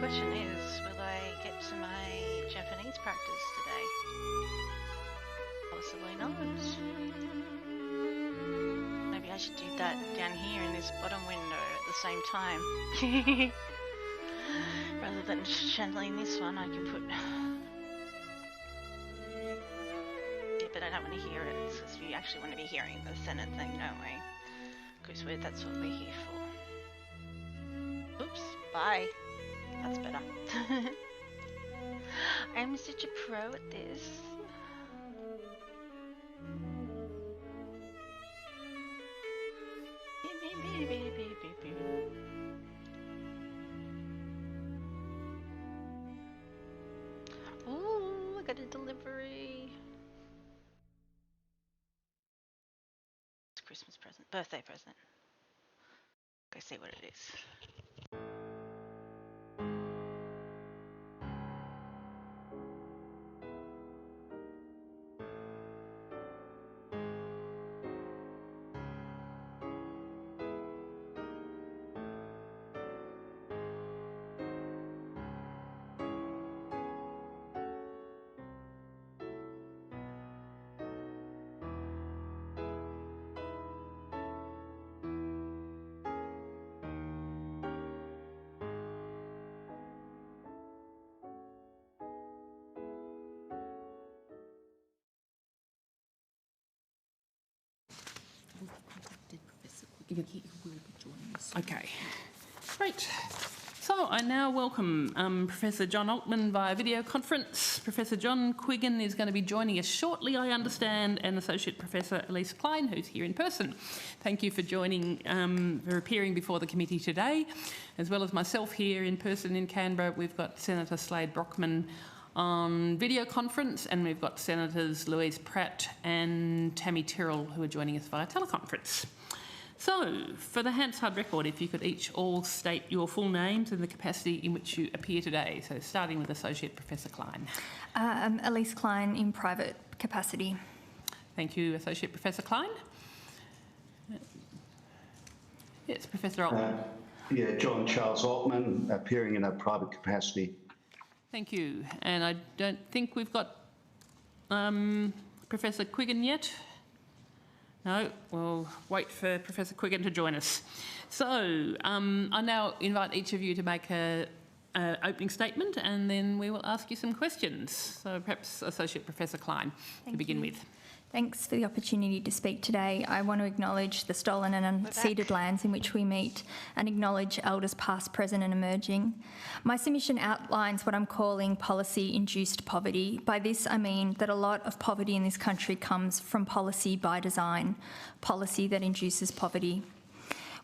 question is, will I get to my Japanese practice today? Possibly not. Maybe I should do that down here in this bottom window at the same time. Rather than channeling this one, I can put... Yeah, but I don't want to hear it, because we actually want to be hearing the Senate thing, don't we? Because that's what we're here for. Oops, bye. That's better. I'm such a pro at this. Ooh, I got a delivery. It's a Christmas present, birthday present. Go see what it is. Okay, great. So I now welcome Professor John Altman via video conference. Professor John Quiggin is going to be joining us shortly, I understand, and Associate Professor Elise Klein, who's here in person. Thank you for joining, for appearing before the committee today. As well as myself here in person in Canberra, we've got Senator Slade Brockman on video conference, and we've got Senators Louise Pratt and Tammy Tyrrell who are joining us via teleconference. So, for the Hansard record, if you could each all state your full names and the capacity in which you appear today. So, starting with Associate Professor Klein. Elise Klein in private capacity. Thank you, Associate Professor Klein. Yes, Professor Altman. John Charles Altman, appearing in a private capacity. Thank you. And I don't think we've got Professor Quiggin yet. No, we'll wait for Professor Quiggin to join us. So I now invite each of you to make an opening statement, and then we will ask you some questions. So perhaps Associate Professor Klein to begin with. Thanks for the opportunity to speak today. I want to acknowledge the stolen and unceded lands in which we meet and acknowledge elders past, present and emerging. My submission outlines what I'm calling policy-induced poverty. By this I mean that a lot of poverty in this country comes from policy by design, policy that induces poverty.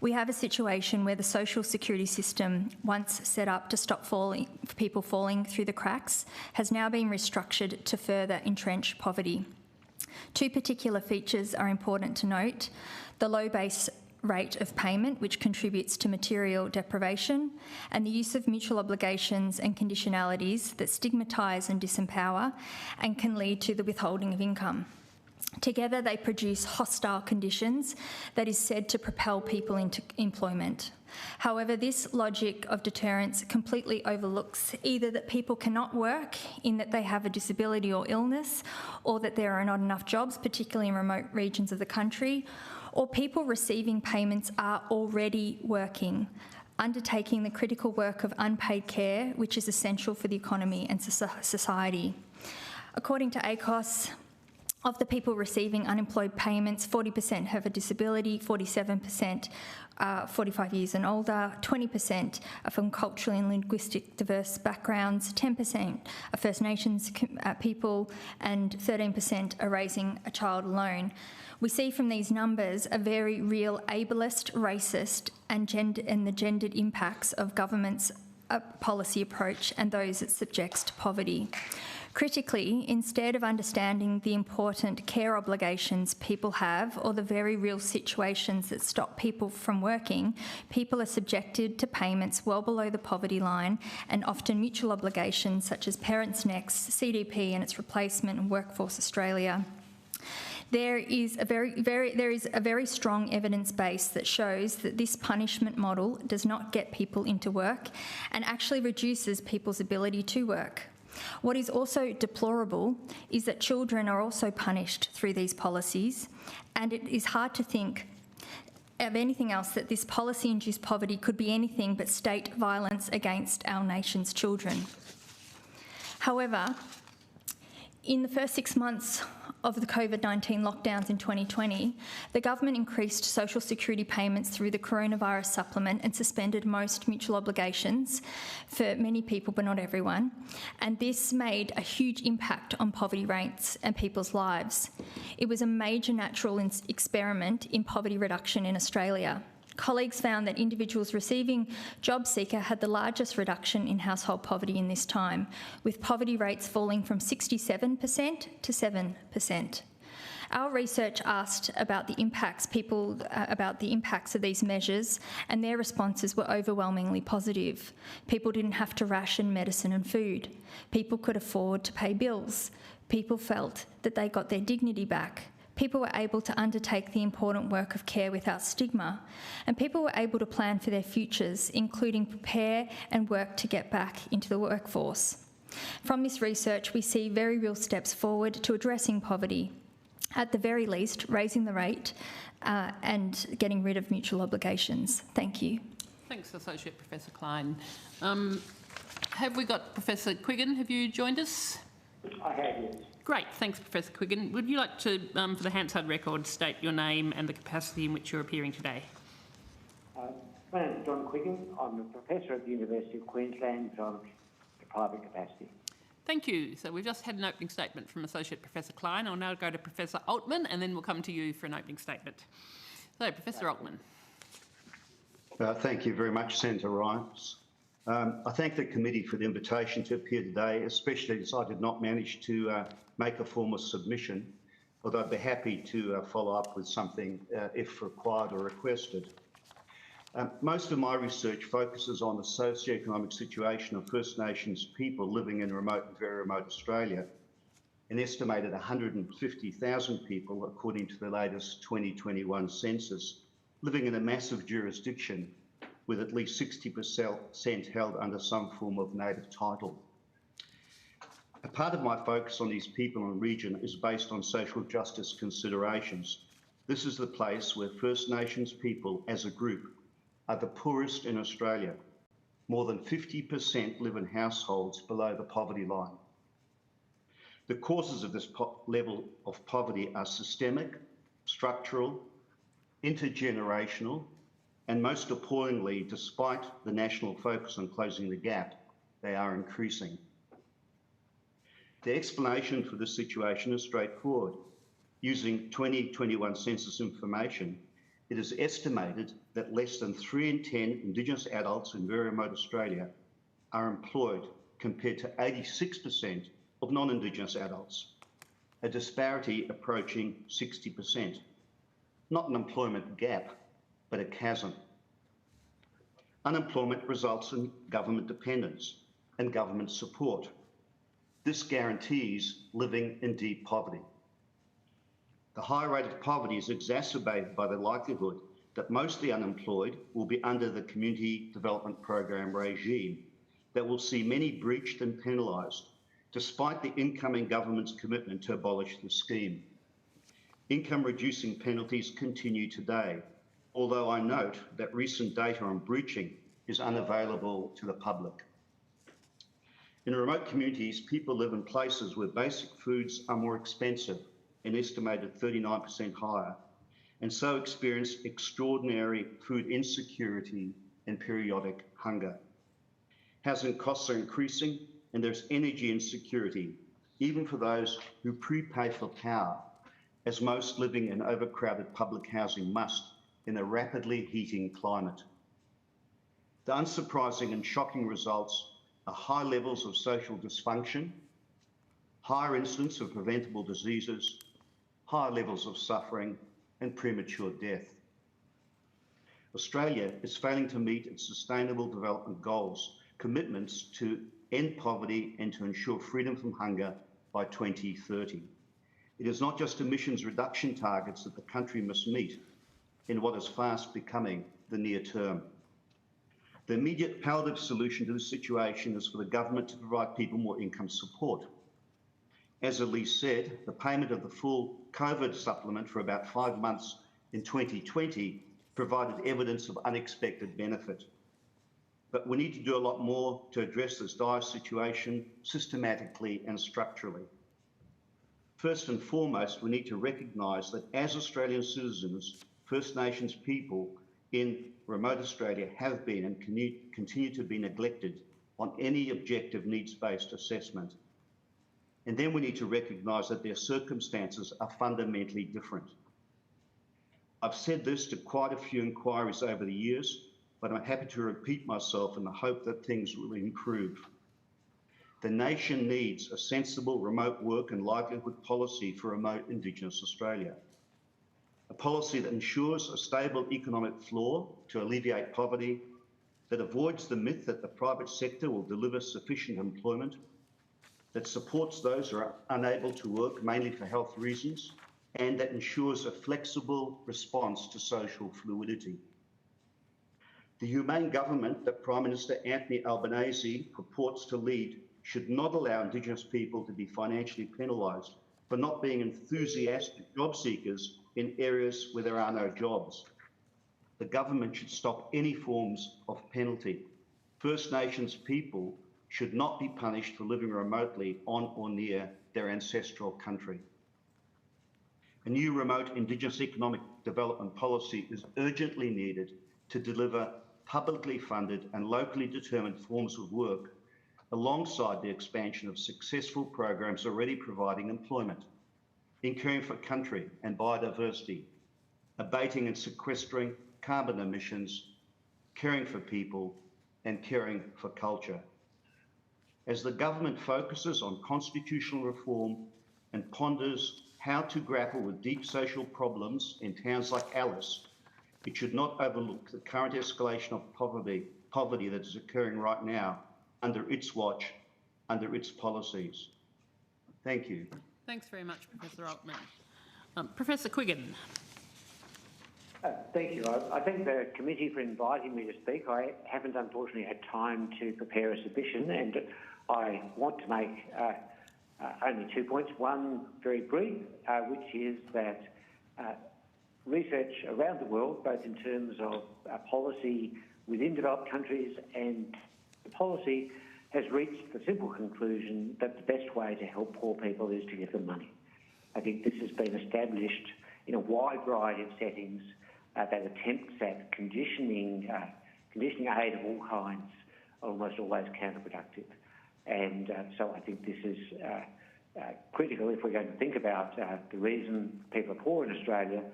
We have a situation where the social security system, once set up to stop people falling through the cracks, has now been restructured to further entrench poverty. Two particular features are important to note: the low base rate of payment, which contributes to material deprivation, and the use of mutual obligations and conditionalities that stigmatise and disempower and can lead to the withholding of income. Together, they produce hostile conditions that is said to propel people into employment. However, this logic of deterrence completely overlooks either that people cannot work in that they have a disability or illness, or that there are not enough jobs, particularly in remote regions of the country, or people receiving payments are already working, undertaking the critical work of unpaid care, which is essential for the economy and society. According to ACOS, of the people receiving unemployed payments, 40% have a disability, 47% are 45 years and older, 20% are from culturally and linguistic diverse backgrounds, 10% are First Nations people, and 13% are raising a child alone. We see from these numbers a very real ableist, racist and the gendered impacts of government's policy approach and those it subjects to poverty. Critically, instead of understanding the important care obligations people have or the very real situations that stop people from working, people are subjected to payments well below the poverty line and often mutual obligations such as Parents Next, CDP and its replacement, and Workforce Australia. There is a very strong evidence base that shows that this punishment model does not get people into work and actually reduces people's ability to work. What is also deplorable is that children are also punished through these policies, and it is hard to think of anything else that this policy-induced poverty could be anything but state violence against our nation's children. However, in the first 6 months of the COVID-19 lockdowns in 2020, the government increased social security payments through the coronavirus supplement and suspended most mutual obligations for many people, but not everyone. And this made a huge impact on poverty rates and people's lives. It was a major natural experiment in poverty reduction in Australia. Colleagues found that individuals receiving JobSeeker had the largest reduction in household poverty in this time, with poverty rates falling from 67% to 7%. Our research asked about the impacts of these measures, and their responses were overwhelmingly positive. People didn't have to ration medicine and food. People could afford to pay bills. People felt that they got their dignity back. People were able to undertake the important work of care without stigma, and people were able to plan for their futures, including prepare and work to get back into the workforce. From this research, we see very real steps forward to addressing poverty, at the very least, raising the rate and getting rid of mutual obligations. Thank you. Thanks, Associate Professor Klein. Have we got Professor Quiggin? Have you joined us? I have, yes. Great, thanks, Professor Quiggin. Would you like to, for the Hansard record, state your name and the capacity in which you're appearing today? My name is John Quiggin. I'm a professor at the University of Queensland, but I'm in a private capacity. Thank you. So we've just had an opening statement from Associate Professor Klein. I'll now go to Professor Altman, and then we'll come to you for an opening statement. So, Professor Altman. Thank you very much, Senator Rice. I thank the committee for the invitation to appear today, especially as I did not manage to make a formal submission, although I'd be happy to follow up with something if required or requested. Most of my research focuses on the socioeconomic situation of First Nations people living in remote and very remote Australia, an estimated 150,000 people, according to the latest 2021 census, living in a massive jurisdiction with at least 60% held under some form of native title. A part of my focus on these people and region is based on social justice considerations. This is the place where First Nations people as a group are the poorest in Australia. More than 50% live in households below the poverty line. The causes of this level of poverty are systemic, structural, intergenerational, and most appallingly, despite the national focus on closing the gap, they are increasing. The explanation for this situation is straightforward. Using 2021 census information, it is estimated that less than 3 in 10 Indigenous adults in very remote Australia are employed, compared to 86% of non-Indigenous adults, a disparity approaching 60%. Not an employment gap, but a chasm. Unemployment results in government dependence and government support. This guarantees living in deep poverty. The high rate of poverty is exacerbated by the likelihood that most of the unemployed will be under the Community Development Program regime that will see many breached and penalised, despite the incoming government's commitment to abolish the scheme. Income-reducing penalties continue today, although I note that recent data on breaching is unavailable to the public. In remote communities, people live in places where basic foods are more expensive, an estimated 39% higher, and so experience extraordinary food insecurity and periodic hunger. Housing costs are increasing, and there's energy insecurity, even for those who prepay for power, as most living in overcrowded public housing must in a rapidly heating climate. The unsurprising and shocking results are high levels of social dysfunction, higher incidence of preventable diseases, higher levels of suffering, and premature death. Australia is failing to meet its Sustainable Development Goals, commitments to end poverty and to ensure freedom from hunger by 2030. It is not just emissions reduction targets that the country must meet in what is fast becoming the near term. The immediate palliative solution to this situation is for the government to provide people more income support. As Elise said, the payment of the full COVID supplement for about 5 months in 2020 provided evidence of unexpected benefit. But we need to do a lot more to address this dire situation systematically and structurally. First and foremost, we need to recognise that as Australian citizens, First Nations people in remote Australia have been and continue to be neglected on any objective needs-based assessment. And then we need to recognise that their circumstances are fundamentally different. I've said this to quite a few inquiries over the years, but I'm happy to repeat myself in the hope that things will improve. The nation needs a sensible remote work and livelihood policy for remote Indigenous Australia. A policy that ensures a stable economic floor to alleviate poverty, that avoids the myth that the private sector will deliver sufficient employment, that supports those who are unable to work mainly for health reasons, and that ensures a flexible response to social fluidity. The humane government that Prime Minister Anthony Albanese purports to lead should not allow Indigenous people to be financially penalised for not being enthusiastic job seekers in areas where there are no jobs. The government should stop any forms of penalty. First Nations people should not be punished for living remotely on or near their ancestral country. A new remote Indigenous economic development policy is urgently needed to deliver publicly funded and locally determined forms of work alongside the expansion of successful programs already providing employment, in caring for country and biodiversity, abating and sequestering carbon emissions, caring for people, and caring for culture. As the government focuses on constitutional reform and ponders how to grapple with deep social problems in towns like Alice, it should not overlook the current escalation of poverty that is occurring right now under its watch, under its policies. Thank you. Thanks very much, Professor Altman. Professor Quiggin. Thank you. I thank the committee for inviting me to speak. I haven't unfortunately had time to prepare a submission, and I want to make only 2 points. One, very brief, which is that research around the world, both in terms of policy within developed countries and policy, has reached the simple conclusion that the best way to help poor people is to give them money. I think this has been established in a wide variety of settings that attempts at conditioning aid of all kinds are almost always counterproductive. And so I think this is critical if we're going to think about the reason people are poor in Australia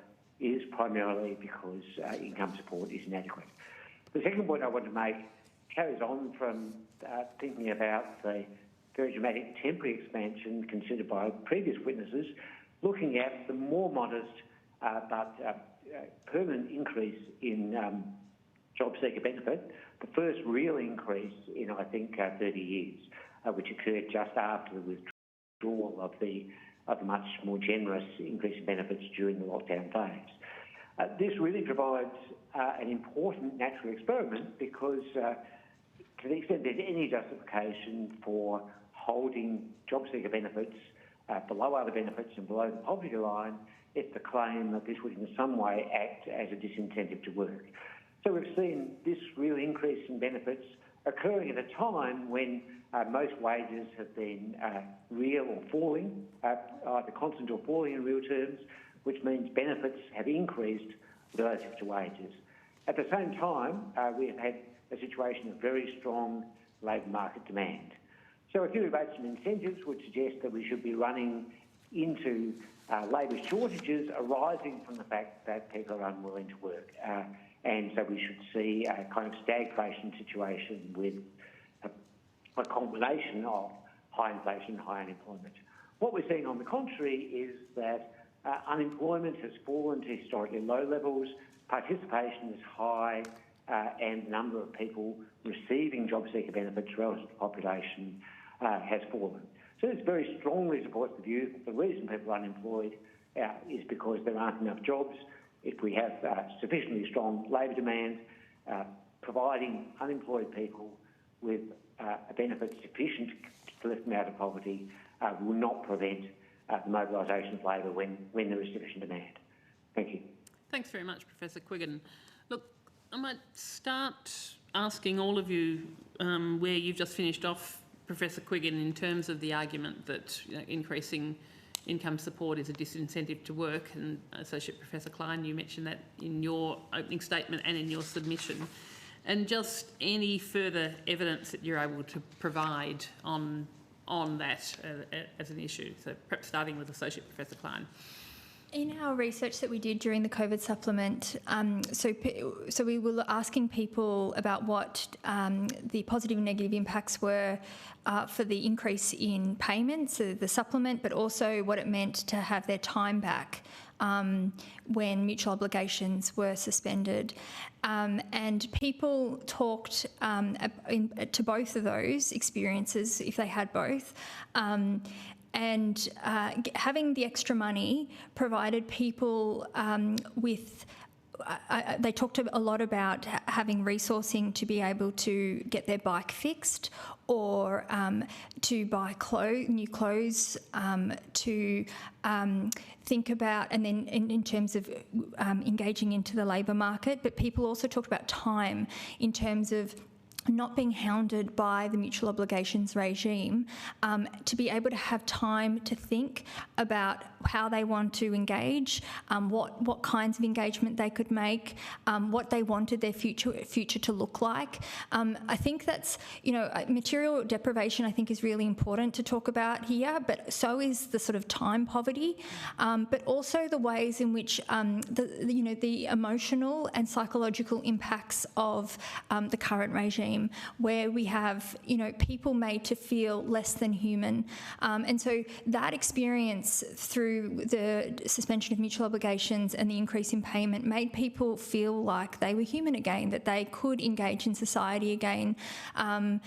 is primarily because income support is inadequate. The second point I want to make carries on from thinking about the very dramatic temporary expansion considered by previous witnesses, looking at the more modest but permanent increase in job seeker benefit, the first real increase in, I think, 30 years, which occurred just after the withdrawal of the much more generous increase in benefits during the lockdown phase. This really provides an important natural experiment because to the extent there's any justification for holding job seeker benefits below other benefits and below the poverty line, it's the claim that this would in some way act as a disincentive to work. So we've seen this real increase in benefits occurring at a time when most wages have been real or falling, either constant or falling in real terms, which means benefits have increased relative to wages. At the same time, we have had a situation of very strong labour market demand. So a few rebates and incentives would suggest that we should be running into labour shortages arising from the fact that people are unwilling to work. And so we should see a kind of stagflation situation with a combination of high inflation and high unemployment. What we're seeing on the contrary is that unemployment has fallen to historically low levels, participation is high, and the number of people receiving job seeker benefits relative to the population has fallen. So this very strongly supports the view that the reason people are unemployed is because there aren't enough jobs. If we have sufficiently strong labour demand, providing unemployed people with a benefit sufficient to lift them out of poverty will not prevent the mobilisation of labour when there is sufficient demand. Thank you. Thanks very much, Professor Quiggin. Look, I might start asking all of you where you've just finished off, Professor Quiggin, in terms of the argument that increasing income support is a disincentive to work, and Associate Professor Klein, you mentioned that in your opening statement and in your submission, and just any further evidence that you're able to provide on that as an issue. So perhaps starting with Associate Professor Klein. In our research that we did during the COVID supplement, so we were asking people about what the positive and negative impacts were for the increase in payments, the supplement, but also what it meant to have their time back when mutual obligations were suspended. And people talked to both of those experiences, if they had both. And having the extra money provided people with... they talked a lot about having resourcing to be able to get their bike fixed, or to buy new clothes, to think about, and then in terms of engaging into the labour market. But people also talked about time in terms of not being hounded by the mutual obligations regime, to be able to have time to think about how they want to engage, what kinds of engagement they could make, what they wanted their future to look like. I think that's, material deprivation I think is really important to talk about here, but so is the sort of time poverty, but also the ways in which the emotional and psychological impacts of the current regime, where we have, people made to feel less than human. And so that experience through the suspension of mutual obligations and the increase in payment made people feel like they were human again, that they could engage in society again. And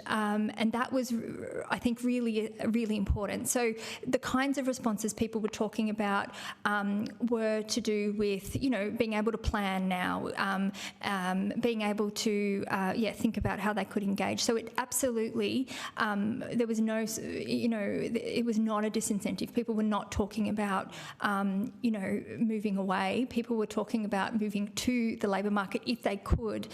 that was, I think, really, really important. So the kinds of responses people were talking about were to do with, being able to plan now, being able to think about how they could engage. So it absolutely, there was no, it was not a disincentive. People were not talking about, moving away. People were talking about moving to the labour market if they could.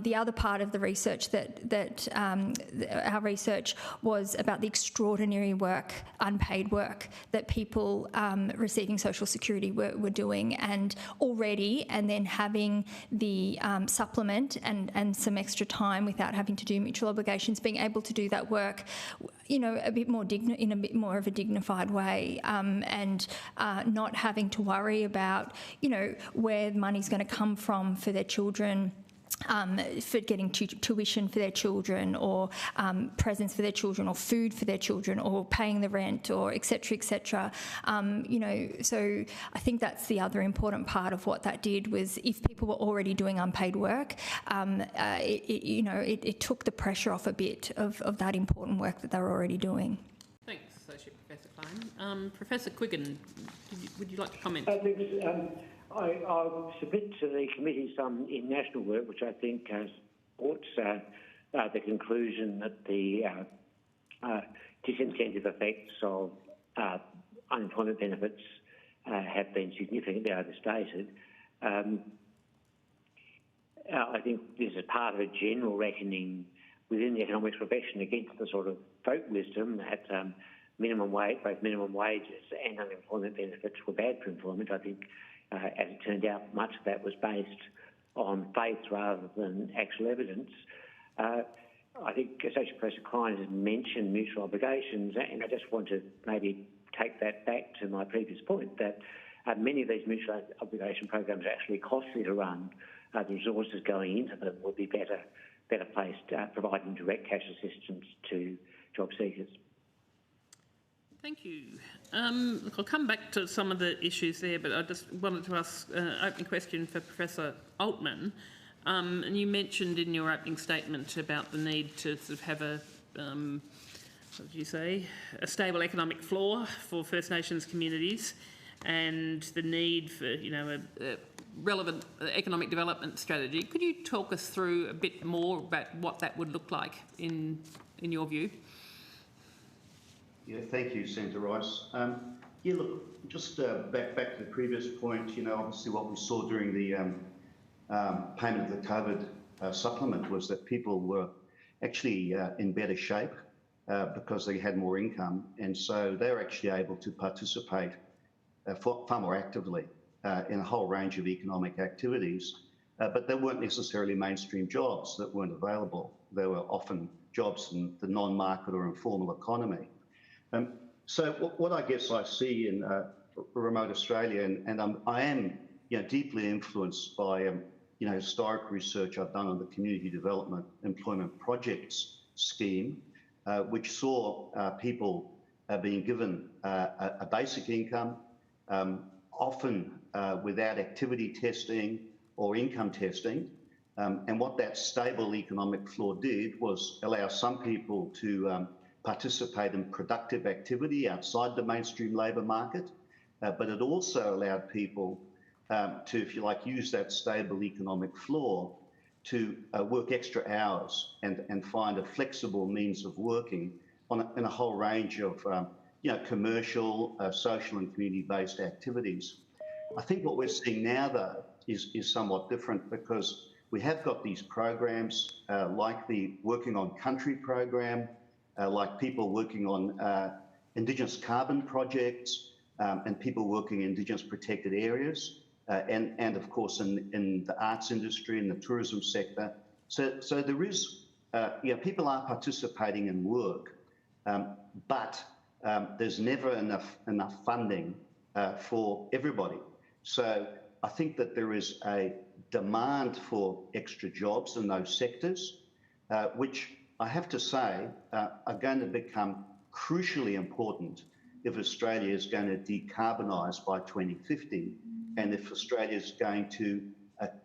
The other part of the research that our research was about the extraordinary work, unpaid work, that people receiving social security were doing, and then having the supplement and some extra time without having to do mutual obligations, being able to do that work, a bit more in a bit more of a dignified way, and not having to worry about, where money's going to come from for their children. For getting tuition for their children, or presents for their children, or food for their children, or paying the rent, or et cetera, so I think that's the other important part of what that did, was if people were already doing unpaid work, it took the pressure off a bit of that important work that they were already doing. Thanks, Associate Professor Klein. Professor Quiggin, would you like to comment? I'll submit to the committee some international work which I think supports the conclusion that the disincentive effects of unemployment benefits have been significantly overstated. I think this is part of a general reckoning within the economics profession against the sort of folk wisdom that minimum wage, both minimum wages and unemployment benefits were bad for employment. I think, as it turned out, much of that was based on faith rather than actual evidence. I think Associate Professor Klein has mentioned mutual obligations, and I just want to maybe take that back to my previous point that many of these mutual obligation programs are actually costly to run. The resources going into them would be better placed providing direct cash assistance to job seekers. Thank you. I'll come back to some of the issues there, but I just wanted to ask an opening question for Professor Altman. And you mentioned in your opening statement about the need to sort of have what did you say, a stable economic floor for First Nations communities, and the need for, you know, a relevant economic development strategy. Could you talk us through a bit more about what that would look like in your view? Yeah, thank you, Senator Rice. Yeah, look, just back to the previous point, you know, obviously what we saw during the payment of the COVID supplement was that people were actually in better shape because they had more income, and so they were actually able to participate far more actively in a whole range of economic activities, but they weren't necessarily mainstream jobs that weren't available. They were often jobs in the non-market or informal economy. So what I guess I see in remote Australia, and I am, you know, deeply influenced by you know, historic research I've done on the Community Development Employment Projects scheme, which saw people being given a basic income, often without activity testing or income testing. And what that stable economic floor did was allow some people to participate in productive activity outside the mainstream labour market, but it also allowed people to, if you like, use that stable economic floor to work extra hours and find a flexible means of working in a whole range of you know, commercial, social and community-based activities. I think what we're seeing now, though, is somewhat different, because we have got these programs like the Working on Country program, like people working on Indigenous carbon projects and people working in Indigenous protected areas, and of course in the arts industry and the tourism sector. So there is, you know, people are participating in work, but there's never enough funding for everybody. So I think that there is a demand for extra jobs in those sectors, which I have to say are going to become crucially important if Australia is going to decarbonise by 2050, and if Australia is going to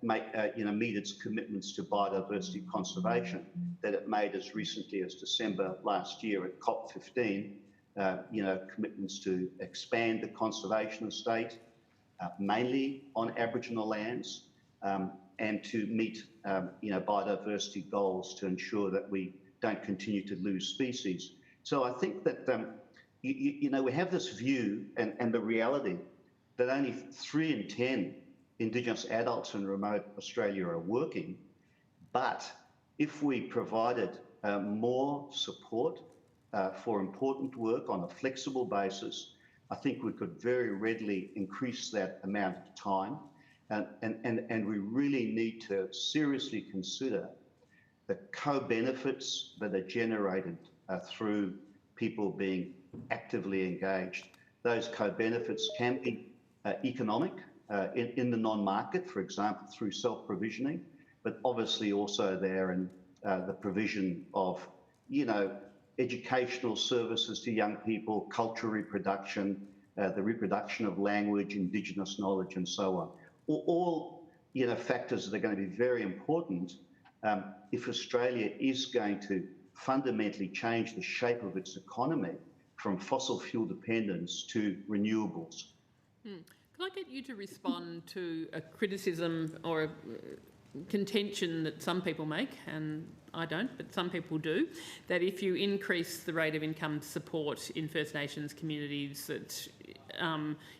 you know, meet its commitments to biodiversity conservation that it made as recently as December last year at COP15. You know, commitments to expand the conservation estate, mainly on Aboriginal lands, and to meet you know, biodiversity goals to ensure that we don't continue to lose species. So I think that you know, we have this view and the reality that only 3 in 10 Indigenous adults in remote Australia are working, but if we provided more support for important work on a flexible basis, I think we could very readily increase that amount of time, and we really need to seriously consider the co-benefits that are generated through people being actively engaged. Those co-benefits can be economic in the non-market, for example, through self-provisioning, but obviously also there in the provision of, you know, educational services to young people, cultural reproduction, the reproduction of language, Indigenous knowledge, and so on. All you know, factors that are going to be very important if Australia is going to fundamentally change the shape of its economy from fossil fuel dependence to renewables. Can I get you to respond to a criticism or a contention that some people make, and I don't, but some people do, that if you increase the rate of income support in First Nations communities, that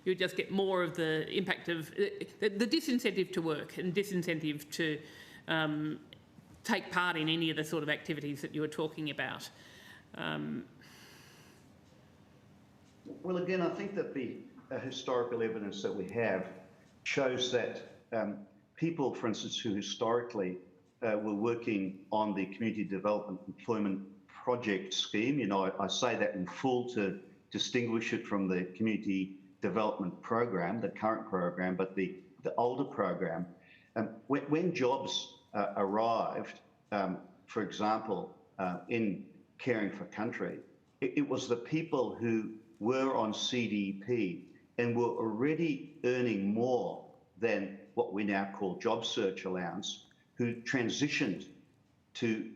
you'll just get more of the impact of the disincentive to work and disincentive to take part in any of the sort of activities that you were talking about. Well, again, I think that the historical evidence that we have shows that people, for instance, who historically were working on the Community Development Employment Project scheme, you know, I say that in full to distinguish it from the Community Development Program, the current program, but the older program. When jobs arrived, for example, in Caring for Country, it was the people who were on CDP and were already earning more than what we now call job search allowance, who transitioned to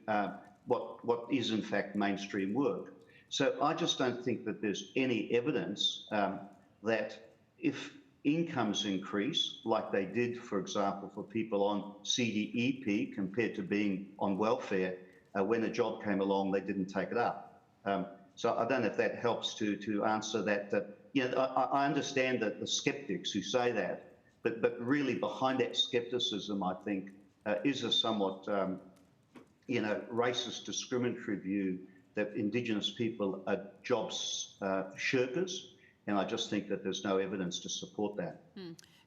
what is in fact mainstream work. So I just don't think that there's any evidence that if incomes increase, like they did, for example, for people on CDEP compared to being on welfare, when a job came along, they didn't take it up. So I don't know if that helps to answer that. I understand that the skeptics who say that, but really behind that skepticism, I think, is a somewhat, racist, discriminatory view that Indigenous people are jobs shirkers, and I just think that there's no evidence to support that.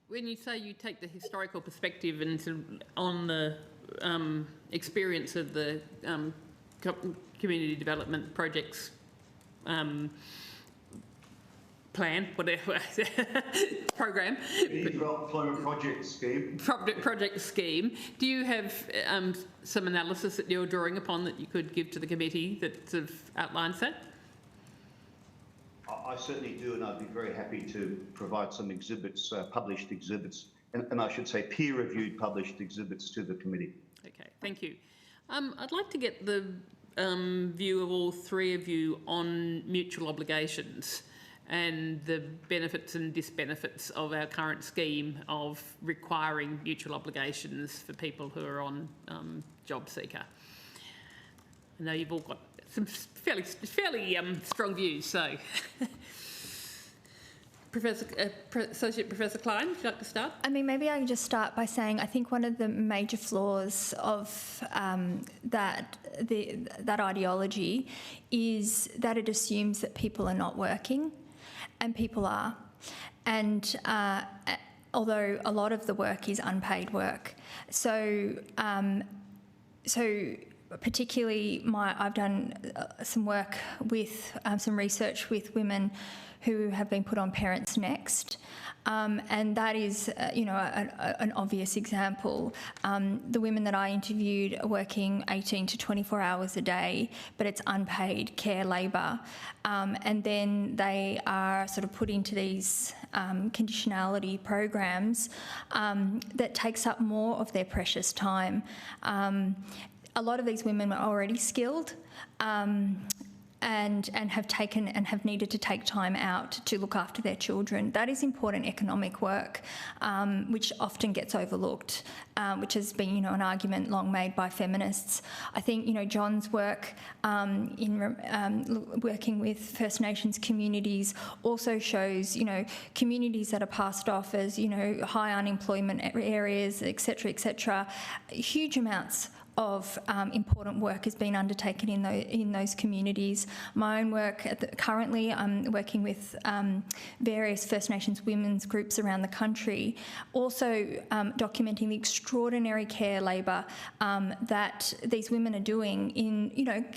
When you say you take the historical perspective and sort of on the experience of the community development projects plan, whatever, program. Employment project scheme. Project scheme. Do you have some analysis that you're drawing upon that you could give to the committee that sort of outlines that? I certainly do, and I'd be very happy to provide some exhibits, published exhibits, and I should say peer-reviewed published exhibits to the committee. Okay, thank you. I'd like to get the view of all three of you on mutual obligations and the benefits and disbenefits of our current scheme of requiring mutual obligations for people who are on job seeker. I know you've all got some fairly strong views, so. Associate Professor Klein, would you like to start? I mean, maybe I can just start by saying I think one of the major flaws of that ideology is that it assumes that people are not working, and people are. And although a lot of the work is unpaid work, so particularly I've done some work with some research with women who have been put on Parents Next, and that is, an obvious example. The women that I interviewed are working 18 to 24 hours a day, but it's unpaid care labour, and then they are sort of put into these conditionality programs that takes up more of their precious time. A lot of these women are already skilled and have taken and have needed to take time out to look after their children. That is important economic work, which often gets overlooked, which has been, an argument long made by feminists. I think, John's work in working with First Nations communities also shows, communities that are passed off as, high unemployment areas, et cetera, huge amounts of important work has been undertaken in those communities. My own work, currently I'm working with various First Nations women's groups around the country, also documenting the extraordinary care labour that these women are doing in,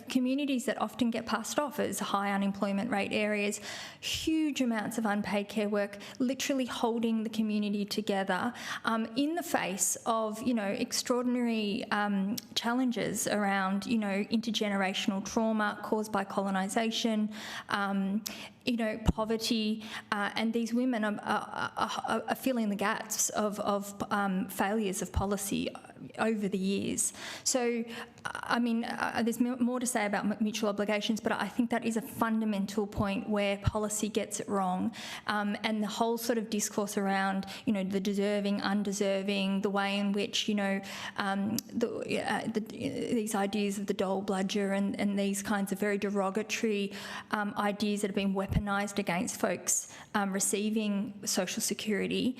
communities that often get passed off as high unemployment rate areas, huge amounts of unpaid care work, literally holding the community together in the face of, extraordinary challenges around, intergenerational trauma caused by colonisation, poverty, and these women are filling the gaps of failures of policy over the years. So, I mean, there's more to say about mutual obligations, but I think that is a fundamental point where policy gets it wrong, and the whole sort of discourse around, the deserving, undeserving, the way in which, these ideas of the dole bludger and these kinds of very derogatory ideas that have been weaponised against folks receiving social security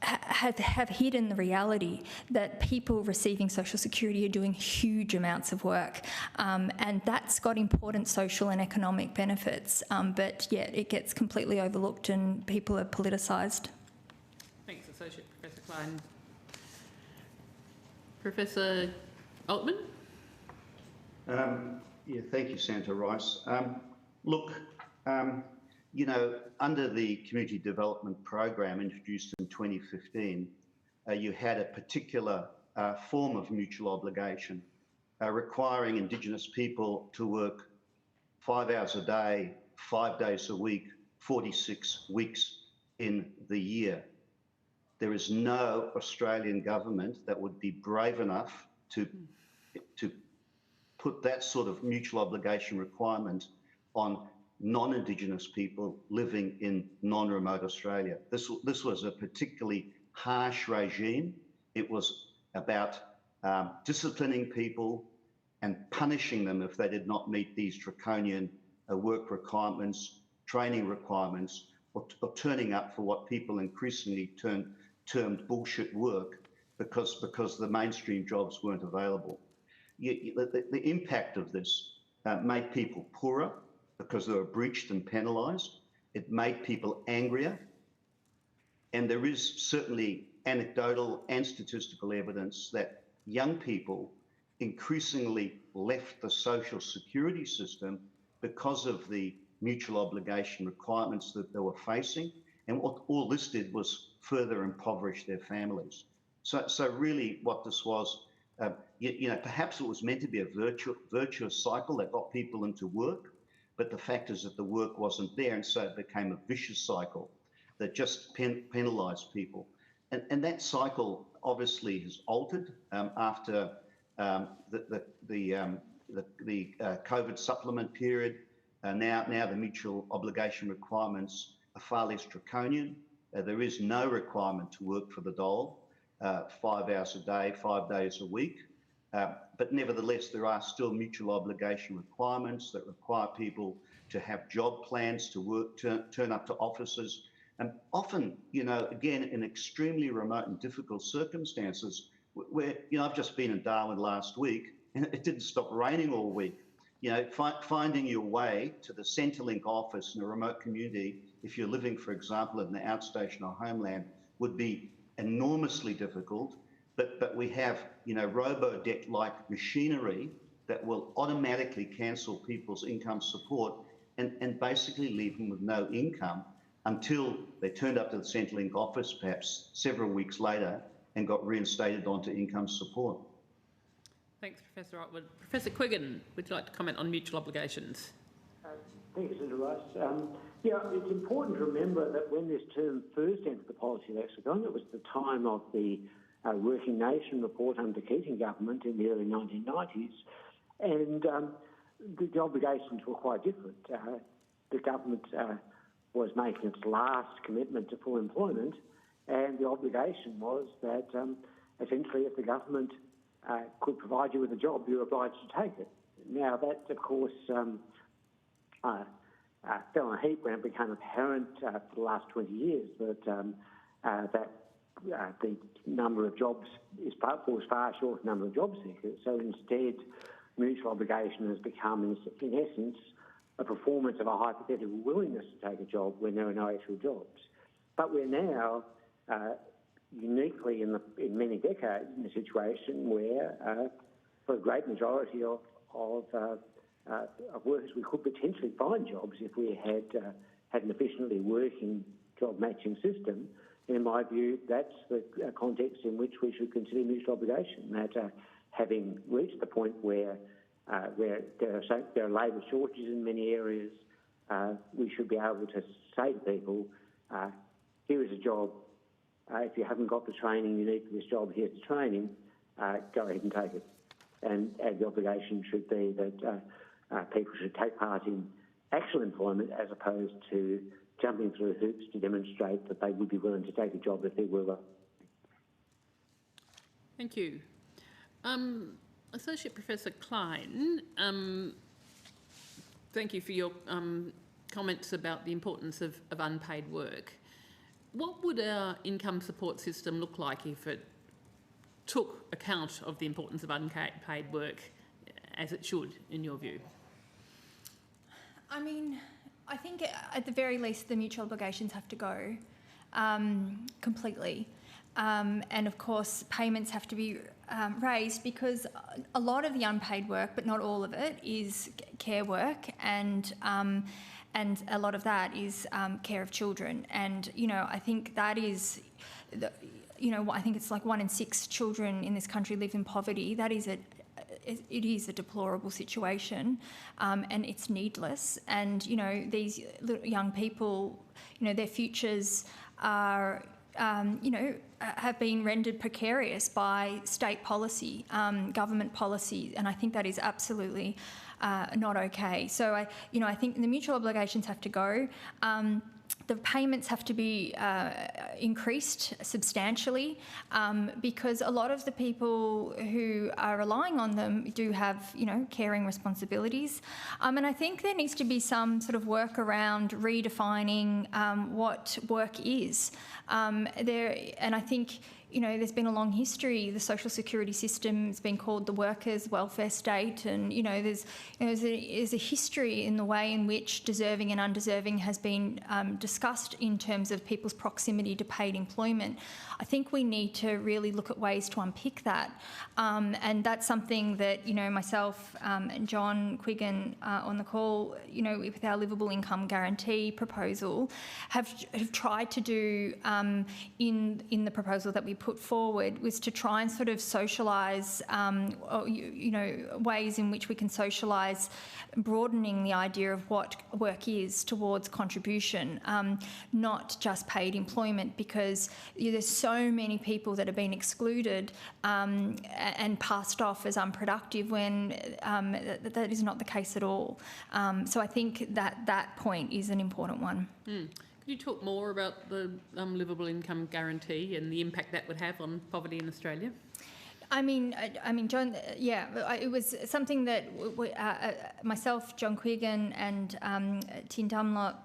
have hidden the reality that people receiving social security are doing huge amounts of work, and that's got important social and economic benefits, but yet it gets completely overlooked and people are politicised. Thanks, Associate Professor Klein. Professor Altman? Thank you, Senator Rice. Look, under the Community Development Program introduced in 2015, you had a particular form of mutual obligation requiring Indigenous people to work 5 hours a day, 5 days a week, 46 weeks in the year. There is no Australian government that would be brave enough to put that sort of mutual obligation requirement on non-Indigenous people living in non-remote Australia. This was a particularly harsh regime. It was about disciplining people and punishing them if they did not meet these draconian work requirements, training requirements, or turning up for what people increasingly termed bullshit work because the mainstream jobs weren't available. The impact of this made people poorer because they were breached and penalised. It made people angrier. And there is certainly anecdotal and statistical evidence that young people increasingly left the social security system because of the mutual obligation requirements that they were facing. And what all this did was further impoverish their families. So really what this was, perhaps it was meant to be a virtuous cycle that got people into work, but the fact is that the work wasn't there, and so it became a vicious cycle that just penalised people. And that cycle obviously has altered after the COVID supplement period. Now the mutual obligation requirements are far less draconian. There is no requirement to work for the dole 5 hours a day, 5 days a week. But nevertheless, there are still mutual obligation requirements that require people to have job plans, to work, turn up to offices. And often, again, in extremely remote and difficult circumstances where, I've just been in Darwin last week and it didn't stop raining all week. Finding your way to the Centrelink office in a remote community, if you're living, for example, in the outstation or homeland, would be enormously difficult. But we have, robo-debt-like machinery that will automatically cancel people's income support and basically leave them with no income until they turned up to the Centrelink office perhaps several weeks later and got reinstated onto income support. Thanks, Professor Otwood. Professor Quiggin, would you like to comment on mutual obligations? Thank you, Senator Rice. It's important to remember that when this term first entered the policy lexicon, it was the time of the Working Nation report under the Keating government in the early 1990s, and the obligations were quite different. The government was making its last commitment to full employment, and the obligation was that essentially if the government could provide you with a job, you're obliged to take it. Now that, of course, fell on a heap when it became apparent for the last 20 years that the number of jobs falls far short of the number of job seekers. So instead, mutual obligation has become, in essence, a performance of a hypothetical willingness to take a job when there are no actual jobs. But we're now uniquely in many decades in a situation where, for a great majority of workers, we could potentially find jobs if we had an efficiently working job matching system. And in my view, that's the context in which we should consider mutual obligation, that having reached the point where there are labour shortages in many areas, we should be able to say to people, here is a job. If you haven't got the training you need for this job, here's the training. Go ahead and take it. And the obligation should be that people should take part in actual employment as opposed to jumping through hoops to demonstrate that they would be willing to take a job if they were. Thank you. Associate Professor Klein, thank you for your comments about the importance of unpaid work. What would our income support system look like if it took account of the importance of unpaid work as it should, in your view? I mean, I think at the very least the mutual obligations have to go completely. And of course, payments have to be raised because a lot of the unpaid work, but not all of it, is care work, and a lot of that is care of children. And I think that is, I think it's like 1 in 6 children in this country live in poverty. That is it is a deplorable situation, and it's needless. And these young people, their futures are, have been rendered precarious by state policy, government policy, and I think that is absolutely not okay. So I think the mutual obligations have to go. The payments have to be increased substantially because a lot of the people who are relying on them do have, caring responsibilities. And I think there needs to be some sort of work around redefining what work is. And I think, there's been a long history. The social security system has been called the workers' welfare state, and there's a history in the way in which deserving and undeserving has been discussed in terms of people's proximity to paid employment. I think we need to really look at ways to unpick that, and that's something that myself and John Quiggin on the call, with our livable income guarantee proposal, have tried to do in the proposal that we put forward, was to try and sort of socialise, ways in which we can socialise broadening the idea of what work is towards contribution, not just paid employment, because there's so many people that have been excluded and passed off as unproductive when that is not the case at all. So I think that point is an important one. Could you talk more about the livable income guarantee and the impact that would have on poverty in Australia? I mean, John, it was something that myself, John Quiggin and Tim Dunlop,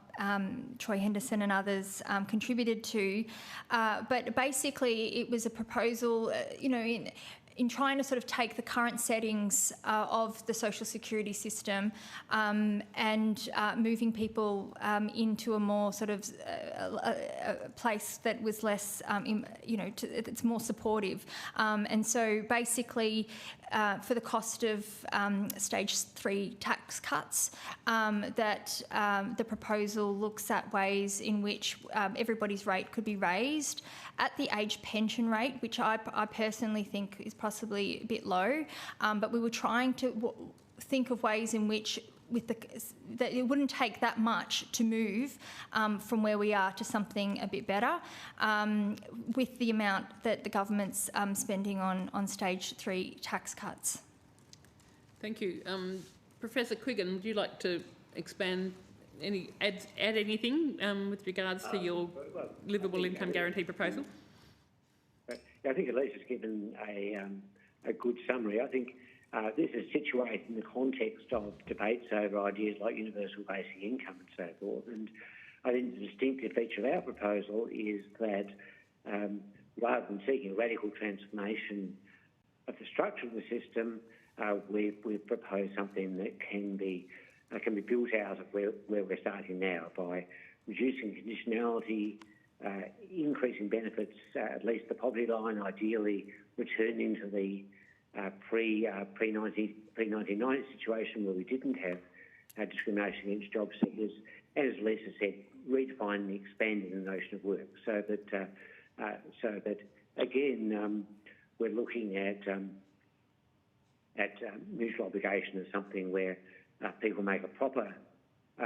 Troy Henderson and others contributed to. But basically it was a proposal, in trying to sort of take the current settings of the social security system and moving people into a more sort of a place that was less, it's more supportive. And so basically for the cost of stage 3 tax cuts, that the proposal looks at ways in which everybody's rate could be raised at the age pension rate, which I personally think is possibly a bit low, but we were trying to think of ways in which that it wouldn't take that much to move from where we are to something a bit better with the amount that the government's spending on stage 3 tax cuts. Thank you. Professor Quiggin, would you like to expand add anything with regards to your livable income guarantee proposal? I think Elisa's given a good summary. I think this is situated in the context of debates over ideas like universal basic income and so forth. And I think the distinctive feature of our proposal is that rather than seeking a radical transformation of the structure of the system, we've proposed something that can be built out of where we're starting now by reducing conditionality, increasing benefits, at least the poverty line, ideally returning to the pre-1990 situation where we didn't have discrimination against job seekers, and as Lisa said, redefining and expanding the notion of work, so that again we're looking at mutual obligation as something where people make a proper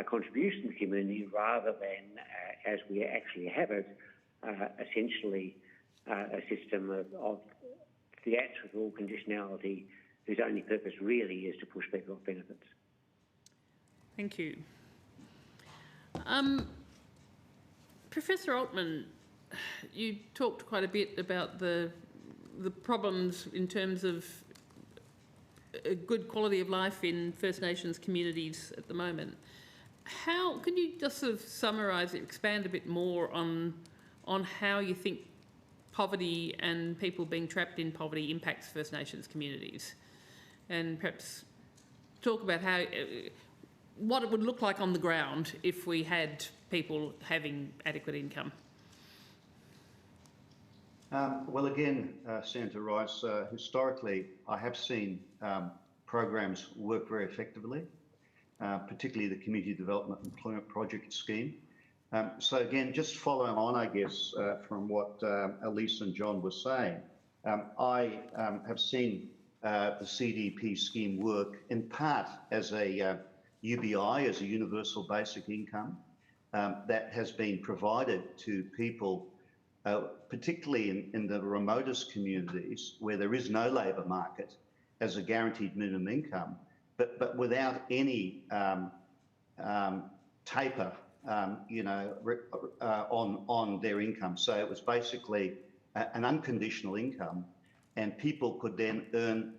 contribution to the community rather than, as we actually have it, essentially a system of theatrical conditionality whose only purpose really is to push people off benefits. Thank you. Professor Altman, you talked quite a bit about the problems in terms of a good quality of life in First Nations communities at the moment. How can you just sort of summarise it, expand a bit more on how you think poverty and people being trapped in poverty impacts First Nations communities, and perhaps talk about what it would look like on the ground if we had people having adequate income? Well, again, Senator Rice, historically, I have seen programs work very effectively, particularly the Community Development Employment Project Scheme. So again, just following on, I guess, from what Elise and John were saying, I have seen the CDP scheme work in part as a UBI, as a universal basic income, that has been provided to people particularly in the remotest communities where there is no labour market, as a guaranteed minimum income but without any taper, on their income. So it was basically an unconditional income, and people could then earn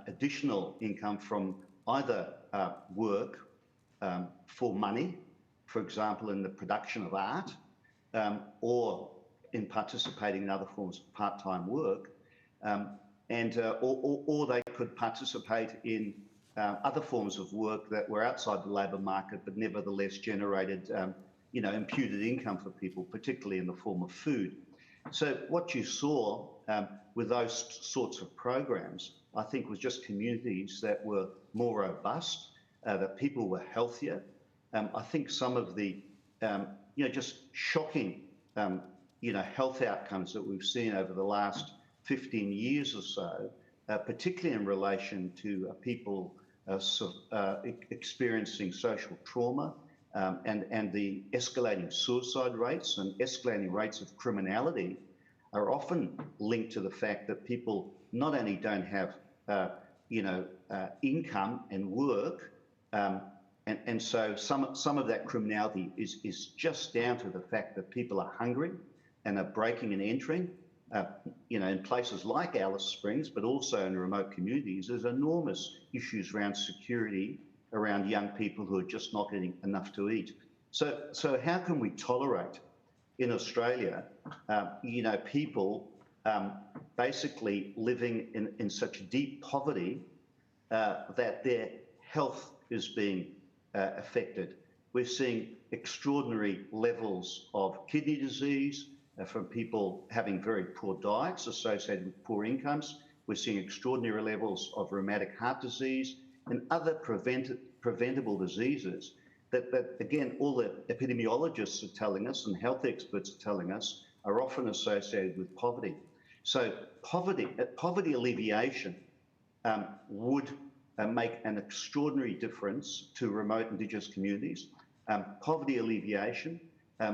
additional income from either work for money, for example, in the production of art, or in participating in other forms of part-time work, or they could participate in other forms of work that were outside the labour market, but nevertheless generated, imputed income for people, particularly in the form of food. So what you saw with those sorts of programs, I think, was just communities that were more robust, that people were healthier. I think some of the, just shocking, health outcomes that we've seen over the last 15 years or so, particularly in relation to people experiencing social trauma, and the escalating suicide rates and escalating rates of criminality are often linked to the fact that people not only don't have, income and work, and so some of that criminality is just down to the fact that people are hungry and are breaking and entering. In places like Alice Springs, but also in remote communities, there's enormous issues around security, around young people who are just not getting enough to eat. So how can we tolerate in Australia, people basically living in such deep poverty that their health is being affected? We're seeing extraordinary levels of kidney disease, from people having very poor diets associated with poor incomes. We're seeing extraordinary levels of rheumatic heart disease and other preventable diseases that, again, all the epidemiologists are telling us and health experts are telling us are often associated with poverty. So poverty alleviation would make an extraordinary difference to remote Indigenous communities. Poverty alleviation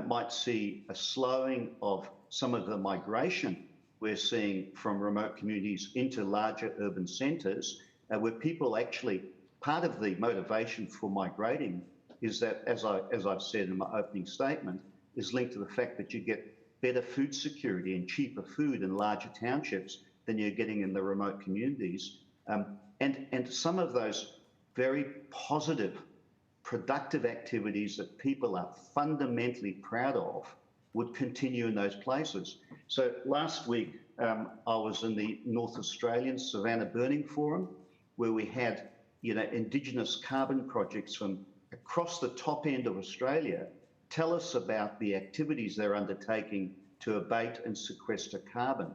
might see a slowing of some of the migration we're seeing from remote communities into larger urban centres, where people actually, part of the motivation for migrating is that, as I've said in my opening statement, is linked to the fact that you get better food security and cheaper food in larger townships than you're getting in the remote communities. And some of those very positive, productive activities that people are fundamentally proud of would continue in those places. So last week, I was in the North Australian Savannah Burning Forum, where we had, Indigenous carbon projects from across the top end of Australia tell us about the activities they're undertaking to abate and sequester carbon.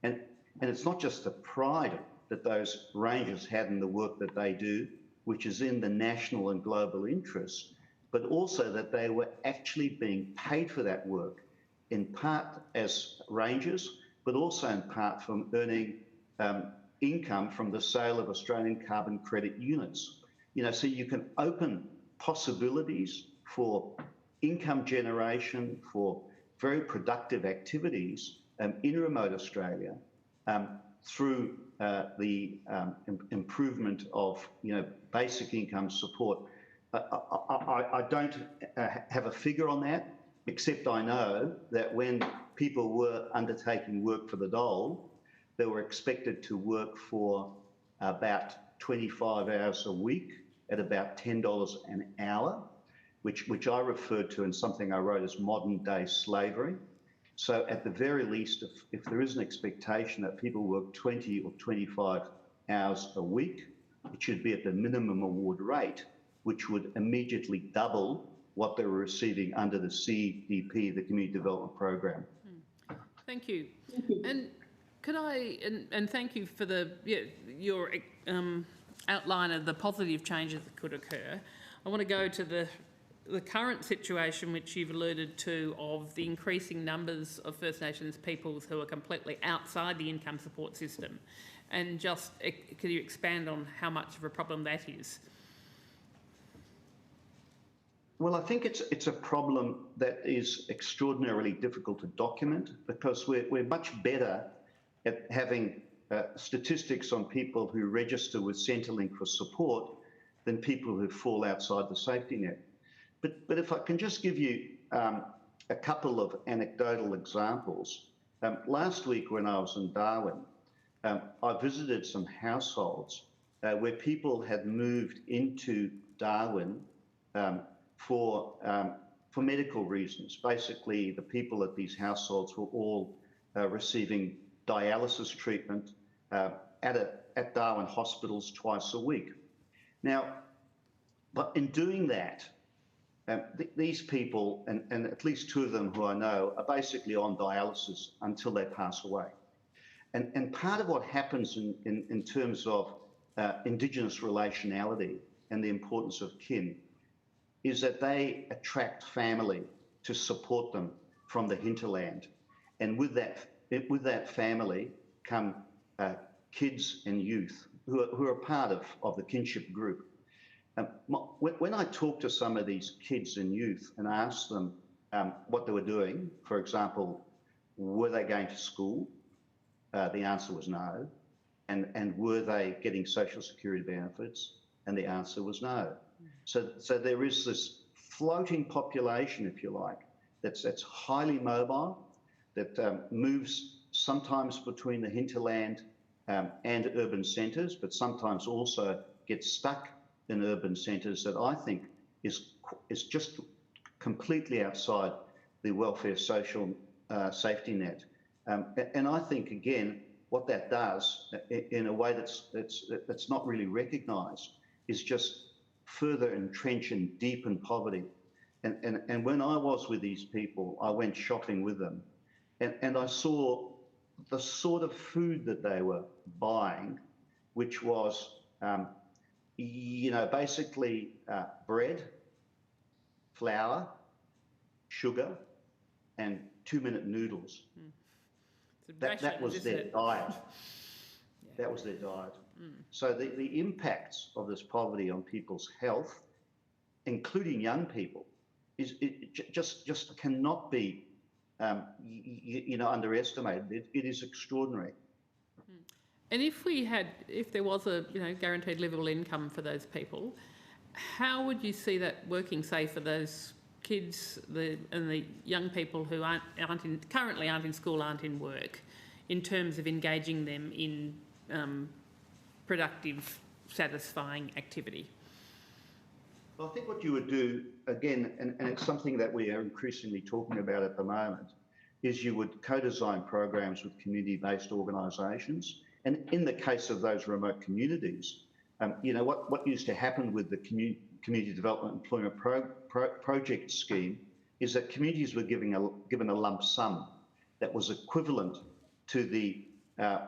And it's not just the pride that those rangers had in the work that they do, which is in the national and global interest, but also that they were actually being paid for that work, in part as rangers, but also in part from earning income from the sale of Australian carbon credit units. So you can open possibilities for income generation, for very productive activities in remote Australia through the improvement of basic income support. I don't have a figure on that, except I know that when people were undertaking work for the dole, they were expected to work for about 25 hours a week at about $10 an hour, which I referred to in something I wrote as modern day slavery. So at the very least, if there is an expectation that people work 20 or 25 hours a week, it should be at the minimum award rate, which would immediately double what they were receiving under the CDP, the Community Development Program. Thank you. And could I, and thank you for your outline of the positive changes that could occur. I want to go to the current situation, which you've alluded to, of the increasing numbers of First Nations peoples who are completely outside the income support system. And just, could you expand on how much of a problem that is? Well, I think it's a problem that is extraordinarily difficult to document, because we're much better at having statistics on people who register with Centrelink for support than people who fall outside the safety net. But if I can just give you a couple of anecdotal examples. Last week when I was in Darwin, I visited some households where people had moved into Darwin for medical reasons. Basically, the people at these households were all receiving dialysis treatment at Darwin hospitals twice a week. Now, but in doing that, these people, and at least two of them who I know, are basically on dialysis until they pass away. And part of what happens in terms of Indigenous relationality and the importance of kin is that they attract family to support them from the hinterland. And with that family come kids and youth who are part of the kinship group. When I talk to some of these kids and youth and I ask them what they were doing, for example, were they going to school? The answer was no. And were they getting social security benefits? And the answer was no. So there is this floating population, if you like, that's highly mobile, that moves sometimes between the hinterland and urban centres, but sometimes also gets stuck in urban centres that I think is just completely outside the welfare social safety net. And I think, again, what that does in a way that's not really recognised is just further entrench and deepen poverty. And when I was with these people, I went shopping with them and I saw the sort of food that they were buying, which was basically bread, flour, sugar, and 2-minute noodles. That was their diet. That was their diet. So the impacts of this poverty on people's health, including young people, just cannot be underestimated. It is extraordinary. And if there was a guaranteed livable income for those people, how would you see that working, say, for those kids and the young people who currently aren't in school, aren't in work, in terms of engaging them in productive, satisfying activity? Well, I think what you would do, again, and it's something that we are increasingly talking about at the moment, is you would co-design programs with community-based organisations. And in the case of those remote communities, what used to happen with the Community Development Employment Project scheme is that communities were given a lump sum that was equivalent to the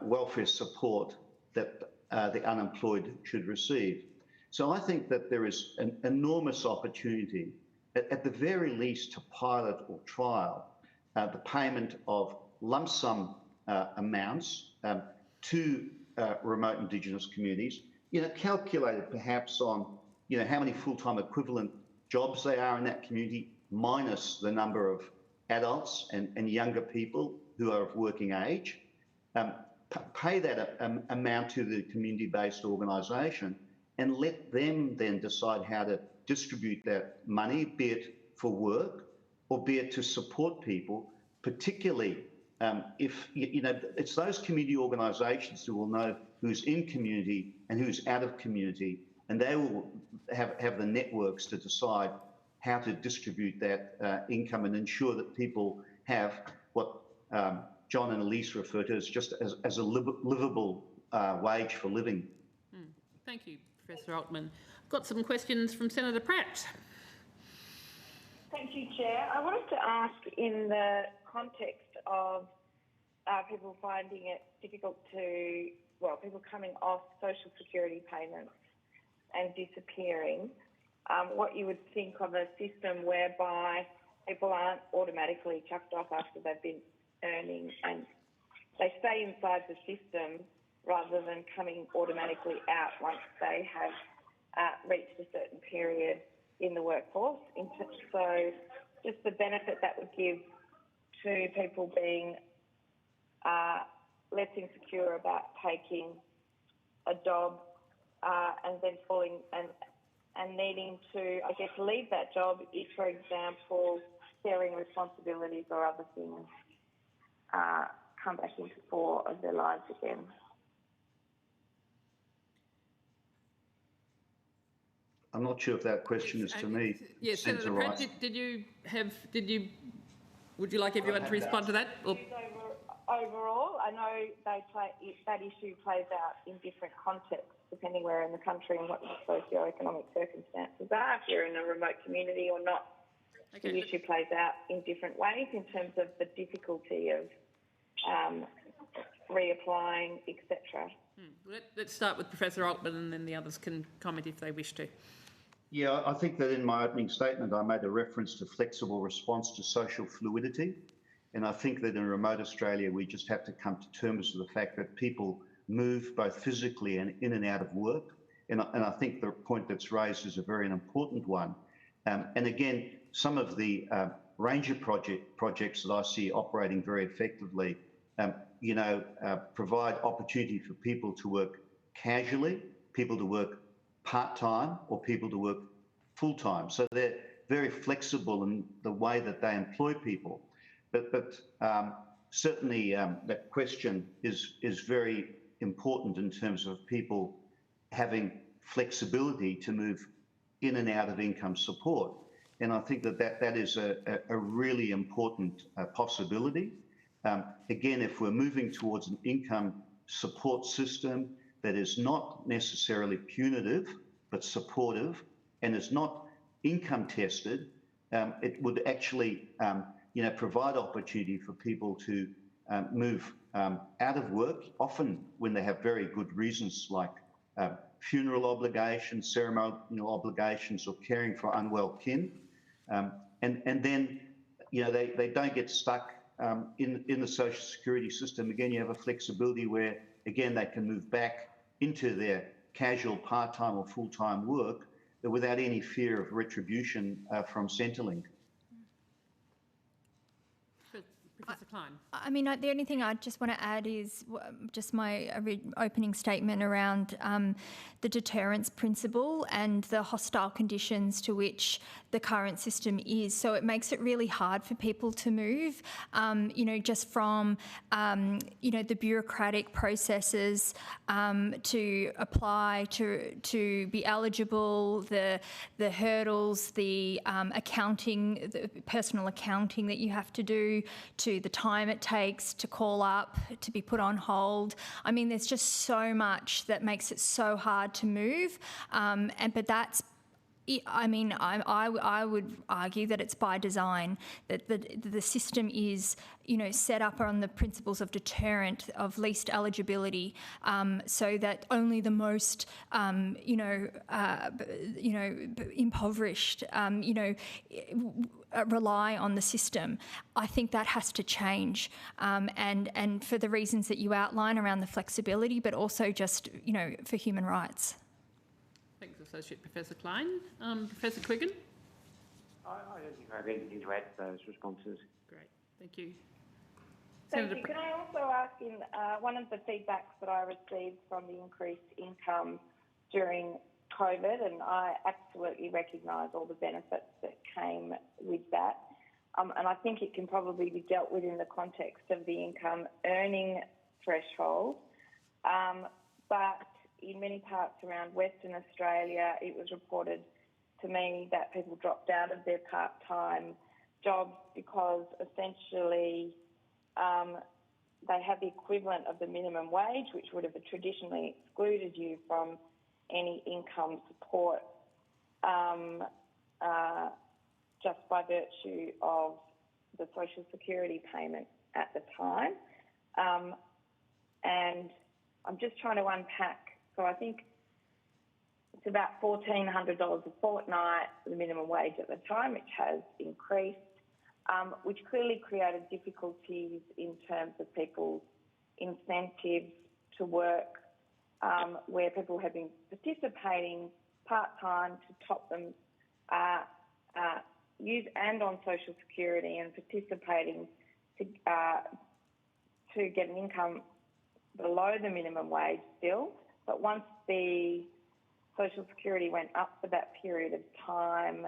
welfare support that the unemployed should receive. So I think that there is an enormous opportunity, at the very least, to pilot or trial the payment of lump sum amounts to remote Indigenous communities, calculated perhaps on, how many full-time equivalent jobs they are in that community, minus the number of adults and younger people who are of working age. Pay that amount to the community-based organisation and let them then decide how to distribute that money, be it for work or be it to support people, particularly if, it's those community organisations who will know who's in community and who's out of community, and they will have the networks to decide how to distribute that income and ensure that people have what John and Elise refer to as just as a livable wage for living. Thank you, Professor Altman. I've got some questions from Senator Pratt. Thank you, Chair. I wanted to ask, in the context of people finding it difficult people coming off social security payments and disappearing, what you would think of a system whereby people aren't automatically chucked off after they've been earning and they stay inside the system rather than coming automatically out once they have reached a certain period in the workforce. So just the benefit that would give to people being less insecure about taking a job and then falling and needing to, I guess, leave that job if, for example, sharing responsibilities or other things come back into the fore of their lives again. I'm not sure if that question is to me. Yes, Senator Pratt, would you like everyone to respond to that? Or? Overall, I know that issue plays out in different contexts, depending where in the country and what the socio-economic circumstances are, if you're in a remote community or not. Okay. The issue plays out in different ways in terms of the difficulty of reapplying, etc. Let's start with Professor Altman and then the others can comment if they wish to. Yeah, I think that in my opening statement I made a reference to flexible response to social fluidity. And I think that in remote Australia we just have to come to terms with the fact that people move both physically and in and out of work. And I think the point that's raised is a very important one. And again, some of the ranger projects that I see operating very effectively, provide opportunity for people to work casually, people to work part-time, or people to work full-time. So they're very flexible in the way that they employ people. But certainly that question is very important in terms of people having flexibility to move in and out of income support. And I think that is a really important possibility. Again, if we're moving towards an income support system that is not necessarily punitive, but supportive, and is not income tested, it would actually provide opportunity for people to move out of work, often when they have very good reasons like funeral obligations, ceremonial obligations, or caring for unwell kin. And then, they don't get stuck in the social security system. Again, you have a flexibility where, again, they can move back into their casual part-time or full-time work without any fear of retribution from Centrelink. Professor Klein. I mean, the only thing I just want to add is just my opening statement around the deterrence principle and the hostile conditions to which the current system is. So it makes it really hard for people to move, just from, the bureaucratic processes to apply, to be eligible, the hurdles, the accounting, the personal accounting that you have to do, to the time it takes to call up, to be put on hold. I mean, there's just so much that makes it so hard to move. But that's, I mean, I would argue that it's by design, that the system is, set up on the principles of deterrent, of least eligibility, so that only the most, impoverished, rely on the system. I think that has to change, and for the reasons that you outline around the flexibility, but also just, for human rights. Thanks, Associate Professor Klein. Professor Quiggin? I don't think I have anything to add to those responses. Great, thank you. Thank you. Can I also ask, in one of the feedbacks that I received from the increased income during COVID, and I absolutely recognise all the benefits that came with that, and I think it can probably be dealt with in the context of the income earning threshold, but in many parts around Western Australia, it was reported to me that people dropped out of their part-time jobs because essentially they have the equivalent of the minimum wage, which would have traditionally excluded you from any income support just by virtue of the social security payment at the time. And I'm just trying to unpack. So I think it's about $1,400 a fortnight, the minimum wage at the time, which has increased, which clearly created difficulties in terms of people's incentives to work, where people have been participating part-time to top them, use and on social security, and participating to get an income below the minimum wage still, but once the Social Security went up for that period of time,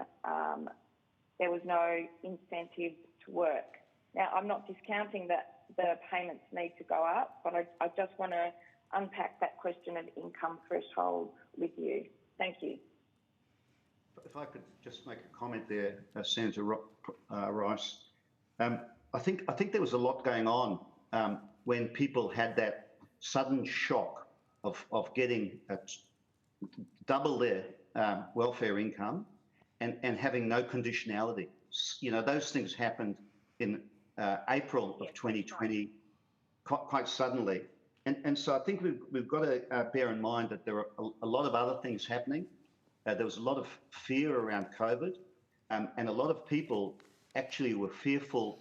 there was no incentive to work. Now, I'm not discounting that the payments need to go up, but I just want to unpack that question of income threshold with you. Thank you. If I could just make a comment there, Senator Rice. I think there was a lot going on when people had that sudden shock of getting double their welfare income and having no conditionality. You know, those things happened in April of 2020 quite suddenly. And so I think we've got to bear in mind that there are a lot of other things happening. There was a lot of fear around COVID, and a lot of people actually were fearful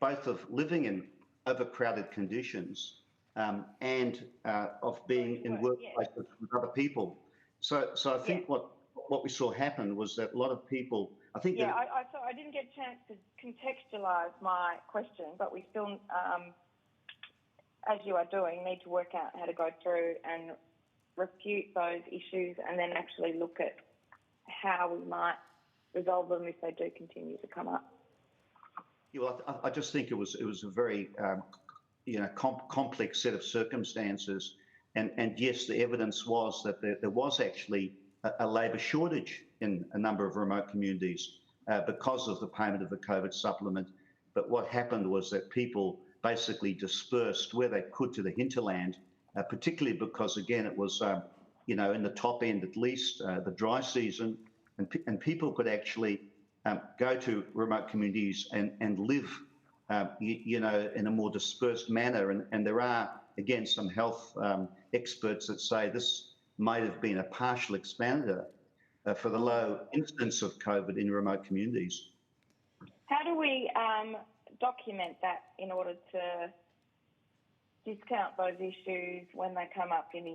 both of living in overcrowded conditions and of being in workplaces with other people. So I think what we saw happen was that a lot of people, I think... Yeah, I didn't get a chance to contextualise my question, but we still, as you are doing, need to work out how to go through and refute those issues and then actually look at how we might resolve them if they do continue to come up. Yeah, well, I just think it was a very complex set of circumstances, and yes, the evidence was that there was actually a labour shortage in a number of remote communities because of the payment of the COVID supplement. But what happened was that people basically dispersed where they could to the hinterland, particularly because, again, it was, in the top end at least, the dry season, and people could actually go to remote communities and live, in a more dispersed manner. And there are, again, some health experts that say this might have been a partial expander for the low incidence of COVID in remote communities. How do we document that in order to discount those issues when they come up in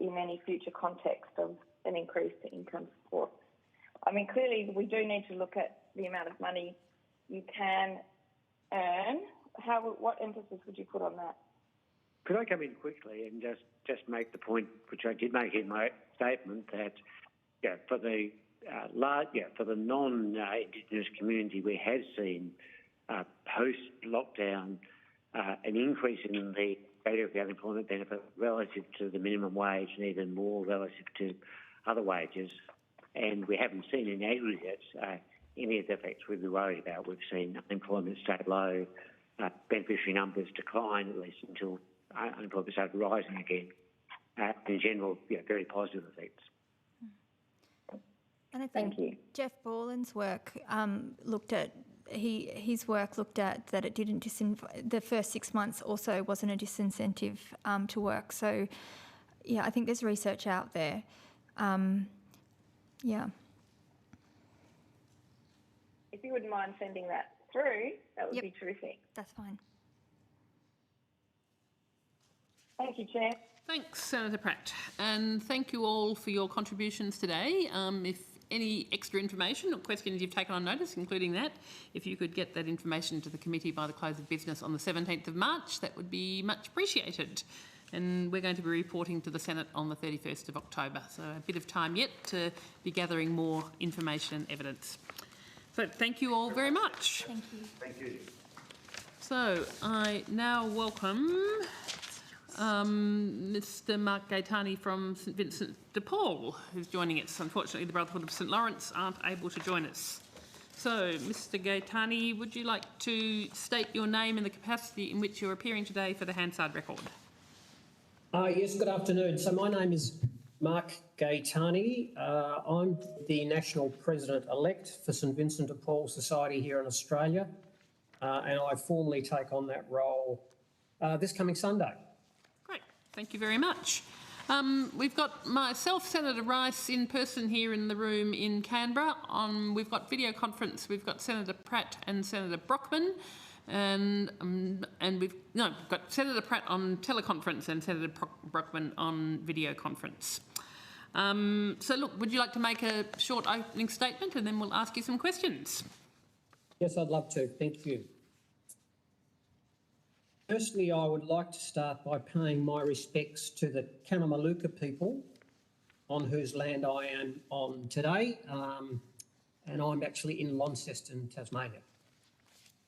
any future context of an increase to income support? I mean, clearly we do need to look at the amount of money you can earn. What emphasis would you put on that? Could I come in quickly and just make the point, which I did make in my statement, that for the non-Indigenous community, we have seen post-lockdown an increase in the rate of the unemployment benefit relative to the minimum wage and even more relative to other wages. And we haven't seen in aggregate any of the effects we'd be worried about. We've seen unemployment stay low, beneficiary numbers decline, at least until unemployment started rising again. In general, very positive effects. And I think Jeff Borland's work looked at that it didn't the first 6 months also wasn't a disincentive to work. So, yeah, I think there's research out there. If you wouldn't mind sending that through, that would be terrific. That's fine. Thank you, Chair. Thanks, Senator Pratt. And thank you all for your contributions today. If any extra information or questions you've taken on notice, including that, if you could get that information to the committee by the close of business on the 17th of March, that would be much appreciated. And we're going to be reporting to the Senate on the 31st of October, so a bit of time yet to be gathering more information and evidence. So thank you all very much. Thank you. Thank you. So I now welcome Mr. Mark Gaetani from St Vincent de Paul, who's joining us. Unfortunately, the Brotherhood of St Lawrence aren't able to join us. So, Mr. Gaetani, would you like to state your name and the capacity in which you're appearing today for the Hansard record? Yes, good afternoon. So my name is Mark Gaetani. I'm the National President-elect for St Vincent de Paul Society here in Australia, and I formally take on that role this coming Sunday. Great, thank you very much. We've got myself, Senator Rice, in person here in the room in Canberra. We've got video conference. We've got Senator Pratt and Senator Brockman. And we've got Senator Pratt on teleconference and Senator Brockman on video conference. So look, would you like to make a short opening statement and then we'll ask you some questions? Yes, I'd love to. Thank you. Firstly, I would like to start by paying my respects to the Kanamaluka people on whose land I am on today, and I'm actually in Launceston, Tasmania.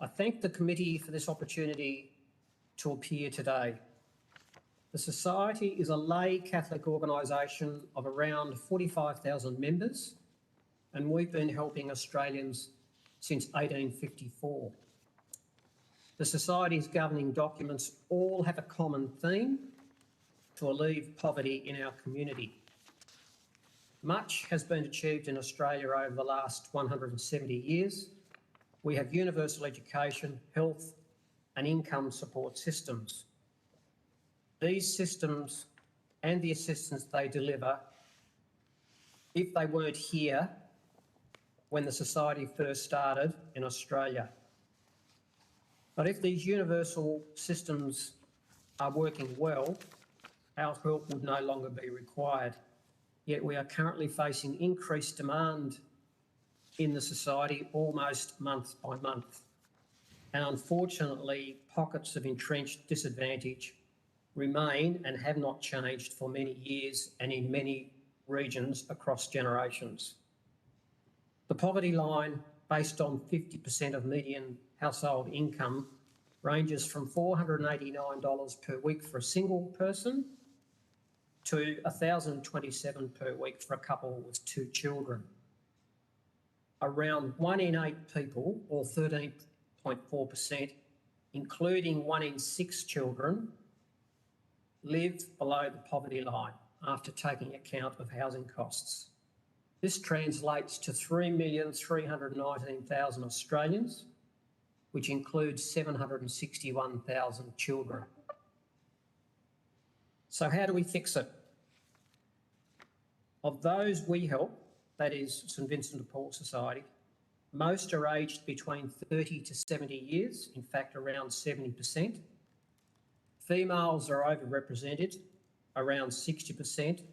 I thank the committee for this opportunity to appear today. The Society is a lay Catholic organisation of around 45,000 members, and we've been helping Australians since 1854. The Society's governing documents all have a common theme: to alleviate poverty in our community. Much has been achieved in Australia over the last 170 years. We have universal education, health and income support systems. These systems and the assistance they deliver, if they weren't here when the Society first started in Australia. But if these universal systems are working well, our help would no longer be required. Yet we are currently facing increased demand in the Society almost month by month. And unfortunately, pockets of entrenched disadvantage remain and have not changed for many years and in many regions across generations. The poverty line, based on 50% of median household income, ranges from $489 per week for a single person to $1,027 per week for a couple with 2 children. Around 1 in 8 people, or 13.4%, including 1 in 6 children, live below the poverty line after taking account of housing costs. This translates to 3,319,000 Australians, which includes 761,000 children. So how do we fix it? Of those we help, that is St Vincent de Paul Society, most are aged between 30 to 70 years, in fact around 70%. Females are overrepresented, around 60%.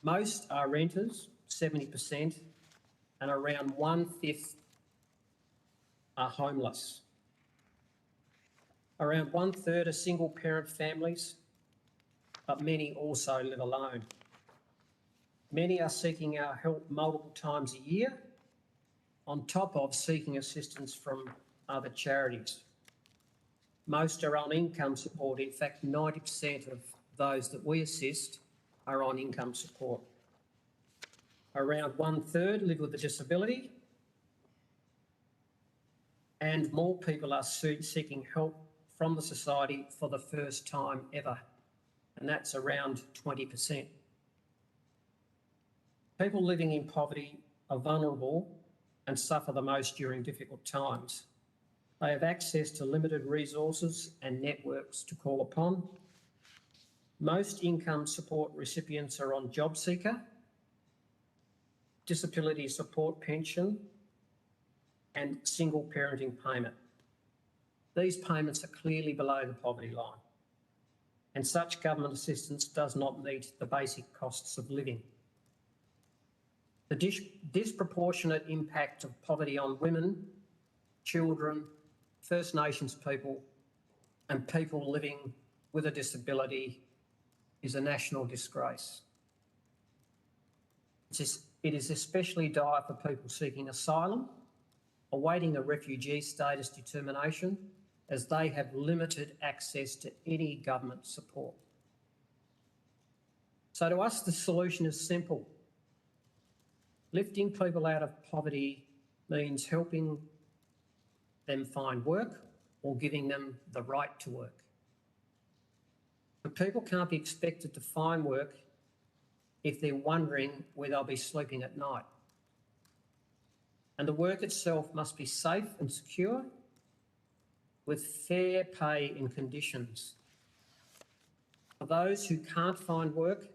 Most are renters, 70%, and around 1/5 are homeless. Around 1/3 are single parent families, but many also live alone. Many are seeking our help multiple times a year, on top of seeking assistance from other charities. Most are on income support. In fact, 90% of those that we assist are on income support. Around 1/3 live with a disability, and more people are seeking help from the Society for the first time ever, and that's around 20%. People living in poverty are vulnerable and suffer the most during difficult times. They have access to limited resources and networks to call upon. Most income support recipients are on JobSeeker, disability support pension, and single parenting payment. These payments are clearly below the poverty line, and such government assistance does not meet the basic costs of living. The disproportionate impact of poverty on women, children, First Nations people, and people living with a disability is a national disgrace. It is especially dire for people seeking asylum, awaiting a refugee status determination, as they have limited access to any government support. So to us, the solution is simple. Lifting people out of poverty means helping them find work or giving them the right to work. But people can't be expected to find work if they're wondering where they'll be sleeping at night. And the work itself must be safe and secure, with fair pay and conditions. For those who can't find work,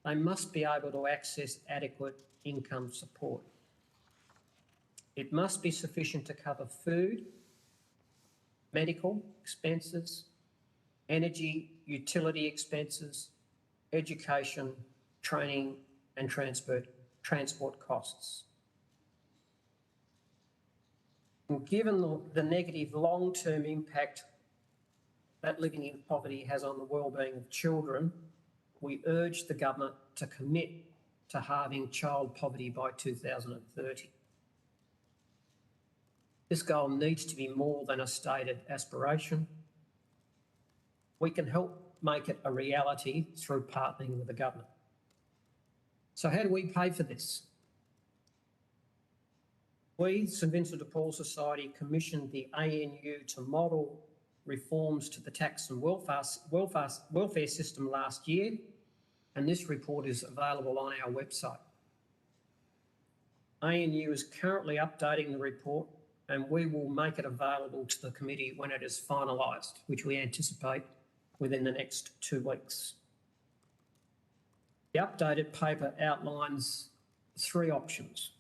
they must be able to access adequate income support. It must be sufficient to cover food, medical expenses, energy, utility expenses, education, training and transport costs. And given the negative long-term impact that living in poverty has on the wellbeing of children, we urge the government to commit to halving child poverty by 2030. This goal needs to be more than a stated aspiration. We can help make it a reality through partnering with the government. So how do we pay for this? We, St Vincent de Paul Society, commissioned the ANU to model reforms to the tax and welfare system last year, and this report is available on our website. ANU is currently updating the report, and we will make it available to the committee when it is finalised, which we anticipate within the next 2 weeks. The updated paper outlines 3 options.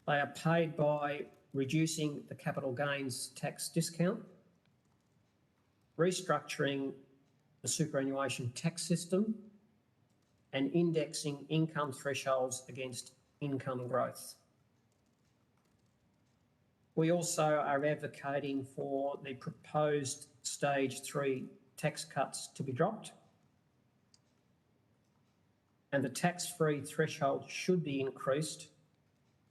They are paid by reducing the capital gains tax discount, restructuring the superannuation tax system, and indexing income thresholds against income growth. We also are advocating for the proposed stage 3 tax cuts to be dropped, and the tax-free threshold should be increased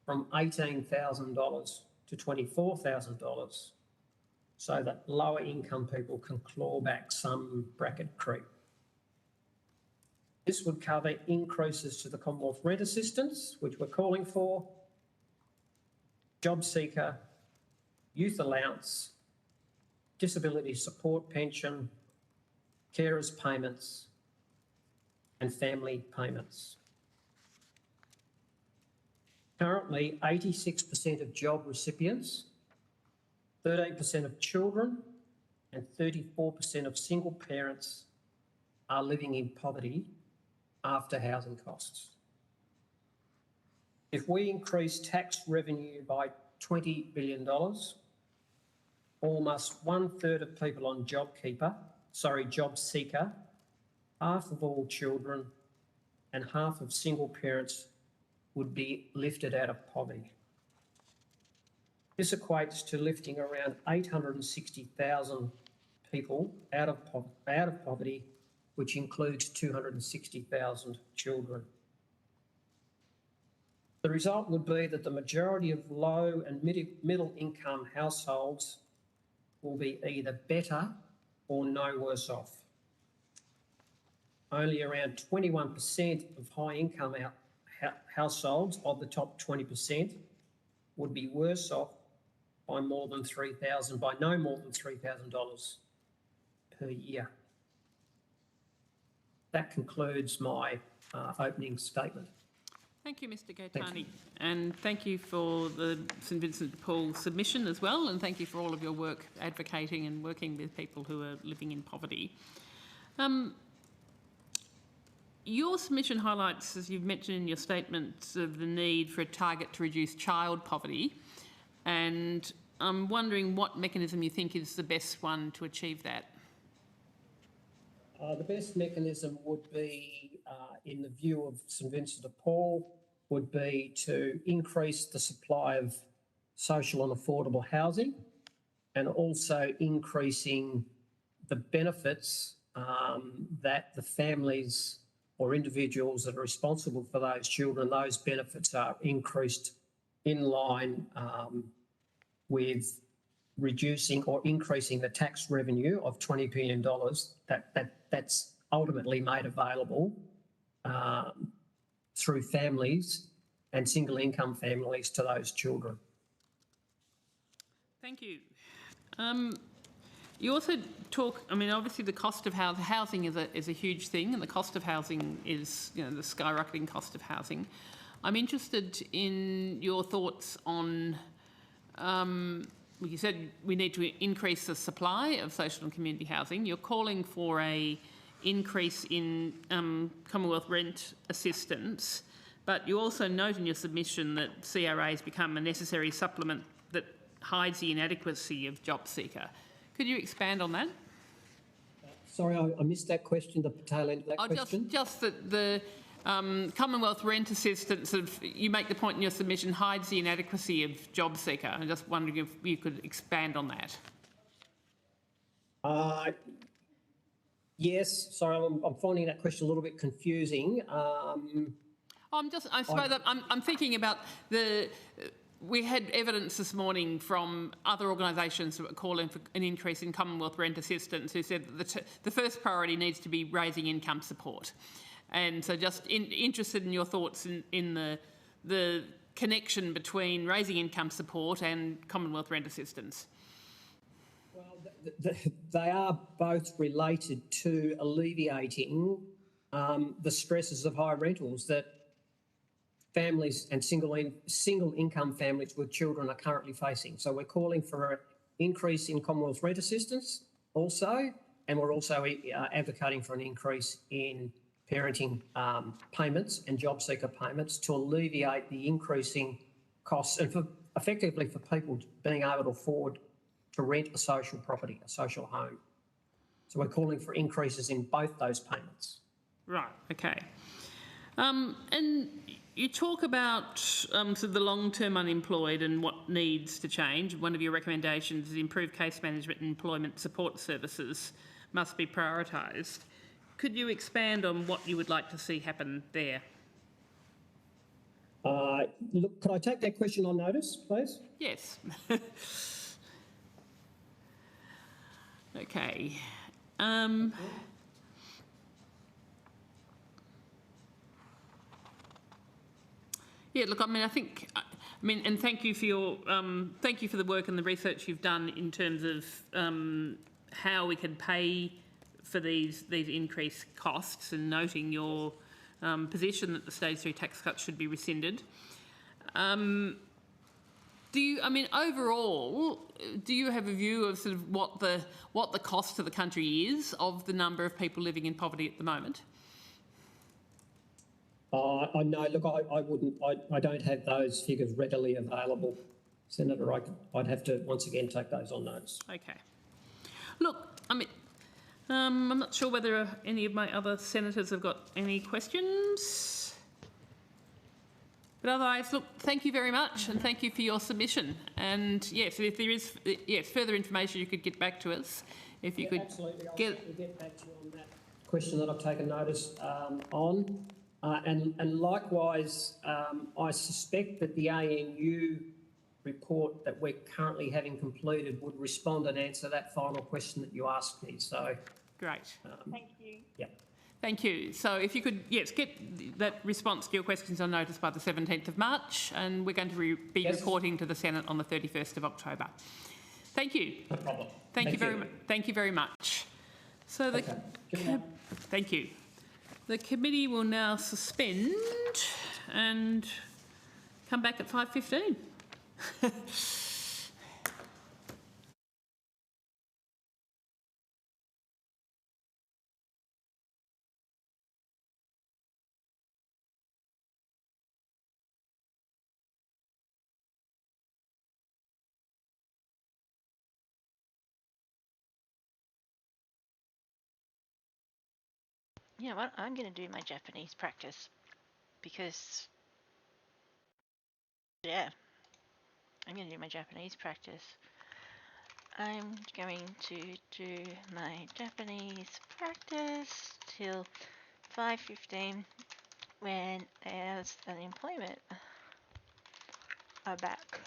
from $18,000 to $24,000 so that lower income people can claw back some bracket creep. This would cover increases to the Commonwealth Rent Assistance, which we're calling for, Job Seeker, Youth Allowance, Disability Support Pension, Carers Payments, and Family Payments. Currently, 86% of job recipients, 13% of children, and 34% of single parents are living in poverty after housing costs. If we increase tax revenue by $20 billion, almost 1/3 of people on Job Seeker, half of all children, and half of single parents would be lifted out of poverty. This equates to lifting around 860,000 people out of poverty, which includes 260,000 children. The result would be that the majority of low and middle income households will be either better or no worse off. Only around 21% of high income households of the top 20% would be worse off by no more than $3,000 per year. That concludes my opening statement. Thank you, Mr Gaetani, and thank you for the St Vincent de Paul submission as well, and thank you for all of your work advocating and working with people who are living in poverty. Your submission highlights, as you've mentioned in your statement, of the need for a target to reduce child poverty, and I'm wondering what mechanism you think is the best one to achieve that. The best mechanism would be, in the view of St Vincent de Paul, would be to increase the supply of social and affordable housing, and also increasing the benefits that the families or individuals that are responsible for those children, those benefits are increased in line with reducing or increasing the tax revenue of $20 billion that's ultimately made available through families and single income families to those children. Thank you. You also talk, I mean, obviously the cost of housing is a huge thing, and the cost of housing is, you know, the skyrocketing cost of housing. I'm interested in your thoughts on, you said we need to increase the supply of social and community housing. You're calling for a increase in Commonwealth Rent Assistance, but you also note in your submission that CRA has become a necessary supplement that hides the inadequacy of Job Seeker. Could you expand on that? Sorry, I missed that question, the tail end of that question. Just that Commonwealth rent assistance, you make the point in your submission, hides the inadequacy of job seeker. I'm just wondering if you could expand on that. Yes, sorry, I'm finding that question a little bit confusing. I'm thinking about we had evidence this morning from other organisations that were calling for an increase in Commonwealth rent assistance, who said that the first priority needs to be raising income support. And so just interested in your thoughts in the connection between raising income support and Commonwealth rent assistance. Well, they are both related to alleviating the stresses of high rentals that families and single income families with children are currently facing. So we're calling for an increase in Commonwealth rent assistance also, and we're also advocating for an increase in parenting payments and job seeker payments to alleviate the increasing costs and effectively for people being able to afford to rent a social property, a social home. So we're calling for increases in both those payments. Right, okay. And you talk about sort of the long-term unemployed and what needs to change. One of your recommendations is improved case management and employment support services must be prioritised. Could you expand on what you would like to see happen there? Look, could I take that question on notice, please? Yes. Okay. Yeah, look, and thank you for your thank you for the work and the research you've done in terms of how we can pay for these increased costs, and noting your position that the stage 3 tax cuts should be rescinded. Overall, do you have a view of sort of what the cost to the country is of the number of people living in poverty at the moment? No, look, I wouldn't. I don't have those figures readily available, Senator. I'd have to once again take those on notice. Okay. Look, I'm not sure whether any of my other senators have got any questions. But otherwise, look, thank you very much, and thank you for your submission. And yes, if there is further information, you could get back to us. If you could absolutely, I'll get back to you on that question that I've taken notice on. And likewise, I suspect that the ANU report that we're currently having completed would respond and answer that final question that you asked me. So great. Thank you. Yeah. Thank you. So if you could, yes, get that response to your questions on notice by the 17th of March, and we're going to be reporting to the Senate on the 31st of October. Thank you. No problem. Thank you very much. Thank you very much. So thank you. The committee will now suspend and come back at 5:15. You know what? I'm going to do my Japanese practice because, yeah, I'm going to do my Japanese practice. I'm going to do my Japanese practice till 5:15 when hours unemployment are back.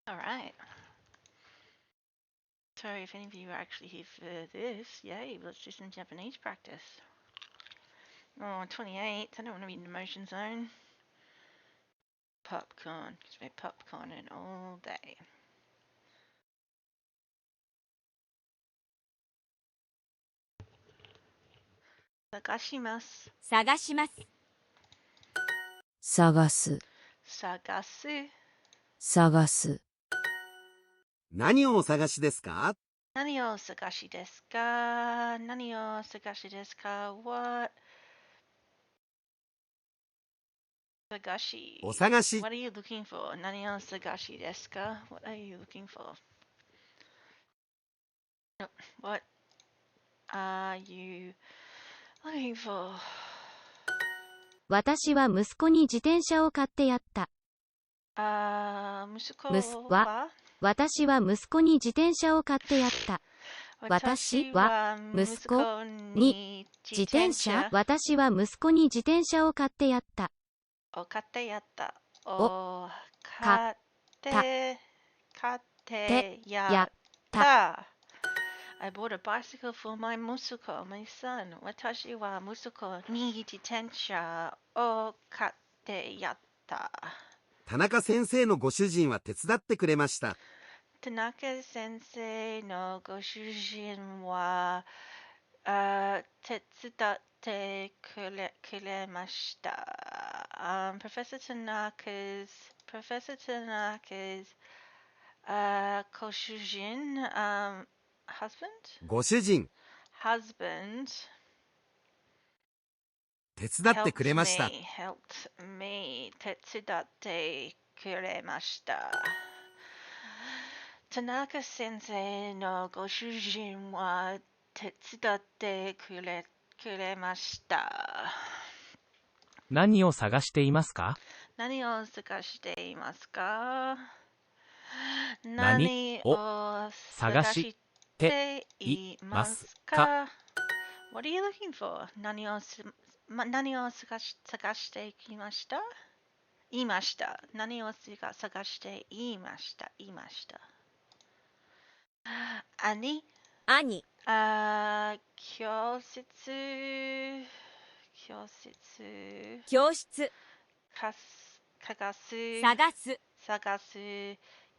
Alright. Sorry if any of you are actually here for this. Yay, let's do some Japanese practice. Oh, 28. I don't want to be in the motion zone. Popcorn, because we're popcorning all day. Sagashimasu. 探します。探す、 Sagasu. 探す。何をお探しですか？ Nani o sagashi desu ka? Nani o sagashi desu ka? What? Sagashi. お探し。 What are you looking for? Nani o sagashi desu ka? What are you looking for? No, what are you looking for? 私は息子に自転車を買ってやった。息子は私は息子に自転車を買ってやった。私は息子に自転車。私は息子に自転車を買ってやった。買ってやった。買ってやった。I bought a bicycle for my musuko, my son. 私は息子に自転車を買ってやった。田中先生のご主人は手伝ってくれました。田中先生のご主人は手伝ってくれました。Professor Tanaka'sご主人husband? ご主人 Husband 手伝ってくれました。helped me 手伝ってくれました。田中先生のご主人は手伝ってくれました。何を探していますか？何を探していますか？何を探していますか？ What are you looking for? 何を探していました？言いました。何を探していました。兄教室探す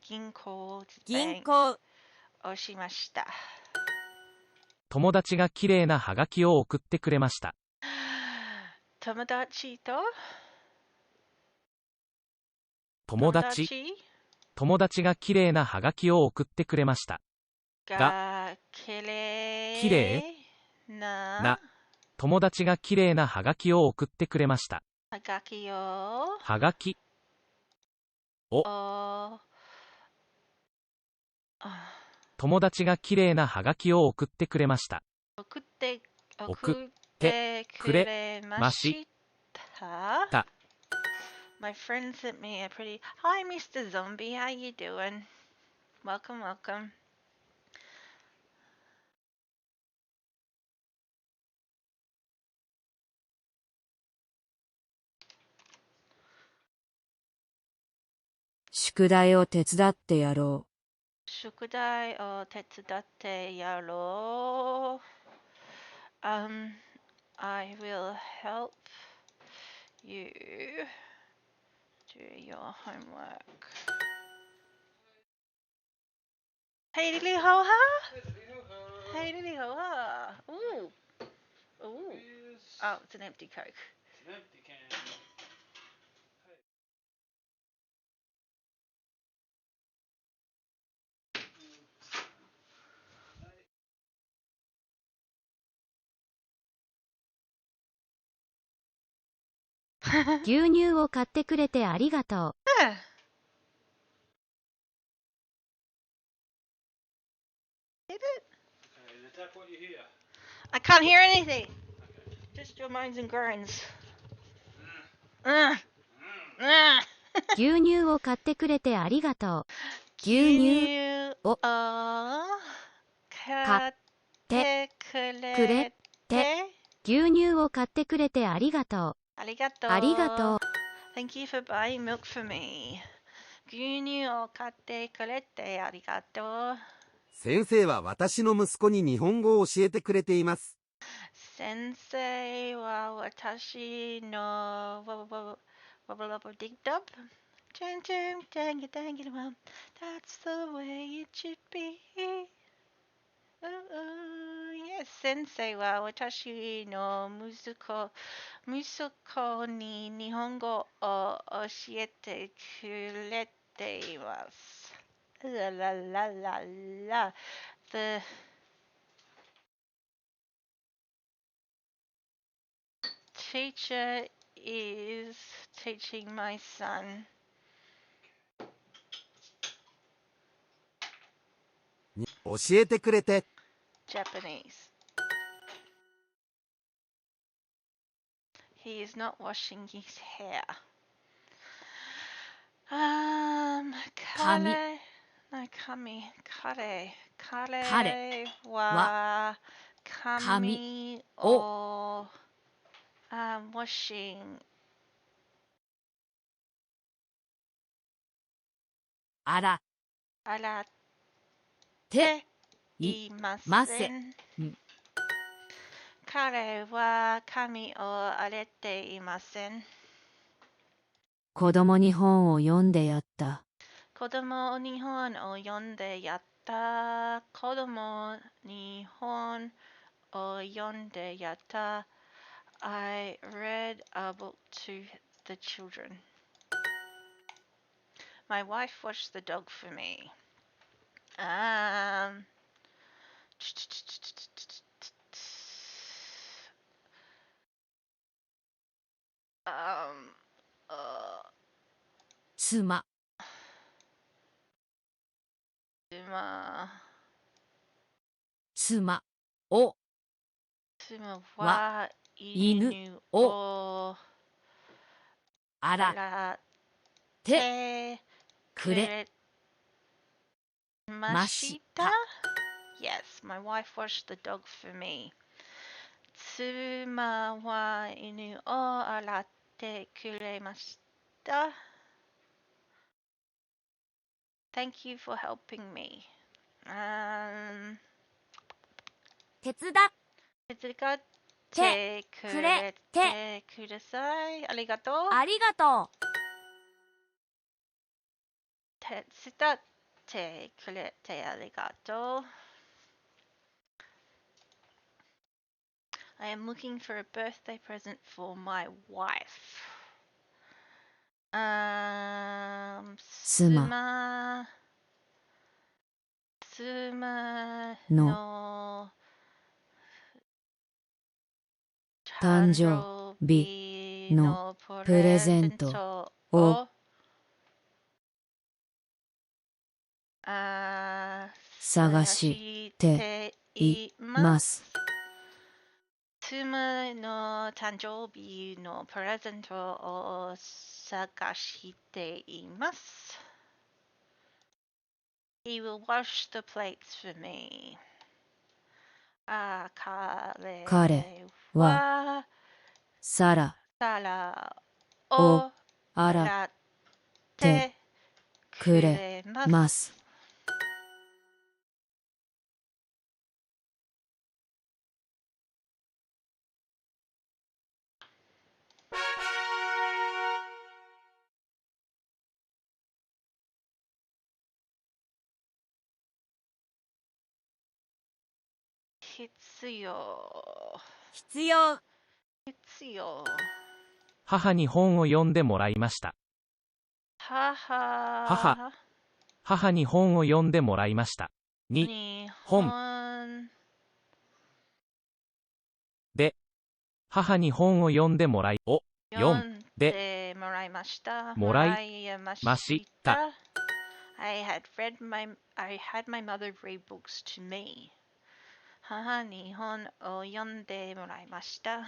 銀行をしました。友達がきれいなハガキを送ってくれました。友達がきれいなハガキを送ってくれました。がきれいな友達がきれいなハガキを送ってくれました。ハガキを友達がきれいなハガキを送ってくれました。送ってくれました。My friend sent me a pretty Hi Mr. Zombie, how you doing? Welcome. 宿題を手伝ってやろう。宿題を手伝ってやろう。I will help you do your homework. Hey Lily Ho Ha! Hey Lily Ho Ha! Ooh! Oh, it's an empty Coke. It's an empty can. Hey. 牛乳を買ってくれてありがとう。Did it? I can't hear anything. Just your moans and groans. 牛乳を買ってくれてありがとう。牛乳を買ってくれて牛乳を買ってくれてありがとう。ありがとう。Thank you for buying milk for me. 牛乳を買ってくれてありがとう。先生は私の息子に日本語を教えてくれています。先生は私のThat's the way it should be. Yes, 先生は私の息子に日本語を教えてくれています。La la la la la. The teacher is teaching my son 教えてくれて Japanese. He is not washing his hair. 彼は髪をwashing 洗っていません。彼は髪を洗っていません。子供に本を読んでやった。子供に本を読んでやった。子供に本を読んでやった。I read a book to the children. My wife washed the dog for me. Um, 妻は犬を洗ってくれました。Yes, my wife washed the dog for me. 妻は犬を洗ってくれました。Thank you for helping me. 手伝ってくれてください。ありがとう。手伝ってくれてありがとう。I am looking for a birthday present for my wife. 妻の誕生日のプレゼントを探しています。妻の誕生日のプレゼントを探しています。He will wash the plates for me. 彼は皿を洗ってくれます。必要。母に本を読んでもらいました。母に本を読んでもらいました。2本で母に本を読んでもらい読んでもらいました。I had my mother read books to me. 母に本を読んでもらいました。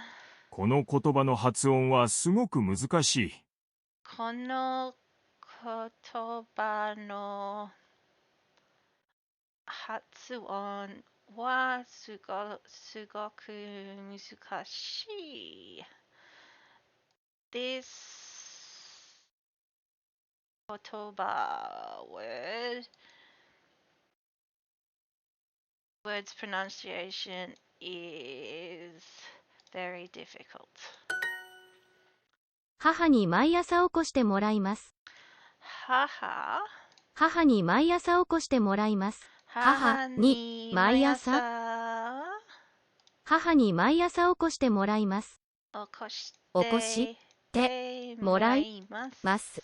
この言葉の発音はすごく難しい。この言葉の発音はすごく難しい。This kotoba word's pronunciation is very difficult. 母に毎朝起こしてもらいます。母に毎朝起こしてもらいます。母に毎朝母に毎朝起こしてもらいます。起こしてもらいます。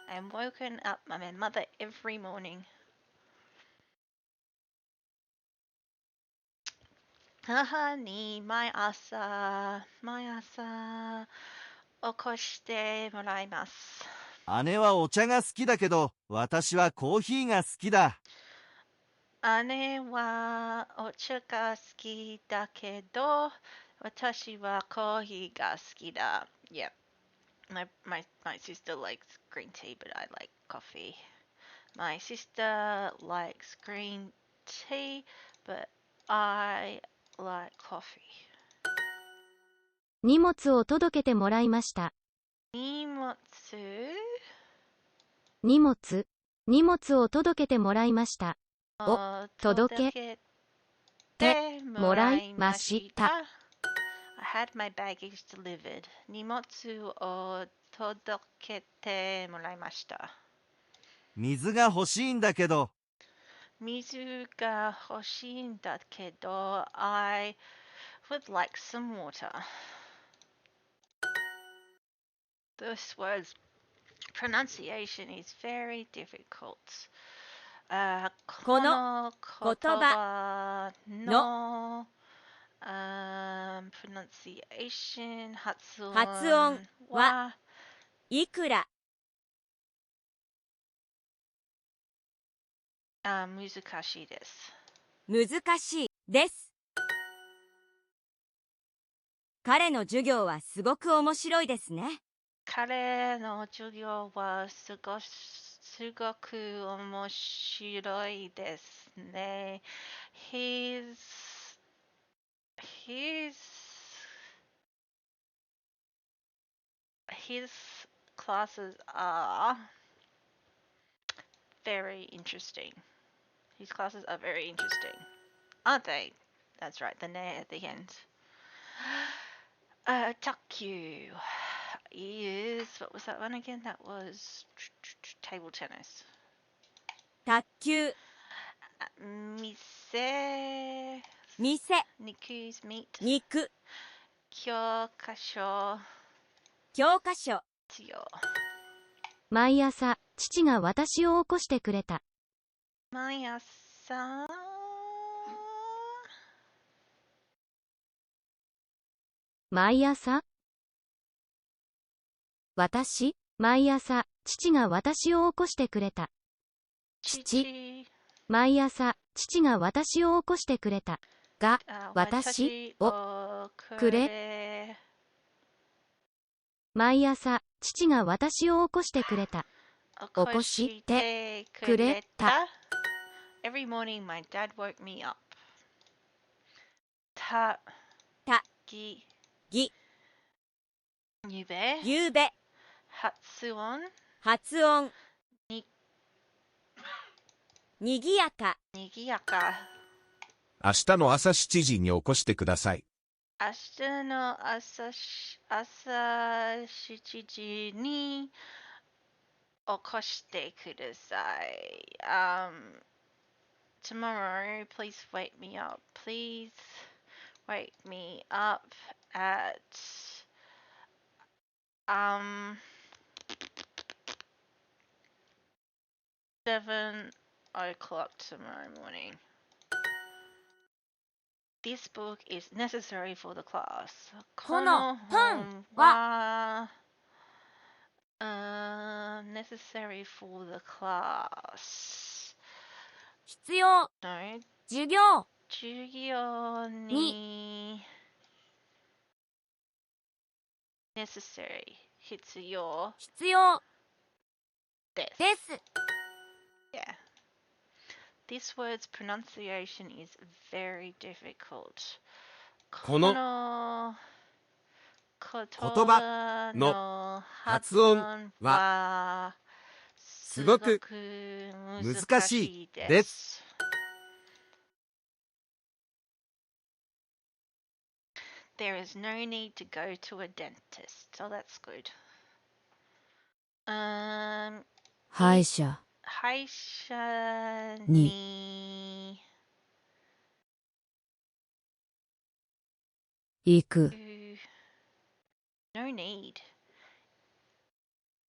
I'm woken up by my mother every morning. 母に毎朝起こしてもらいます。姉はお茶が好きだけど、私はコーヒーが好きだ。姉はお茶が好きだけど、私はコーヒーが好きだ。Yep. My sister likes green tea, but I like coffee. My sister likes green tea, but I like coffee. 荷物を届けてもらいました。荷物を届けてもらいました。届けてもらいました。I had my baggage delivered. 荷物を届けてもらいました。水が欲しいんだけど。水が欲しいんだけど、I would like some water. This word's pronunciation is very difficult. この言葉のpronunciation 発音はいくら難しいです。難しいです。彼の授業はすごく面白いですね。彼の授業はすごく面白いですね。His classes are very interesting. His classes are very interesting, aren't they? That's right, the ne at the end. Takyu is, what was that one again? That was table tennis. 卓球。店。Niku's meat. 肉。教科書。毎朝、父が私を起こしてくれた。毎朝毎朝毎朝、父が私を起こしてくれた。毎朝、父が私を起こしてくれた。が、私をくれ。毎朝、父が私を起こしてくれた。起こしてくれた。Every morning my dad woke me up. ゆうべ。発音。にぎやか。明日の朝7時に起こしてください。明日の朝7時に起こしてください。Tomorrow, please wake me up. Please wake me up at 7 o'clock tomorrow morning. This book is necessary for the class. この本はnecessary for the class. 必要。No. 授業に necessary 必要です。Yeah. This word's pronunciation is very difficult. この言葉の発音はすごく難しいです。There is no need to go to a dentist. So that's good. 歯医者歯医者に行く No need.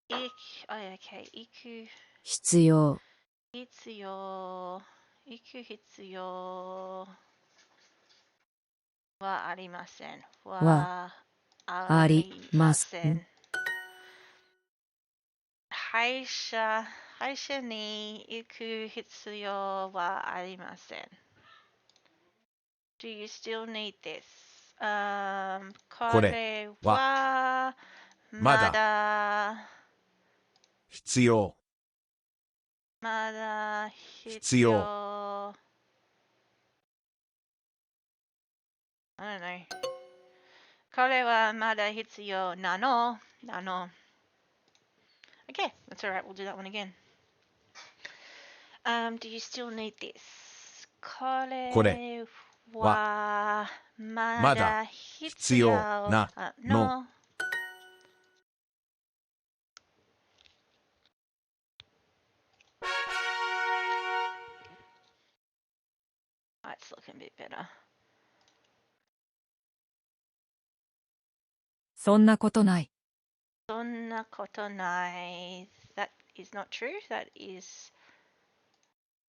Oh, okay. 行く必要必要行く必要はありません。はありません。歯医者に行く必要はありません。Do you still need this? これはまだ必要まだ必要。I don't know. これはまだ必要なの。Okay, that's alright. We'll do that one again. Do you still need this? これはまだ必要なの。It's looking a bit better. そんなことない。そんなことない。That is not true. That is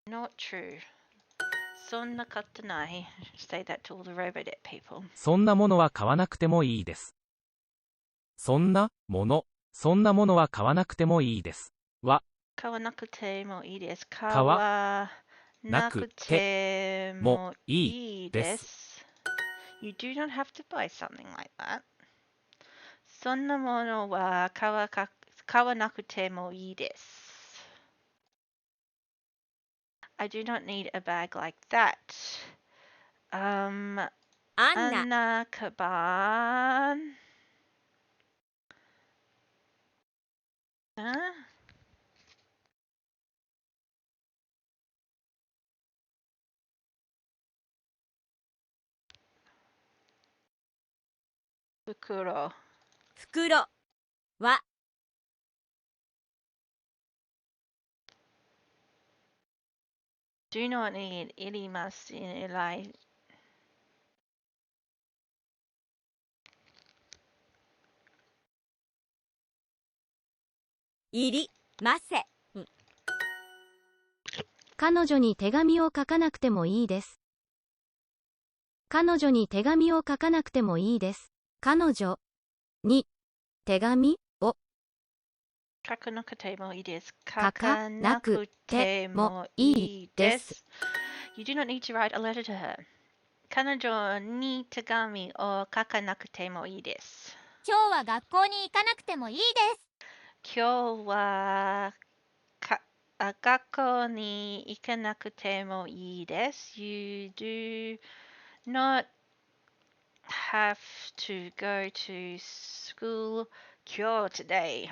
not true. そんなことない。Say that to all the Robodebt people. そんなものは買わなくてもいいです。そんなものは買わなくてもいいです。買わなくてもいいです。買わわなくてもいいです。You do not have to buy something like that. そんなものは買わなくてもいいです。I do not need a bag like that. アンナカバン。袋はDo not need いります。いらい。いりません。彼女に手紙を書かなくてもいいです。彼女に手紙を書かなくてもいいです。彼女に手紙を書かなくてもいいです。書かなくてもいいです。You do not need to write a letter to her. 彼女に手紙を書かなくてもいいです。今日は学校に行かなくてもいいです。今日は学校に行かなくてもいいです。You do not have to go to school 今日 today.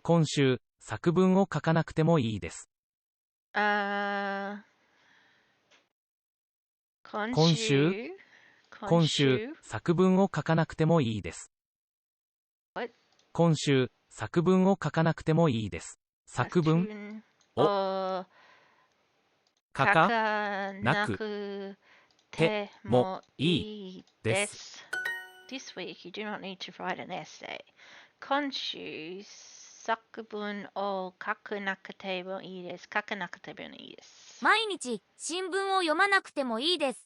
今週、作文を書かなくてもいいです。今週、作文を書かなくてもいいです。今週、作文を書かなくてもいいです。作文を書かなくてもいいです。This week you do not need to write an essay. 今週作文を書かなくてもいいです。書かなくてもいいです。毎日新聞を読まなくてもいいです。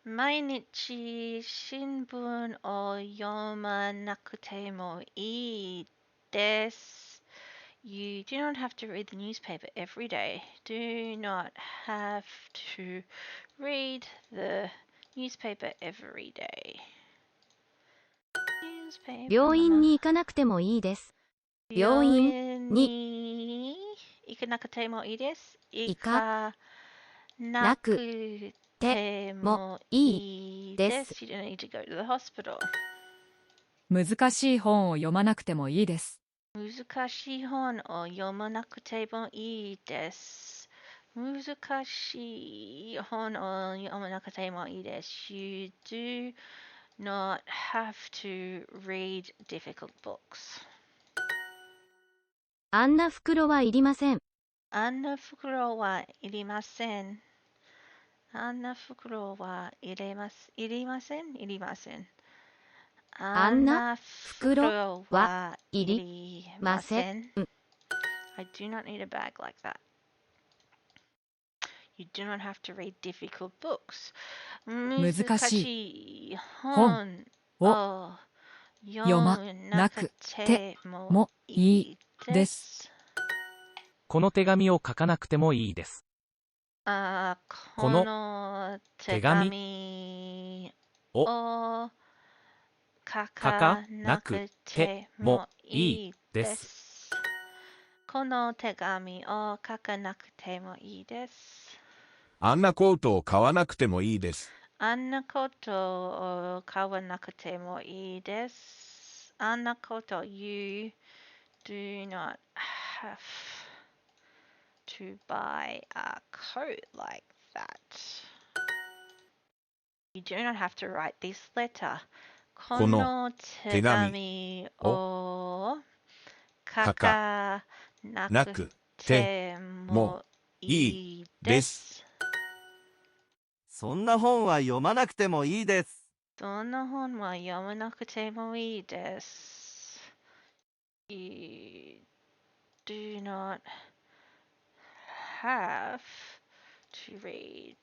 毎日新聞を読まなくてもいいです。You do not have to read the newspaper every day. Do not have to read the newspaper every day. 病院に行かなくてもいいです。病院に行かなくてもいいです。行かなくてもいいです。You don't need to go to the hospital. 難しい本を読まなくてもいいです。難しい本を読まなくてもいいです。難しい本を読まなくてもいいです。You do not have to read difficult books. あんな袋はいりません。あんな袋はいりません。あんな袋はいりません。あんな袋はいりません。I do not need a bag like that. You do not have to read difficult books. 難しい本を読まなくてもいいです。この手紙を書かなくてもいいです。この手紙を書かなくてもいいです。この手紙を書かなくてもいいです。あんなコートを買わなくてもいいです。あんなコートを買わなくてもいいです。あんなコート You do not have to buy a coat like that. You do not have to write this letter. この手紙を書かなくてもいいです。そんな本は読まなくてもいいです。そんな本は読まなくてもいいです。You do not have to read.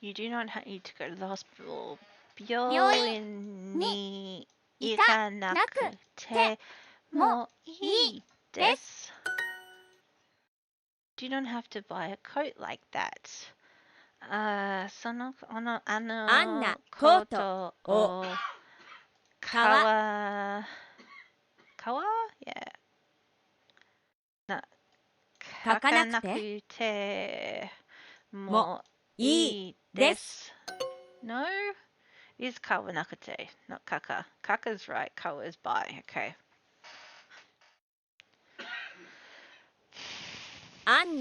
You do not need to go to the hospital. 病院に行かなくてもいいです。You don't have to buy a coat like that. あのコートを買わ書かなくてもいいです。No is 買わなくて not 書か。書か is right, 買わ is buy. Okay. あん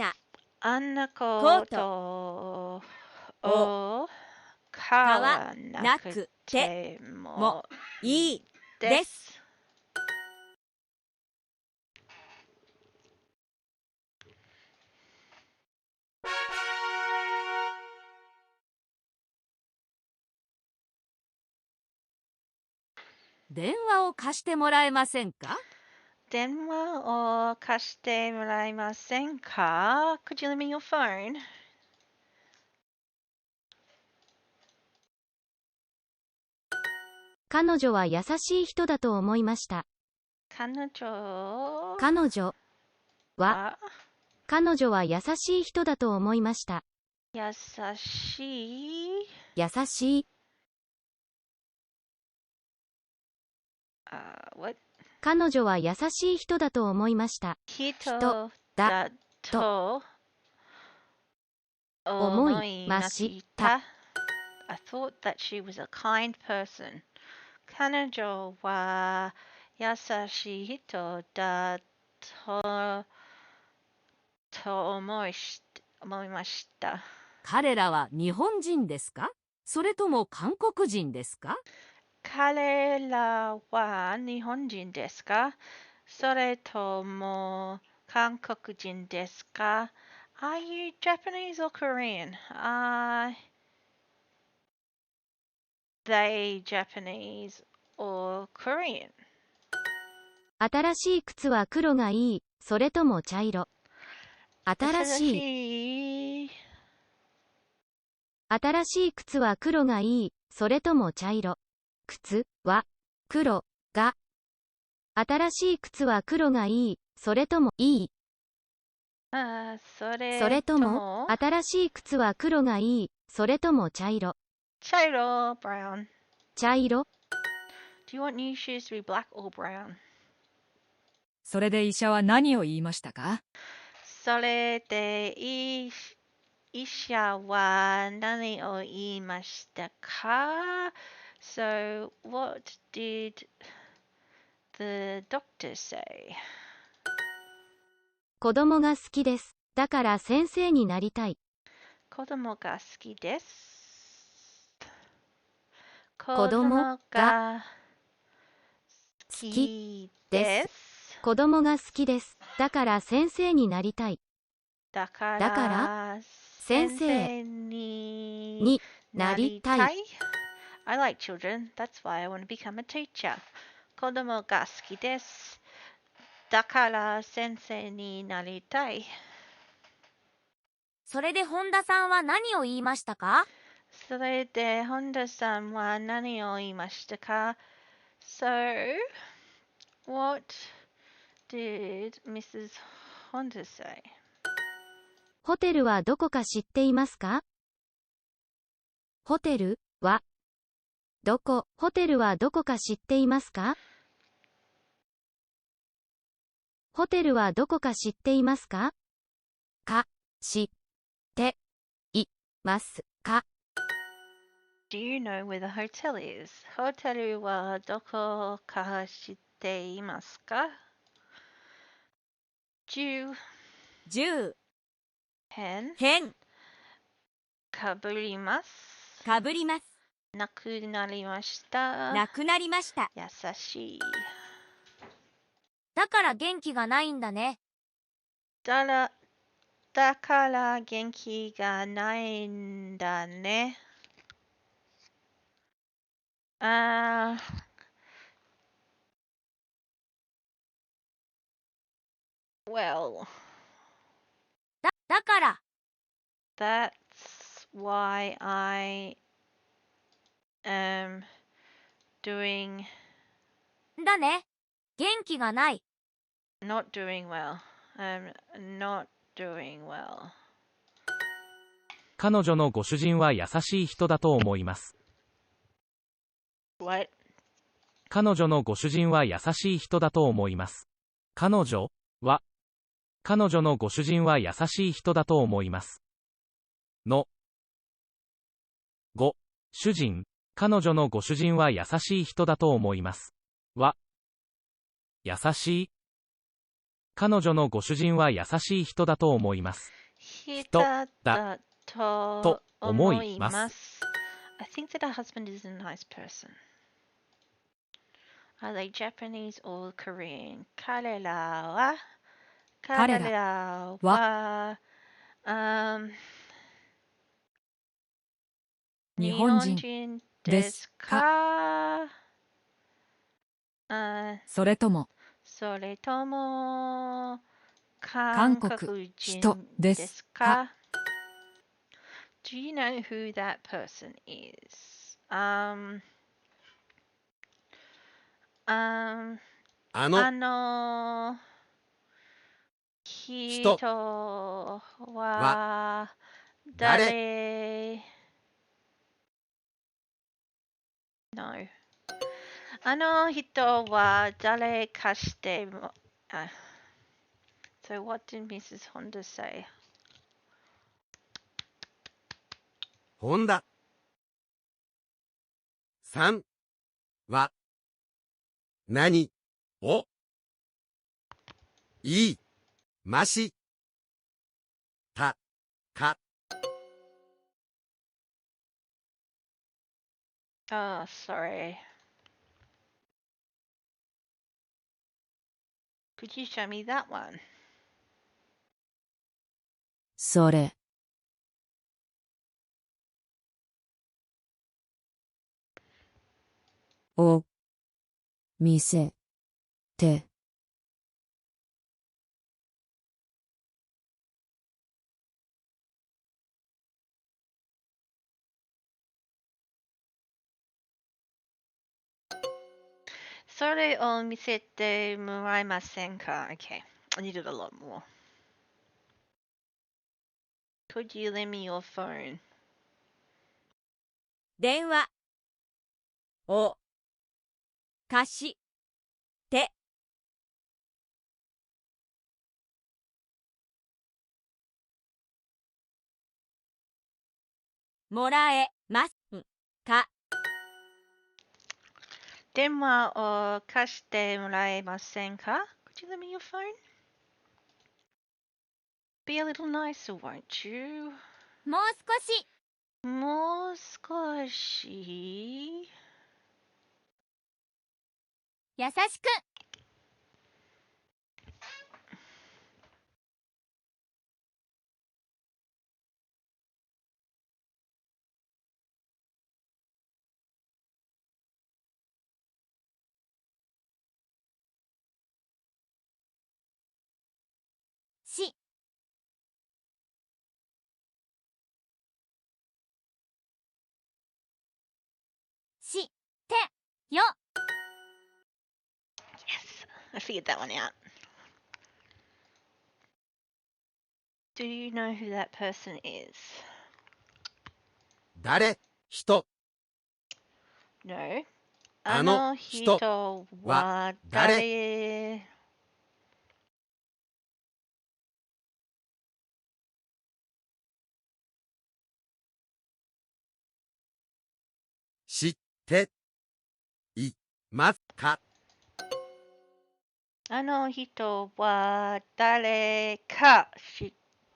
なコートを買わなくてもいいです。電話を貸してもらえませんか？電話を貸してもらえませんか？ Could you lend me your phone? 彼女は優しい人だと思いました。彼女は優しい人だと思いました。優しいwhat? 彼女は優しい人だと思いました。人だと思いました。I thought that she was a kind person. 彼女は優しい人だと思いました。彼らは日本人ですか？それとも韓国人ですか？彼らは日本人ですか？それとも韓国人ですか？ Are you Japanese or Korean? Are they Japanese or Korean? 新しい靴は黒がいい、それとも茶色。新しい靴は黒がいい、それとも茶色。靴は黒が。新しい靴は黒がいい、それともいい。それとも新しい靴は黒がいい、それとも茶色。茶色 brown. 茶色 Do you want new shoes to be black or brown? それで医者は何を言いましたか？それで医医者は何を言いましたか? So, what did the doctor say? 子供が好きです。だから先生になりたい。子供が好きです。子供が好きです。子供が好きです。だから先生になりたい。だかだからら先生生にになりたい。I like children. That's why I want to become a teacher. 子供が好きです。だから先生になりたい。それで本田さんは何を言いましたか？それで本田さんは何を言いましたか? So, what did Mrs. Honda say? ホテルはどこか知っていますか？ホテルはどこ？ホテルはどこか知っていますか？ホテルはどこか知っていますか？か、知っていますか？ Do you know where the hotel is? ホテルはどこか知っていますか? 10変かぶります。かぶります。なくなりました。なくなりました。優しい。だから元気がないんだね。だから元気がないんだね。Well, だから that's why I am doing だね。元気がない。not doing well. I'm not doing well. 彼女のご主人は優しい人だと思います。What? 彼女のご主人は優しい人だと思います。彼女のご主人は優しい人だと思います。のご主人、彼女のご主人は優しい人だと思います。は優しい。彼女のご主人は優しい人だと思います。人だと思います。I think that her husband is a nice person. Are they Japanese or Korean? 彼らは日本人ですか？それとも韓国人ですか？ Do you know who that person is? あの人は誰？No. あの人は誰かしても。So what did Mrs. Honda say? 本田さんは何を言いましたか？ Oh, sorry. Could you show me that one? それを見せてそれを見せてもらえませんか? Okay, I needed a lot more. Could you lend me your phone? 電話を貸してもらえますか？電話を貸してもらえませんか？ Could you lend me your phone? Be a little nicer, won't you? もう少し。もう少し。優しく。し。してよ。Yes, I figured that one out. Do you know who that person is? 誰？人。No. あの人は誰？知っていますか？あの人は誰か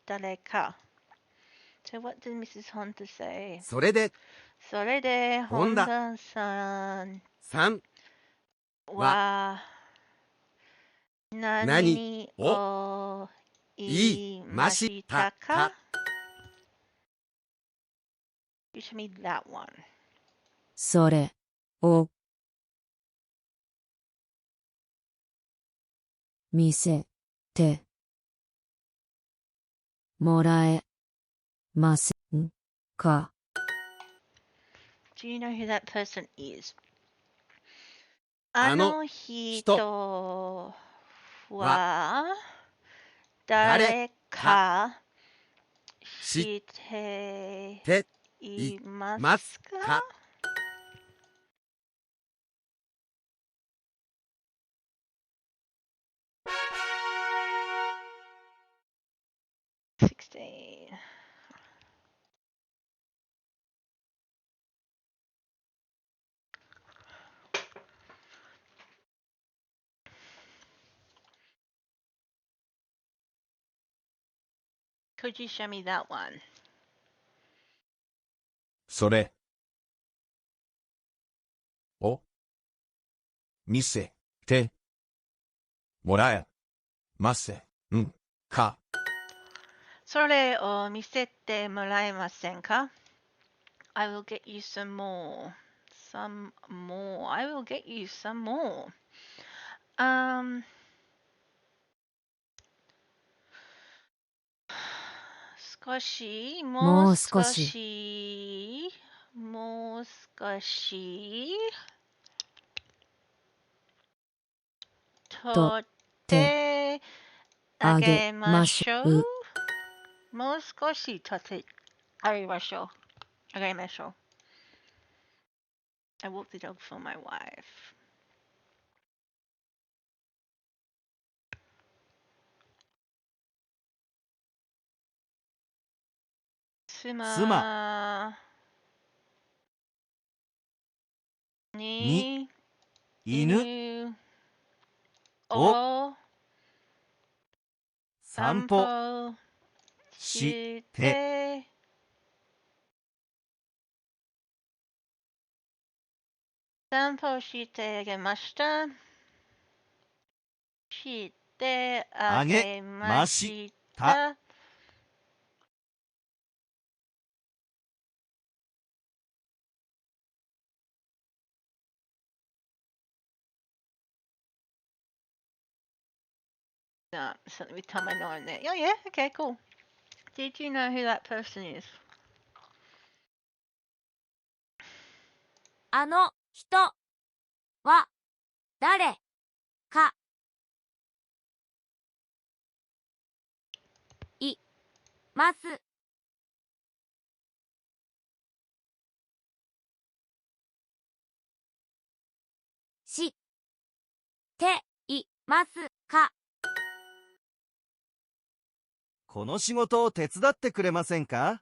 誰か。So what did Mrs. Honda say? それで本田さんは何を言いましたか？ You should me that one. それを見せてもらえませんか？ Do you know who that person is? あの人は誰か知っていますか？16. Could you show me that one? それを見せてもらえませんか？それを見せてもらえませんか？ I will get you some more. Some more. I will get you some more.もう少し取ってあげましょう。もう少し取ってあげましょう。I walked the dog for my wife. 妻に犬を散歩してあげました。してあげました。So let me tell my norm there. Oh yeah, okay, cool. Did you know who that person is? あの人は誰かいます知っていますか？この仕事を手伝ってくれませんか？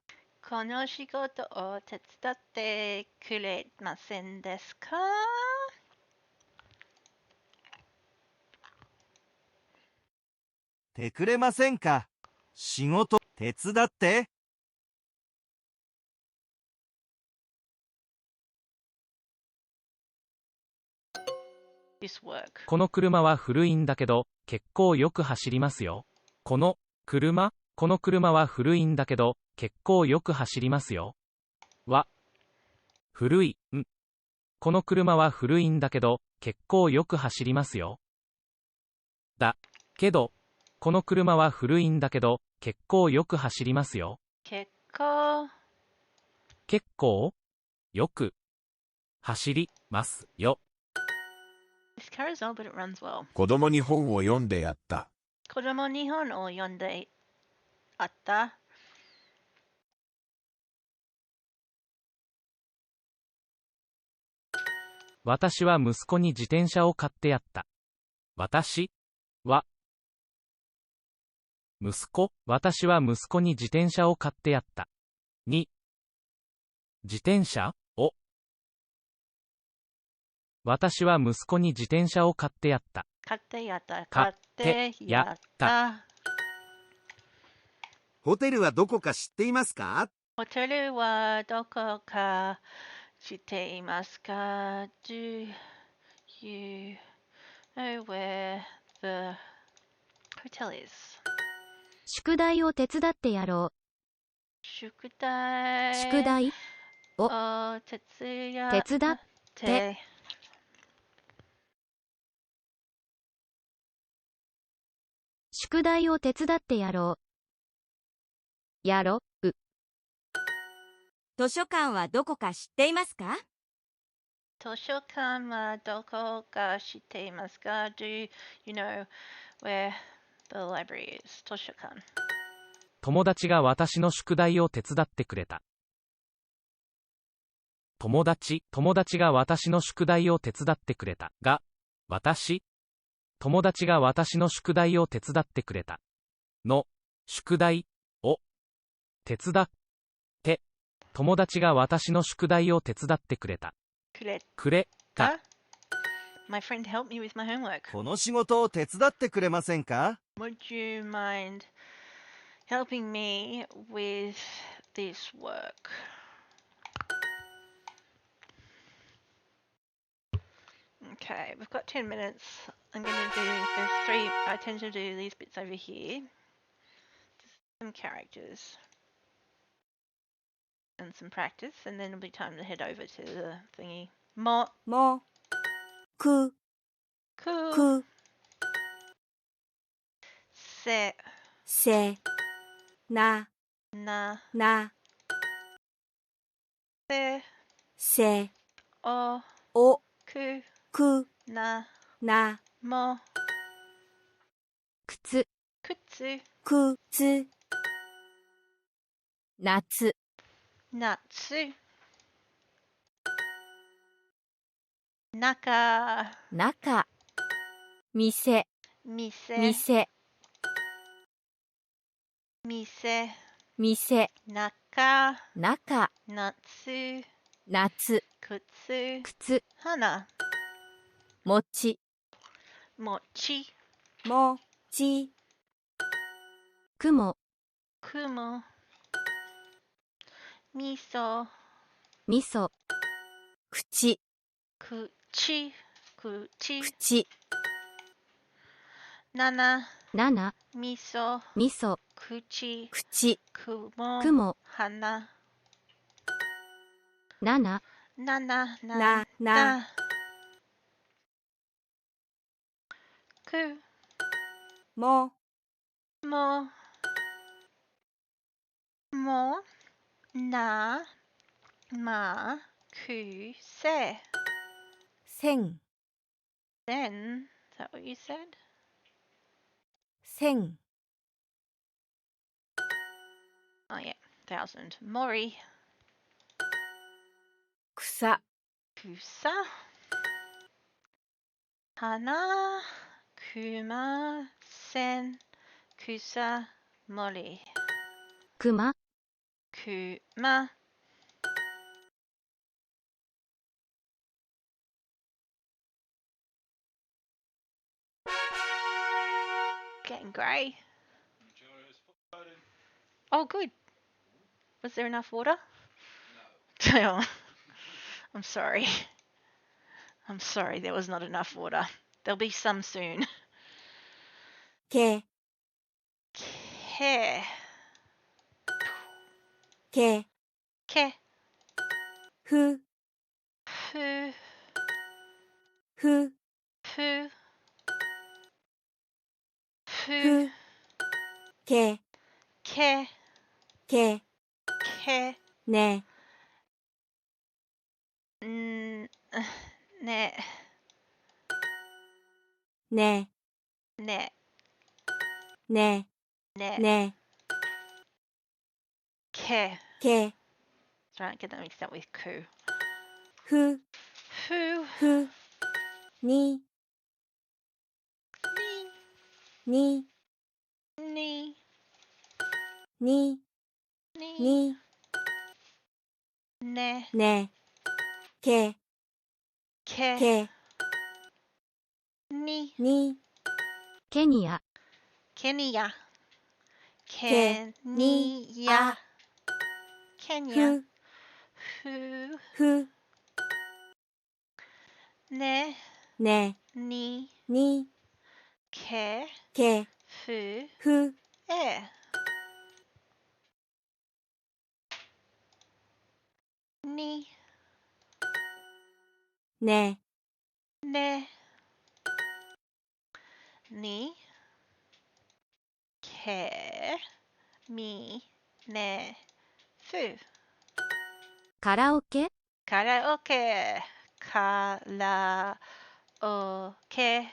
この仕事を手伝ってくれませんですか？てくれませんか。仕事手伝って。この車は古いんだけど、結構よく走りますよ。この車は古いんだけど、結構よく走りますよ。古い、この車は古いんだけど、結構よく走りますよ。だけど、この車は古いんだけど、結構よく走りますよ。結構よく走りますよ。This car is old, but it runs well. 子供に本を読んでやった。子供に本を読んであった。私は息子に自転車を買ってやった。私は息子に自転車を買ってやった。自転車を私は息子に自転車を買ってやった。買ってやった。ホテルはどこか知っていますか？ホテルはどこか知っていますか？ Do you know where the hotel is? 宿題を手伝ってやろう。宿題を手伝って宿題を手伝ってやろう。図書館はどこか知っていますか？図書館はどこか知っていますか？ Do you know where the library is? 図書館。友達が私の宿題を手伝ってくれた。友達が私の宿題を手伝ってくれた。友達が私の宿題を手伝ってくれた。の宿題を手伝って友達が私の宿題を手伝ってくれた。くれた。My friend helped me with my homework. この仕事を手伝ってくれませんか？ Would you mind helping me with this work? Okay, we've got 10 minutes. I'm going to do the three. I tend to do these bits over here. Some characters and some practice, and then it'll be time to head over to the thingy. Mo, ku, se, na, se, o, ku, na, mo, 靴、靴、夏、夏、中、店、店、中、夏、靴、花、餅、雲、雲、味噌、口、七、七、味噌、口、雲、花、七、く、も、な、ま、く、せ。千、Then, is that what you said? 千、Oh yeah, 1,000. Mori, 草、草、花、熊、千、草、森。熊、kuma. Getting grey. Oh, good. Was there enough water? No. I'm sorry. I'm sorry, there was not enough water. There'll be some soon. Ke. Ke. Ke. Ke. Fu. Fu. Fu. Fu. Fu. Fu. Ke. Ke. Ke. Ke. Ne. Ne. Ne. Ne. Ne. Ne. Ne. Ke. Ke. Don't get that mixed up with ku. Fu. Fu. Fu. Ni. Ni. Ni. Ni. Ni. Ni. Ne. Ne. Ke. Ke. Ke. Ni. Ni. ケニア、ケニア。けケニア。ケニア。ふ。ふ。ふ。ね。ね。に。に。け。け。ふ。ふ。え。に。ね。ね。に。け。み。ね。ふ。カラオケ、カラオケ。カラオケ。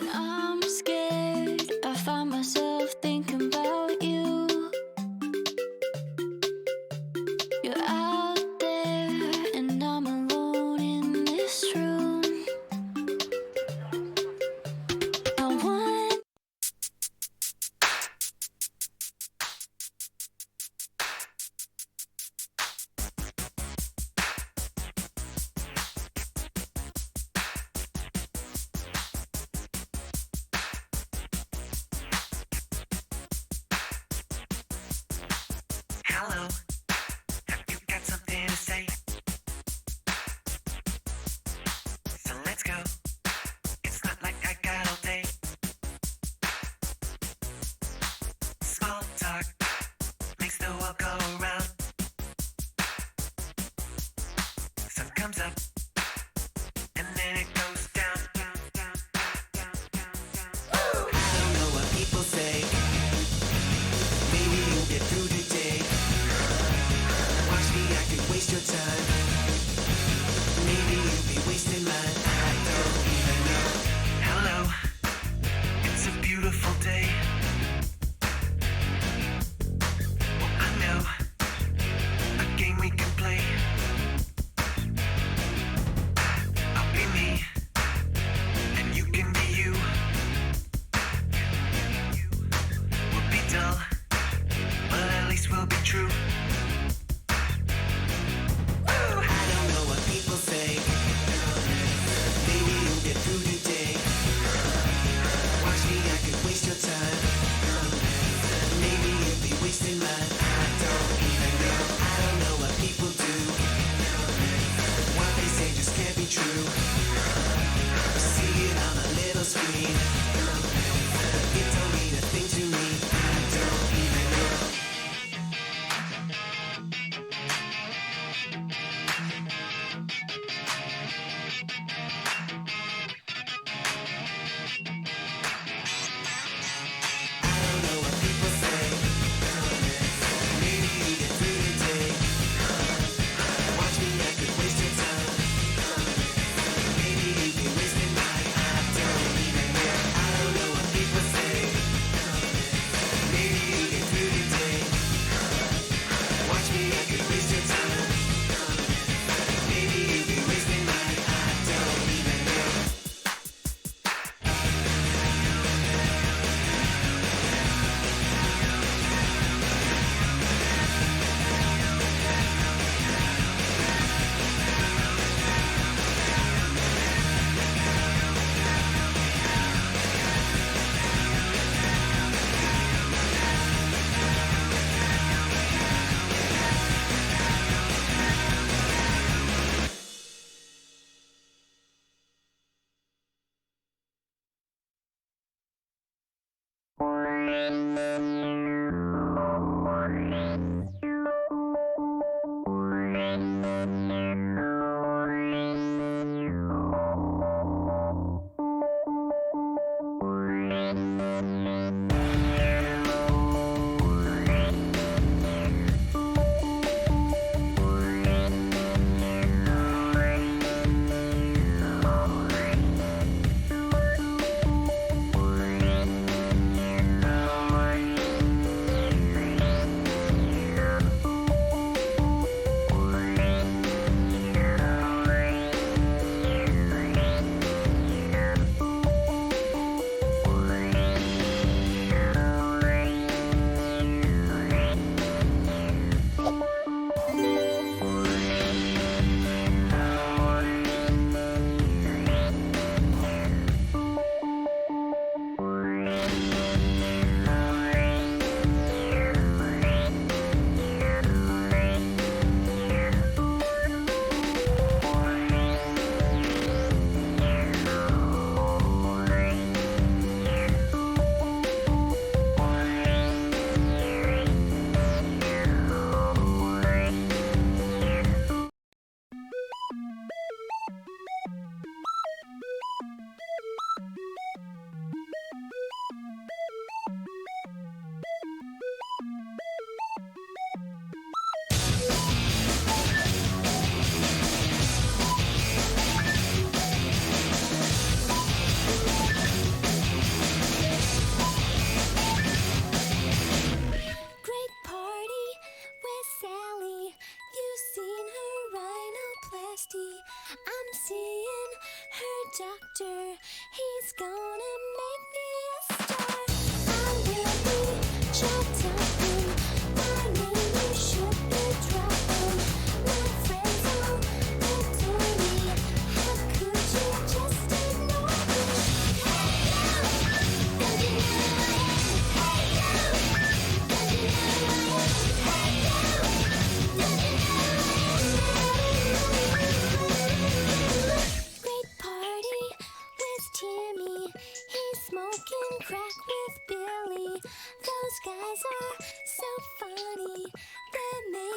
When I'm scared, I find myself thinking about you. You're out there, and I'm alone in this room. I want. Hello, have you got something to say? So let's go. It's not like I got all day. Small talk makes the world go round. Sun comes up and then it goes down. I don't know what people say. Maybe you'll get through today. Watch me, I could waste your time. Maybe you'll be wasting mine. I don't even know. Hello, it's a beautiful day. Well, I know a game we can play.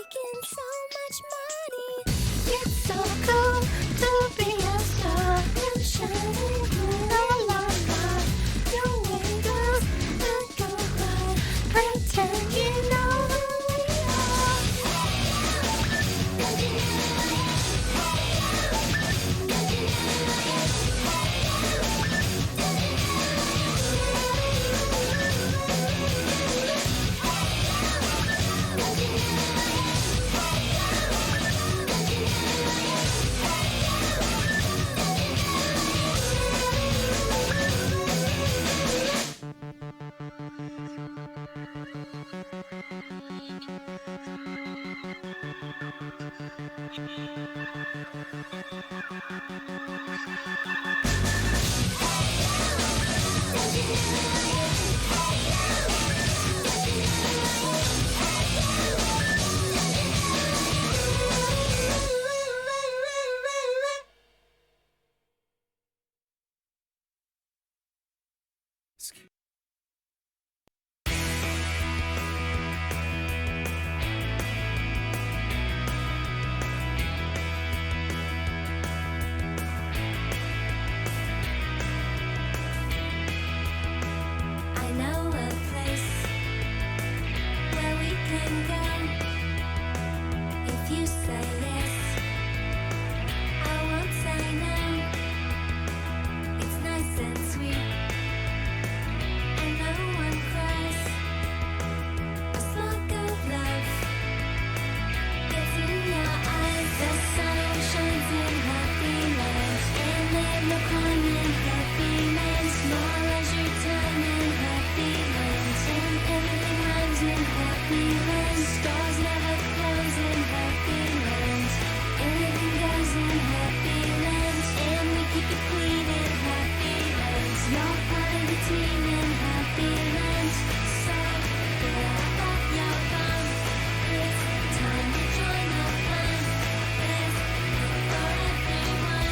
making so much money. It's so cool to be a star and shining through the limelight. You wake up and go cry, pretend you know who we are. I know a place where we can go. If you say yes, I won't say no. It's nice and sweet, and no one cries. A spark of love gets in your eyes. The sun shines in happy lands, and then the climb in happy lands. More leisure time in happy lands, and everything rhymes in happy lands. Stars never close in happy lands. Anything goes in happy lands, and we keep it clean in happy lands. You're part of the team in happy lands. So get off your bum. It's time to join the fun. There's room for everyone.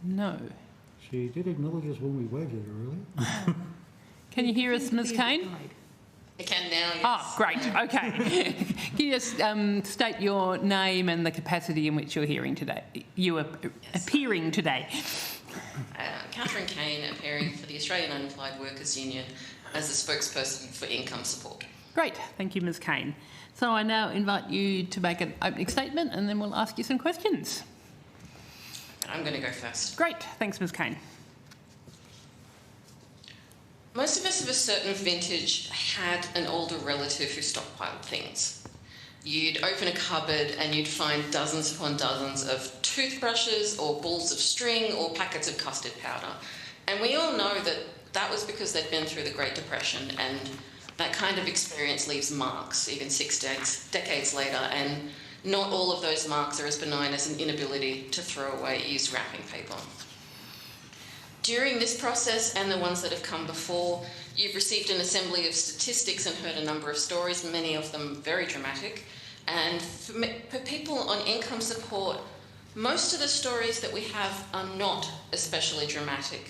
No. She did acknowledge us when we waved at her earlier. Can you hear us, Ms Kane? I can now, yes. Ah, great. Okay. Can you just state your name and the capacity in which you're hearing today? You are appearing today. Catherine Kane, appearing for the Australian Unemployed Workers Union as the spokesperson for income support. Great. Thank you, Ms Kane. So I now invite you to make an opening statement and then we'll ask you some questions. I'm going to go first. Great. Thanks, Ms Kane. Most of us of a certain vintage had an older relative who stockpiled things. You'd open a cupboard and you'd find dozens upon dozens of toothbrushes or balls of string or packets of custard powder. And we all know that that was because they'd been through the Great Depression, and that kind of experience leaves marks, even 6 decades later, and not all of those marks are as benign as an inability to throw away used wrapping paper. During this process and the ones that have come before, you've received an assembly of statistics and heard a number of stories, many of them very dramatic. And for people on income support, most of the stories that we have are not especially dramatic,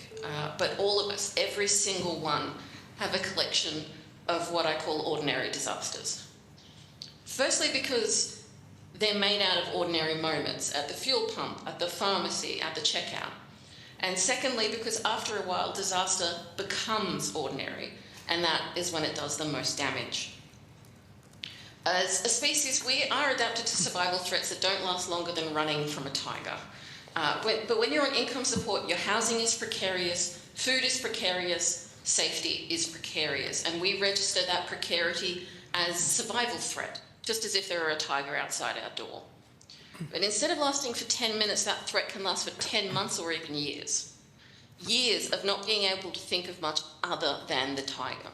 but all of us, every single one, have a collection of what I call ordinary disasters. Firstly, because they're made out of ordinary moments at the fuel pump, at the pharmacy, at the checkout. And secondly, because after a while, disaster becomes ordinary, and that is when it does the most damage. As a species, we are adapted to survival threats that don't last longer than running from a tiger. But when you're on income support, your housing is precarious, food is precarious, safety is precarious, and we register that precarity as survival threat, just as if there were a tiger outside our door. But instead of lasting for 10 minutes, that threat can last for 10 months or even years. Years of not being able to think of much other than the tiger.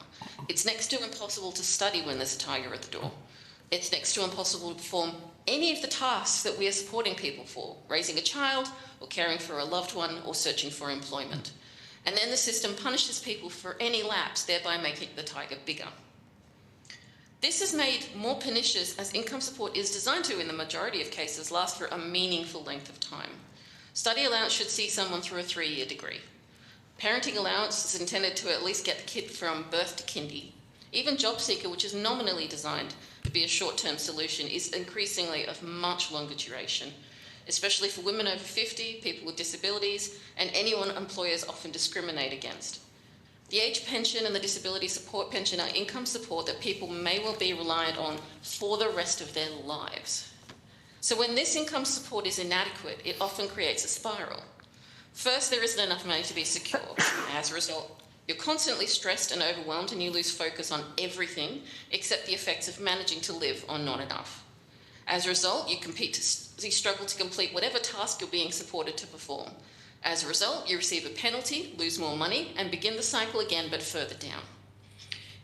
It's next to impossible to study when there's a tiger at the door. It's next to impossible to perform any of the tasks that we are supporting people for, raising a child or caring for a loved one or searching for employment. And then the system punishes people for any lapse, thereby making the tiger bigger. This is made more pernicious as income support is designed to, in the majority of cases, last for a meaningful length of time. Study allowance should see someone through a 3-year degree. Parenting allowance is intended to at least get the kid from birth to kindy. Even job seeker, which is nominally designed to be a short-term solution, is increasingly of much longer duration, especially for women over 50, people with disabilities, and anyone employers often discriminate against. The age pension and the disability support pension are income support that people may well be reliant on for the rest of their lives. So when this income support is inadequate, it often creates a spiral. First, there isn't enough money to be secure. As a result, you're constantly stressed and overwhelmed and you lose focus on everything except the effects of managing to live on not enough. As a result, you struggle to complete whatever task you're being supported to perform. As a result, you receive a penalty, lose more money, and begin the cycle again, but further down.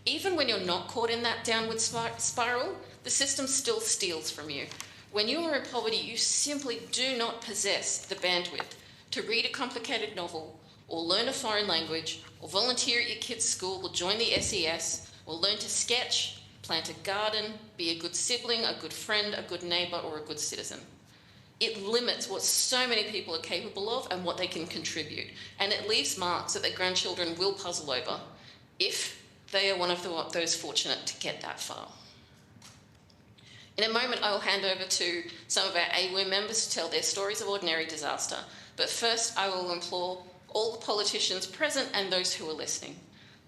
Even when you're not caught in that downward spiral, the system still steals from you. When you are in poverty, you simply do not possess the bandwidth to read a complicated novel, or learn a foreign language, or volunteer at your kid's school, or join the SES, or learn to sketch, plant a garden, be a good sibling, a good friend, a good neighbour, or a good citizen. It limits what so many people are capable of and what they can contribute. And it leaves marks that their grandchildren will puzzle over if they are one of those fortunate to get that far. In a moment, I will hand over to some of our AWIM members to tell their stories of ordinary disaster. But first, I will implore all the politicians present and those who are listening.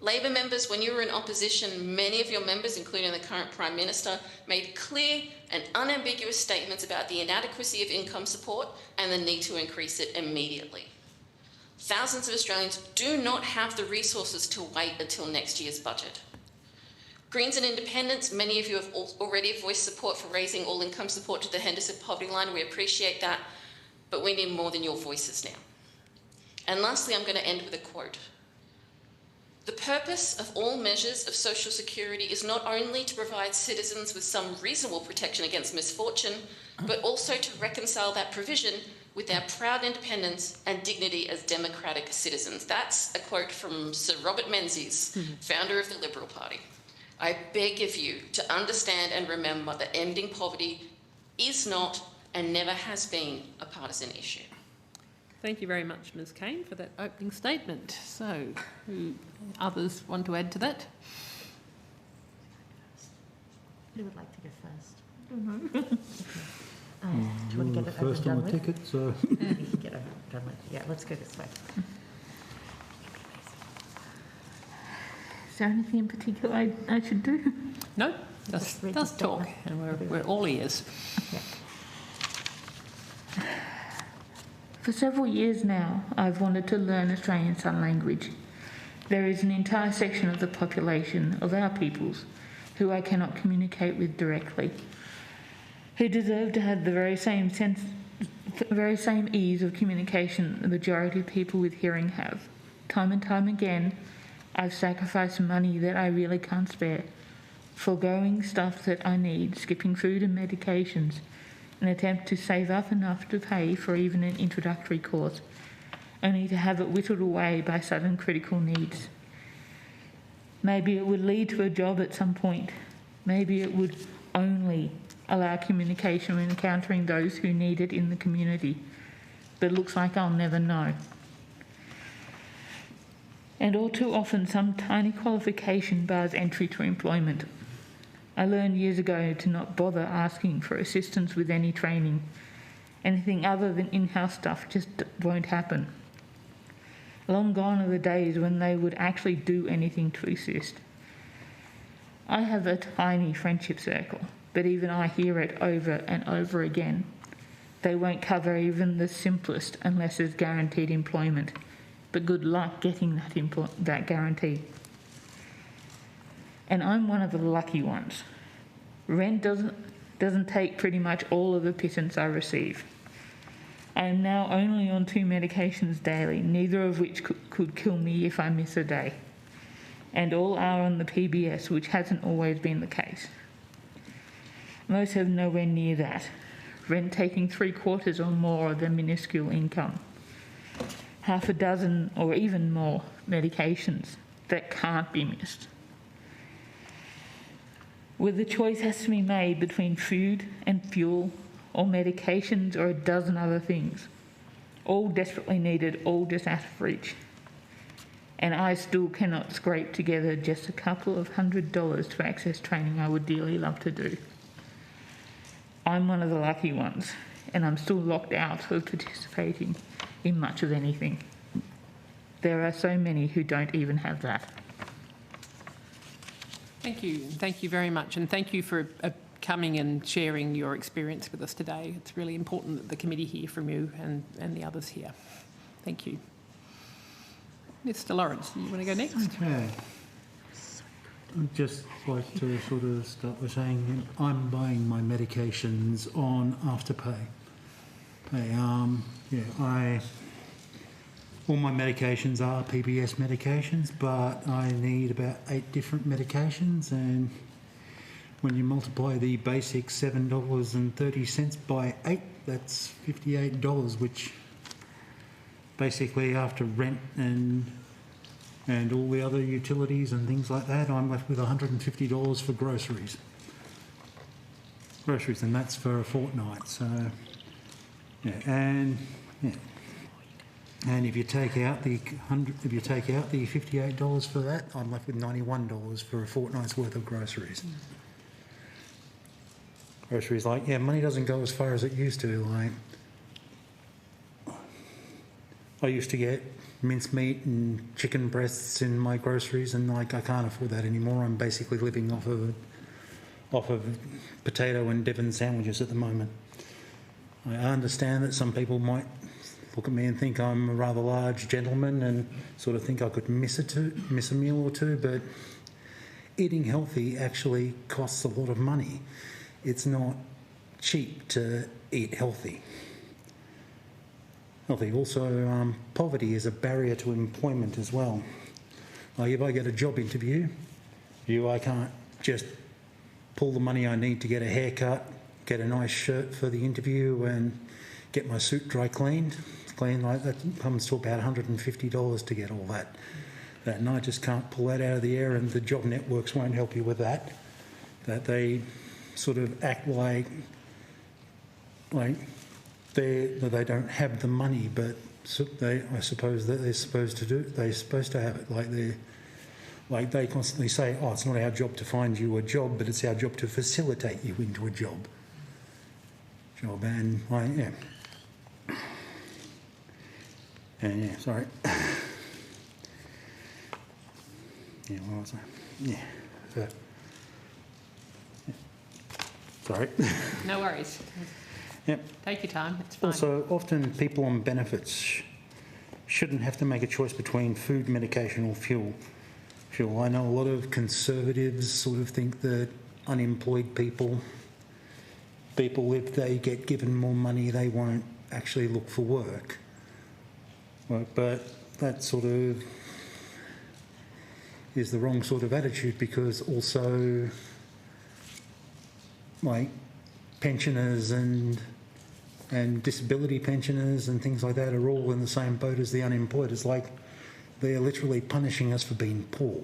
Labor members, when you were in opposition, many of your members, including the current Prime Minister, made clear and unambiguous statements about the inadequacy of income support and the need to increase it immediately. Thousands of Australians do not have the resources to wait until next year's budget. Greens and Independents, many of you have already voiced support for raising all income support to the Henderson poverty line. We appreciate that, but we need more than your voices now. And lastly, I'm going to end with a quote. The purpose of all measures of social security is not only to provide citizens with some reasonable protection against misfortune, but also to reconcile that provision with our proud independence and dignity as democratic citizens. That's a quote from Sir Robert Menzies, founder of the Liberal Party. I beg of you to understand and remember that ending poverty is not and never has been a partisan issue. Thank you very much, Ms Kane, for that opening statement. So, who others want to add to that? Who would like to go first? Do you want to get it first over on and the done with? ticket, so You can get it done with. Yeah, let's go this way. Is there anything in particular I should do? No, just talk, and we're all ears. Yeah. For several years now, I've wanted to learn Australian Sign Language. There is an entire section of the population of our peoples who I cannot communicate with directly, who deserve to have the very same ease of communication the majority of people with hearing have. Time and time again, I've sacrificed money that I really can't spare, foregoing stuff that I need, skipping food and medications, an attempt to save up enough to pay for even an introductory course, only to have it whittled away by sudden critical needs. Maybe it would lead to a job at some point. Maybe it would only allow communication when encountering those who need it in the community. But it looks like I'll never know. And all too often, some tiny qualification bars entry to employment. I learned years ago to not bother asking for assistance with any training. Anything other than in-house stuff just won't happen. Long gone are the days when they would actually do anything to assist. I have a tiny friendship circle, but even I hear it over and over again. They won't cover even the simplest unless there's guaranteed employment, but good luck getting that guarantee. And I'm one of the lucky ones. Rent doesn't take pretty much all of the pittance I receive. I am now only on 2 medications daily, neither of which could kill me if I miss a day. And all are on the PBS, which hasn't always been the case. Most have nowhere near that. Rent taking 3/4 or more of their minuscule income. Half a dozen or even more medications that can't be missed. Where the choice has to be made between food and fuel or medications or a dozen other things. All desperately needed, all just out of reach. And I still cannot scrape together just a couple of $100 to access training I would dearly love to do. I'm one of the lucky ones, and I'm still locked out of participating in much of anything. There are so many who don't even have that. Thank you very much, and thank you for coming and sharing your experience with us today. It's really important that the committee hear from you and the others here. Thank you. Mr. Lawrence, you want to go next? Okay. I'd just like to sort of start by saying I'm buying my medications on Afterpay. All my medications are PBS medications, but I need about 8 different medications, and when you multiply the basic $7.30 by 8, that's $58, which basically after rent and all the other utilities and things like that, I'm left with $150 for groceries. And that's for a fortnight. So, and if you take out the $58 for that, I'm left with $91 for a fortnight's worth of groceries. Groceries, money doesn't go as far as it used to. I used to get mincemeat and chicken breasts in my groceries, and I can't afford that anymore. I'm basically living off of potato and Devon sandwiches at the moment. I understand that some people might look at me and think I'm a rather large gentleman and sort of think I could miss a meal or two, but eating healthy actually costs a lot of money. It's not cheap to eat healthy. Also, poverty is a barrier to employment as well. If I get a job interview, I can't just pull the money I need to get a haircut, get a nice shirt for the interview and get my suit dry cleaned. That comes to about $150 to get all that. And I just can't pull that out of the air, and the job networks won't help you with that. That they sort of act like they don't have the money, but I suppose that they're supposed to have it. They constantly say, "Oh, it's not our job to find you a job, but it's our job to facilitate you into a job." Sorry. What was I? Sorry. No worries. Yep. Take your time, it's fine. Also, often people on benefits shouldn't have to make a choice between food, medication or fuel. I know a lot of conservatives sort of think that unemployed people, if they get given more money, they won't actually look for work. But that sort of is the wrong sort of attitude, because also pensioners and disability pensioners and things like that are all in the same boat as the unemployed. It's like they're literally punishing us for being poor.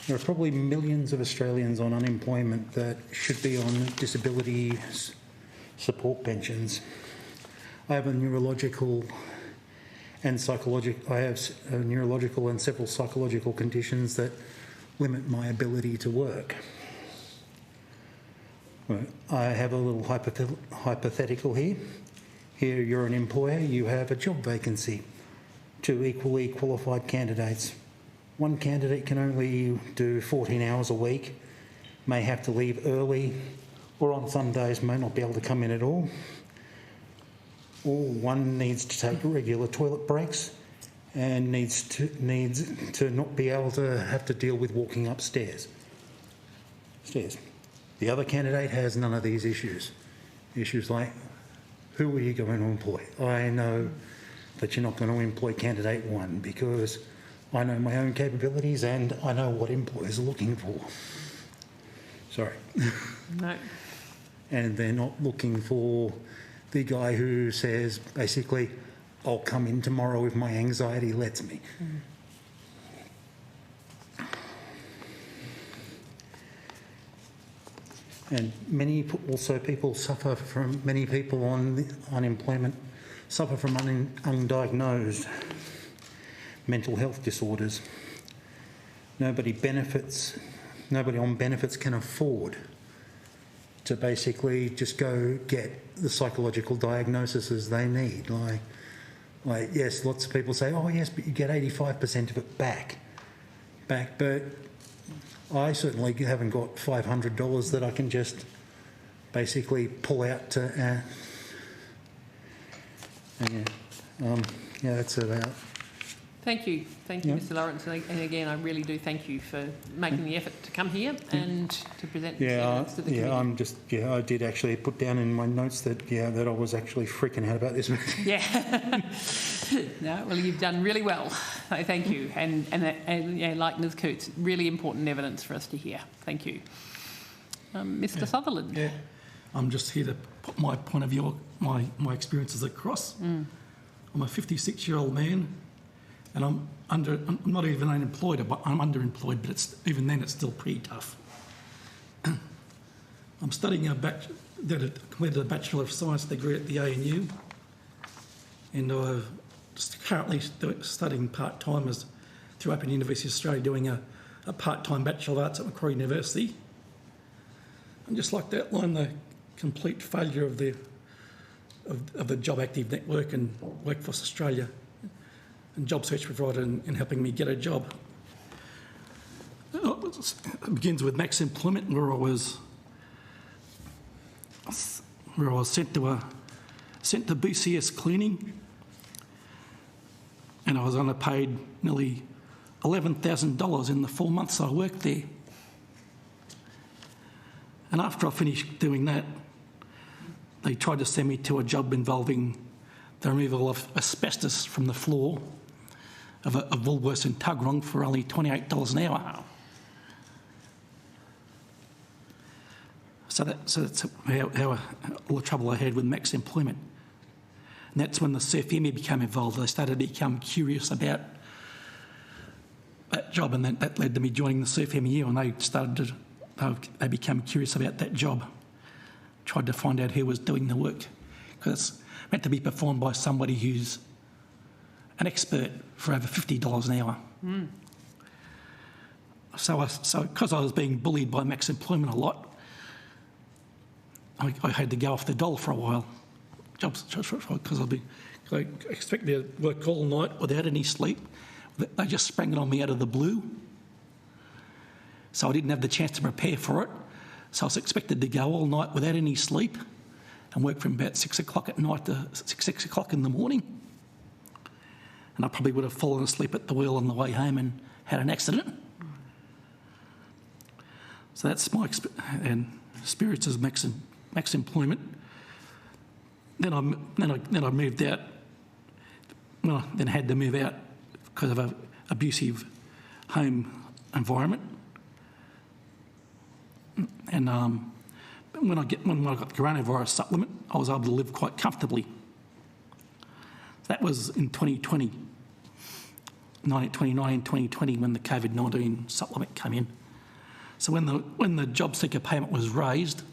There are probably millions of Australians on unemployment that should be on disability support pensions. I have neurological and several psychological conditions that limit my ability to work. I have a little hypothetical here. Here you're an employer, you have a job vacancy, 2 equally qualified candidates. One candidate can only do 14 hours a week, may have to leave early, or on some days may not be able to come in at all. Or one needs to take regular toilet breaks, and needs to not be able to have to deal with walking upstairs. The other candidate has none of these issues. Issues like, who are you going to employ? I know that you're not going to employ candidate one because I know my own capabilities and I know what employers are looking for. Sorry. No. And they're not looking for the guy who says, basically, I'll come in tomorrow if my anxiety lets me. And many people suffer from, many people on the unemployment suffer from undiagnosed mental health disorders. Nobody on benefits can afford to basically just go get the psychological diagnoses they need. Like yes, lots of people say, oh yes, but you get 85% of it back. But I certainly haven't got $500 that I can just basically pull out to. Yeah, that's about. Thank you, Mr. Lawrence, and again, I really do thank you for making the effort to come here and to present this evidence to the committee. I did actually put down in my notes that that I was actually freaking out about this. Yeah. No, well, you've done really well. So thank you, and like Ms. Coots, really important evidence for us to hear. Thank you, Mr. Sutherland. Yeah, I'm just here to put my point of view, my experiences across. I'm a 56-year-old man. And I'm not even unemployed, but I'm underemployed, but even then it's still pretty tough. I'm studying completed a Bachelor of Science degree at the ANU, and I'm currently studying part-time through Open University of Australia, doing a part-time Bachelor of Arts at Macquarie University. I'd just like to outline the complete failure of the Job Active Network and Workforce Australia and job search provider in helping me get a job. It begins with Max Employment, where I was sent to BCS cleaning, and I was underpaid nearly $11,000 in the 4 months I worked there. And after I finished doing that, they tried to send me to a job involving the removal of asbestos from the floor of Woolworths in Tuggeranong for only $28 an hour. So that's how all the trouble I had with Max Employment. And that's when the CFME became involved. They started to become curious about that job, and that led to me joining the CFMEU, and they became curious about that job. Tried to find out who was doing the work, because it's meant to be performed by somebody who's an expert for over $50 an hour. So because I was being bullied by Max Employment a lot, I had to go off the dole for a while. Because I expected to work all night without any sleep. They just sprang it on me out of the blue. So I didn't have the chance to prepare for it. So I was expected to go all night without any sleep and work from about 6 o'clock at night to 6 o'clock in the morning. And I probably would have fallen asleep at the wheel on the way home and had an accident. So that's my experience as Max Employment. Then I moved out. Well, then had to move out because of an abusive home environment. And when I got the coronavirus supplement, I was able to live quite comfortably. That was in 2020, 2020, when the COVID-19 supplement came in. So when the job seeker payment was raised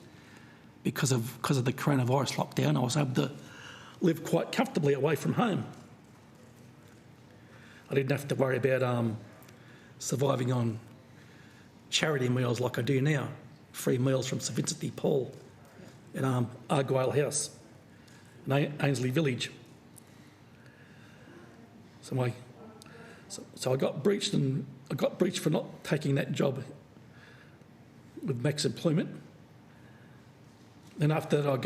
because of the coronavirus lockdown, I was able to live quite comfortably away from home. I didn't have to worry about surviving on charity meals like I do now. Free meals from St Vincent de Paul at Argyle House in Ainslie Village. So I got breached, and I got breached for not taking that job with Max Employment. Then after that, I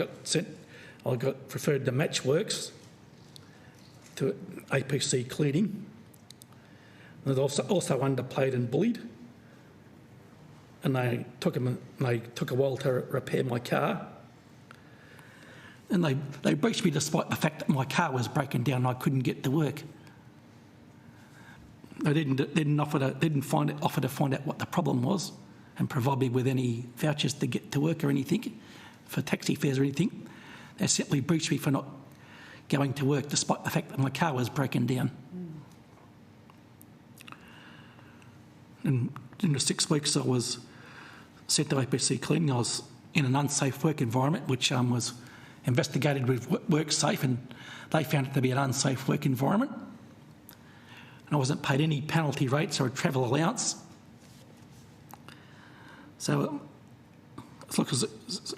got referred to Matchworks, to APC Cleaning, And I was also underpaid and bullied. And they took a while to repair my car. And they breached me despite the fact that my car was broken down and I couldn't get to work. They didn't offer to find out what the problem was and provide me with any vouchers to get to work or anything, for taxi fares or anything. They simply breached me for not going to work despite the fact that my car was broken down. And in the 6 weeks I was sent to APC cleaning, I was in an unsafe work environment, which was investigated with WorkSafe, and they found it to be an unsafe work environment. And I wasn't paid any penalty rates or a travel allowance. So it looks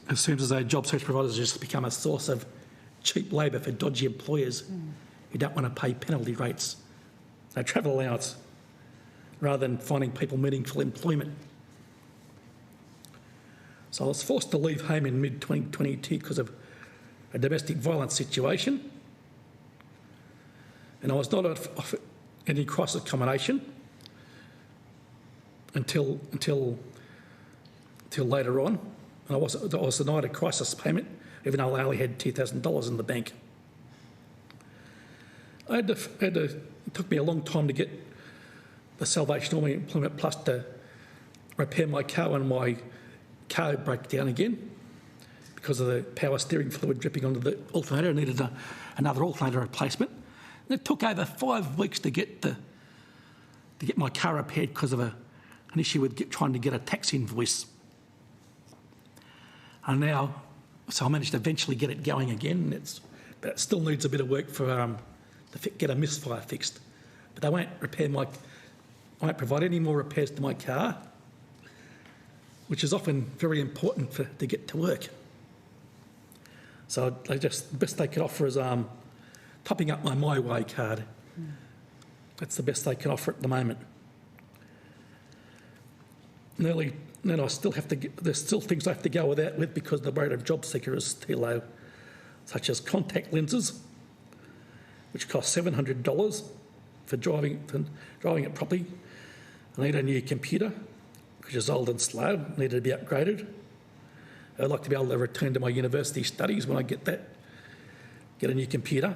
as soon as those job search providers just become a source of cheap labour for dodgy employers who don't want to pay penalty rates, no travel allowance, rather than finding people meaningful employment. So I was forced to leave home in mid-2022 because of a domestic violence situation, and I was not offered any crisis accommodation until later on, and I was denied a crisis payment even though I only had $2,000 in the bank. It took me a long time to get the Salvation Army Employment Plus to repair my car when my car broke down again because of the power steering fluid dripping onto the alternator. I needed another alternator replacement. And it took over 5 weeks to get my car repaired because of an issue with trying to get a tax invoice. And now, so I managed to eventually get it going again, but it still needs a bit of work to get a misfire fixed. But they won't provide any more repairs to my car, which is often very important to get to work. So the best they could offer is topping up my MyWay card. That's the best they can offer at the moment. Then I still have to there's still things I have to go with because the rate of job seeker is too low, such as contact lenses, which cost $700 for driving it properly. I need a new computer, which is old and slow, needed to be upgraded. I'd like to be able to return to my university studies when I get a new computer.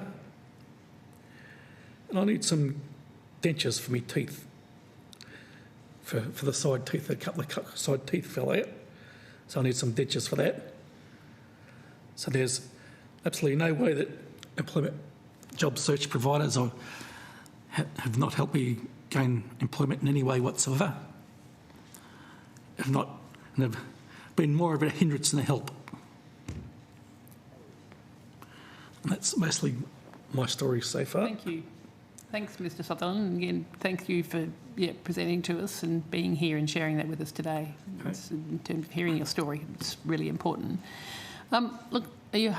And I need some dentures for my teeth, for the side teeth. A couple of side teeth fell out, so I need some dentures for that. So there's absolutely no way that employment job search providers have not helped me gain employment in any way whatsoever. Have been more of a hindrance than a help. And that's mostly my story so far. Thank you. Thanks, Mr. Sutherland. Again, thank you for presenting to us and being here and sharing that with us today. Okay. In terms of hearing your story, it's really important. Look, are you,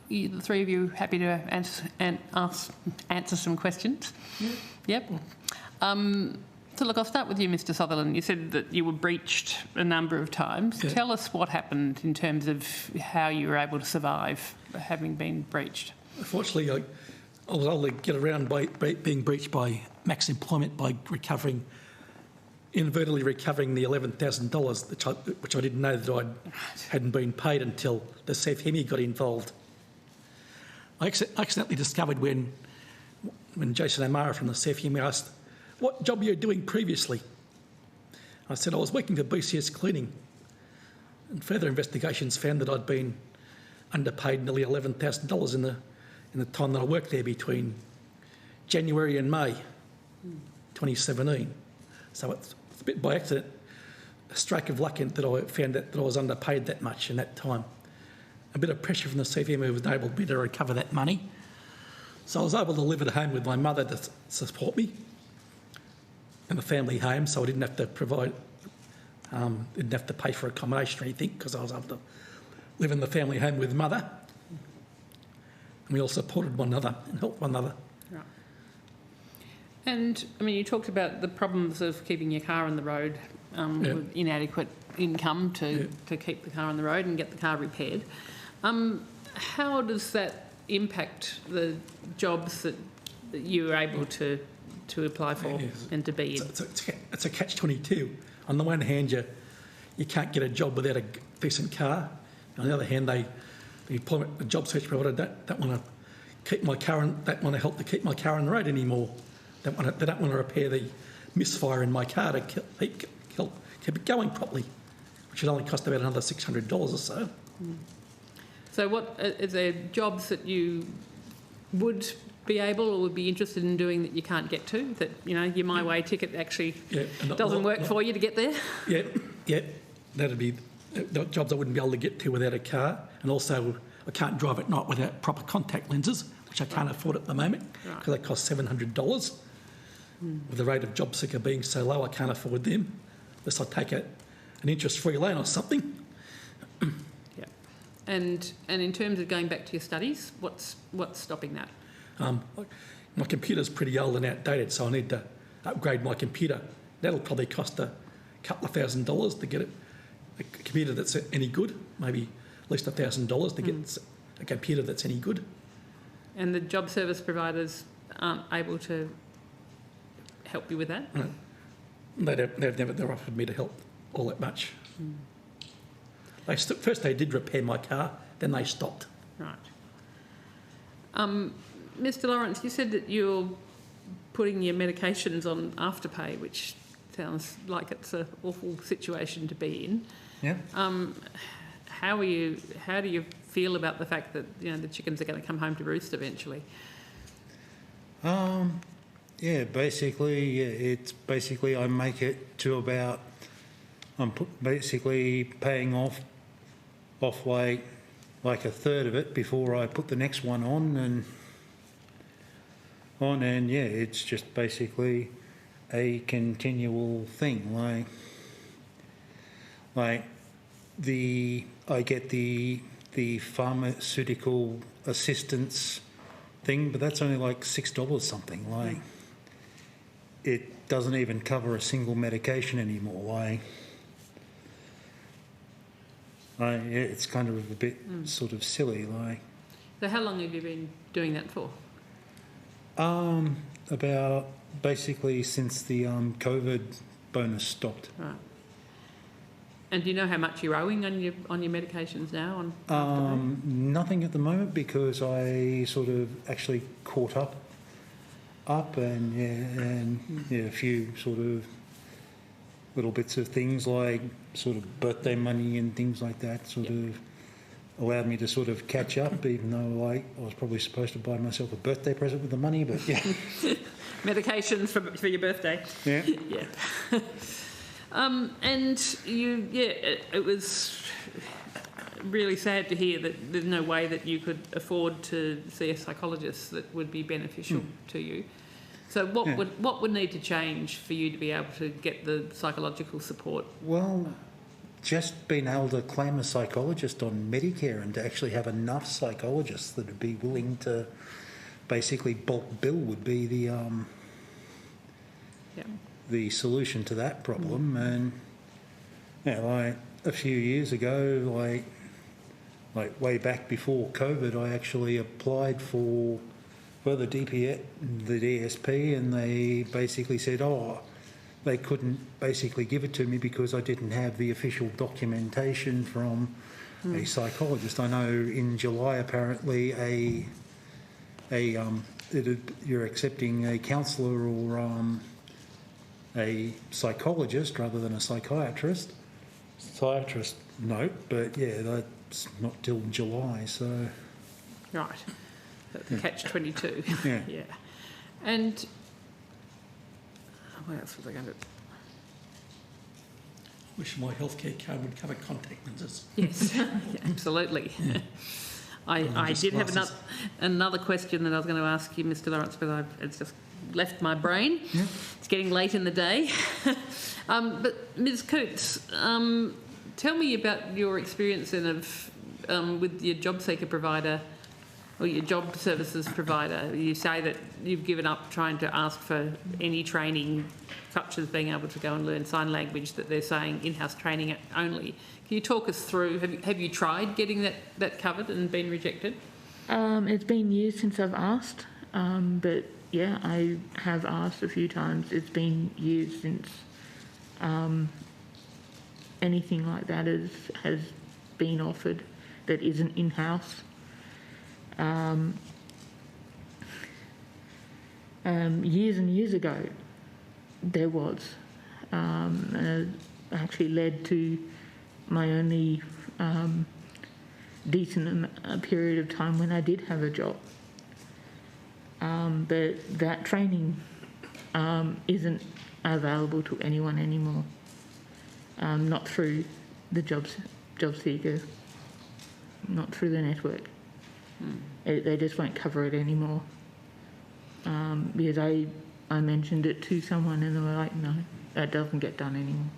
the three of you, happy to answer some questions? Yep. So look, I'll start with you, Mr. Sutherland. You said that you were breached a number of times. Yeah. Tell us what happened in terms of how you were able to survive having been breached. Unfortunately, I was able to get around by being breached by Max Employment by inadvertently recovering the $11,000, which I didn't know that I hadn't been paid until the CFME got involved. I accidentally discovered when Jason O'Mara from the CFME asked, "What job were you doing previously?" I said I was working for BCS Cleaning, and further investigations found that I'd been underpaid nearly $11,000 in the time that I worked there between January and May 2017. So it's a bit by accident, a stroke of luck that I found that I was underpaid that much in that time. A bit of pressure from the CFME was able to recover that money. So I was able to live at home with my mother to support me in the family home, so I didn't have to didn't have to pay for accommodation or anything because I was able to live in the family home with mother. And we all supported one another and helped one another. Right. And, I mean, you talked about the problems of keeping your car on the road with inadequate income to keep the car on the road and get the car repaired. How does that impact the jobs that you were able to to apply for and to be in. It's a catch-22. On the one hand, you can't get a job without a decent car. On the other hand, the job search provider don't want to keep my car, don't want to help to keep my car on the road anymore. They don't want to repair the misfire in my car to keep it going properly, which would only cost about another $600 or so. So what is there jobs that you would be able or would be interested in doing that you can't get to, that, you know, your My Way ticket actually doesn't work for you to get there? Yeah, that'd be jobs I wouldn't be able to get to without a car, and also I can't drive at night without proper contact lenses, which I can't afford at the moment because they cost $700. With the rate of job seeker being so low, I can't afford them unless I take an interest-free loan or something. Yeah, and in terms of going back to your studies, what's stopping that? My computer's pretty old and outdated, so I need to upgrade my computer. That'll probably cost a couple of $1,000 to get a computer that's any good, maybe at least $1,000 to get a computer that's any good. And the job service providers aren't able to help you with that? No. They've never offered me to help all that much. First they did repair my car, then they stopped. Right. Mr. Lawrence, you said that you're putting your medications on Afterpay, which sounds like it's an awful situation to be in. Yeah. How do you feel about the fact that, you know, the chickens are going to come home to roost eventually? Yeah, basically, it's basically I make it to about, I'm basically paying off like a third of it before I put the next one on, and yeah, it's just basically a continual thing. Like I get the pharmaceutical assistance thing, but that's only like $6 something. Like it doesn't even cover a single medication anymore. Yeah, it's kind of a bit sort of silly. So how long have you been doing that for? About basically since the COVID bonus stopped. Right. And do you know how much you're owing on your medications now? Nothing at the moment because I sort of actually caught up and a few sort of little bits of things like sort of birthday money and things like that sort of allowed me to sort of catch up, even though I was probably supposed to buy myself a birthday present with the money, but yeah. Medications for your birthday. Yeah. Yeah. And it was really sad to hear that there's no way that you could afford to see a psychologist that would be beneficial to you. So what would need to change for you to be able to get the psychological support? Well, just being able to claim a psychologist on Medicare and to actually have enough psychologists that would be willing to basically bulk bill would be the solution to that problem. And like a few years ago, like way back before COVID, I actually applied for the DSP, and they basically said, they couldn't basically give it to me because I didn't have the official documentation from a psychologist. I know in July apparently you're accepting a counsellor or a psychologist rather than a psychiatrist. Psychiatrist, no, but yeah, that's not till July, so... Right. Catch-22. Yeah. Yeah. And what else was I going to... Wish my healthcare card would cover contact lenses. Yes, absolutely. Yeah. I did have another question that I was going to ask you, Mr. Lawrence, but it's just left my brain. Yeah. It's getting late in the day. But Ms. Cootes, tell me about your experience with your job seeker provider or your job services provider. You say that you've given up trying to ask for any training, such as being able to go and learn sign language, that they're saying in-house training only. Can you talk us through, have you tried getting that covered and been rejected? It's been years since I've asked, but yeah, I have asked a few times. It's been years since anything like that has been offered that isn't in-house. Years and years ago, there was. Actually led to my only decent period of time when I did have a job. But that training isn't available to anyone anymore. Not through the job seeker, not through the network. They just won't cover it anymore. Because I mentioned it to someone and they were like, no, that doesn't get done anymore.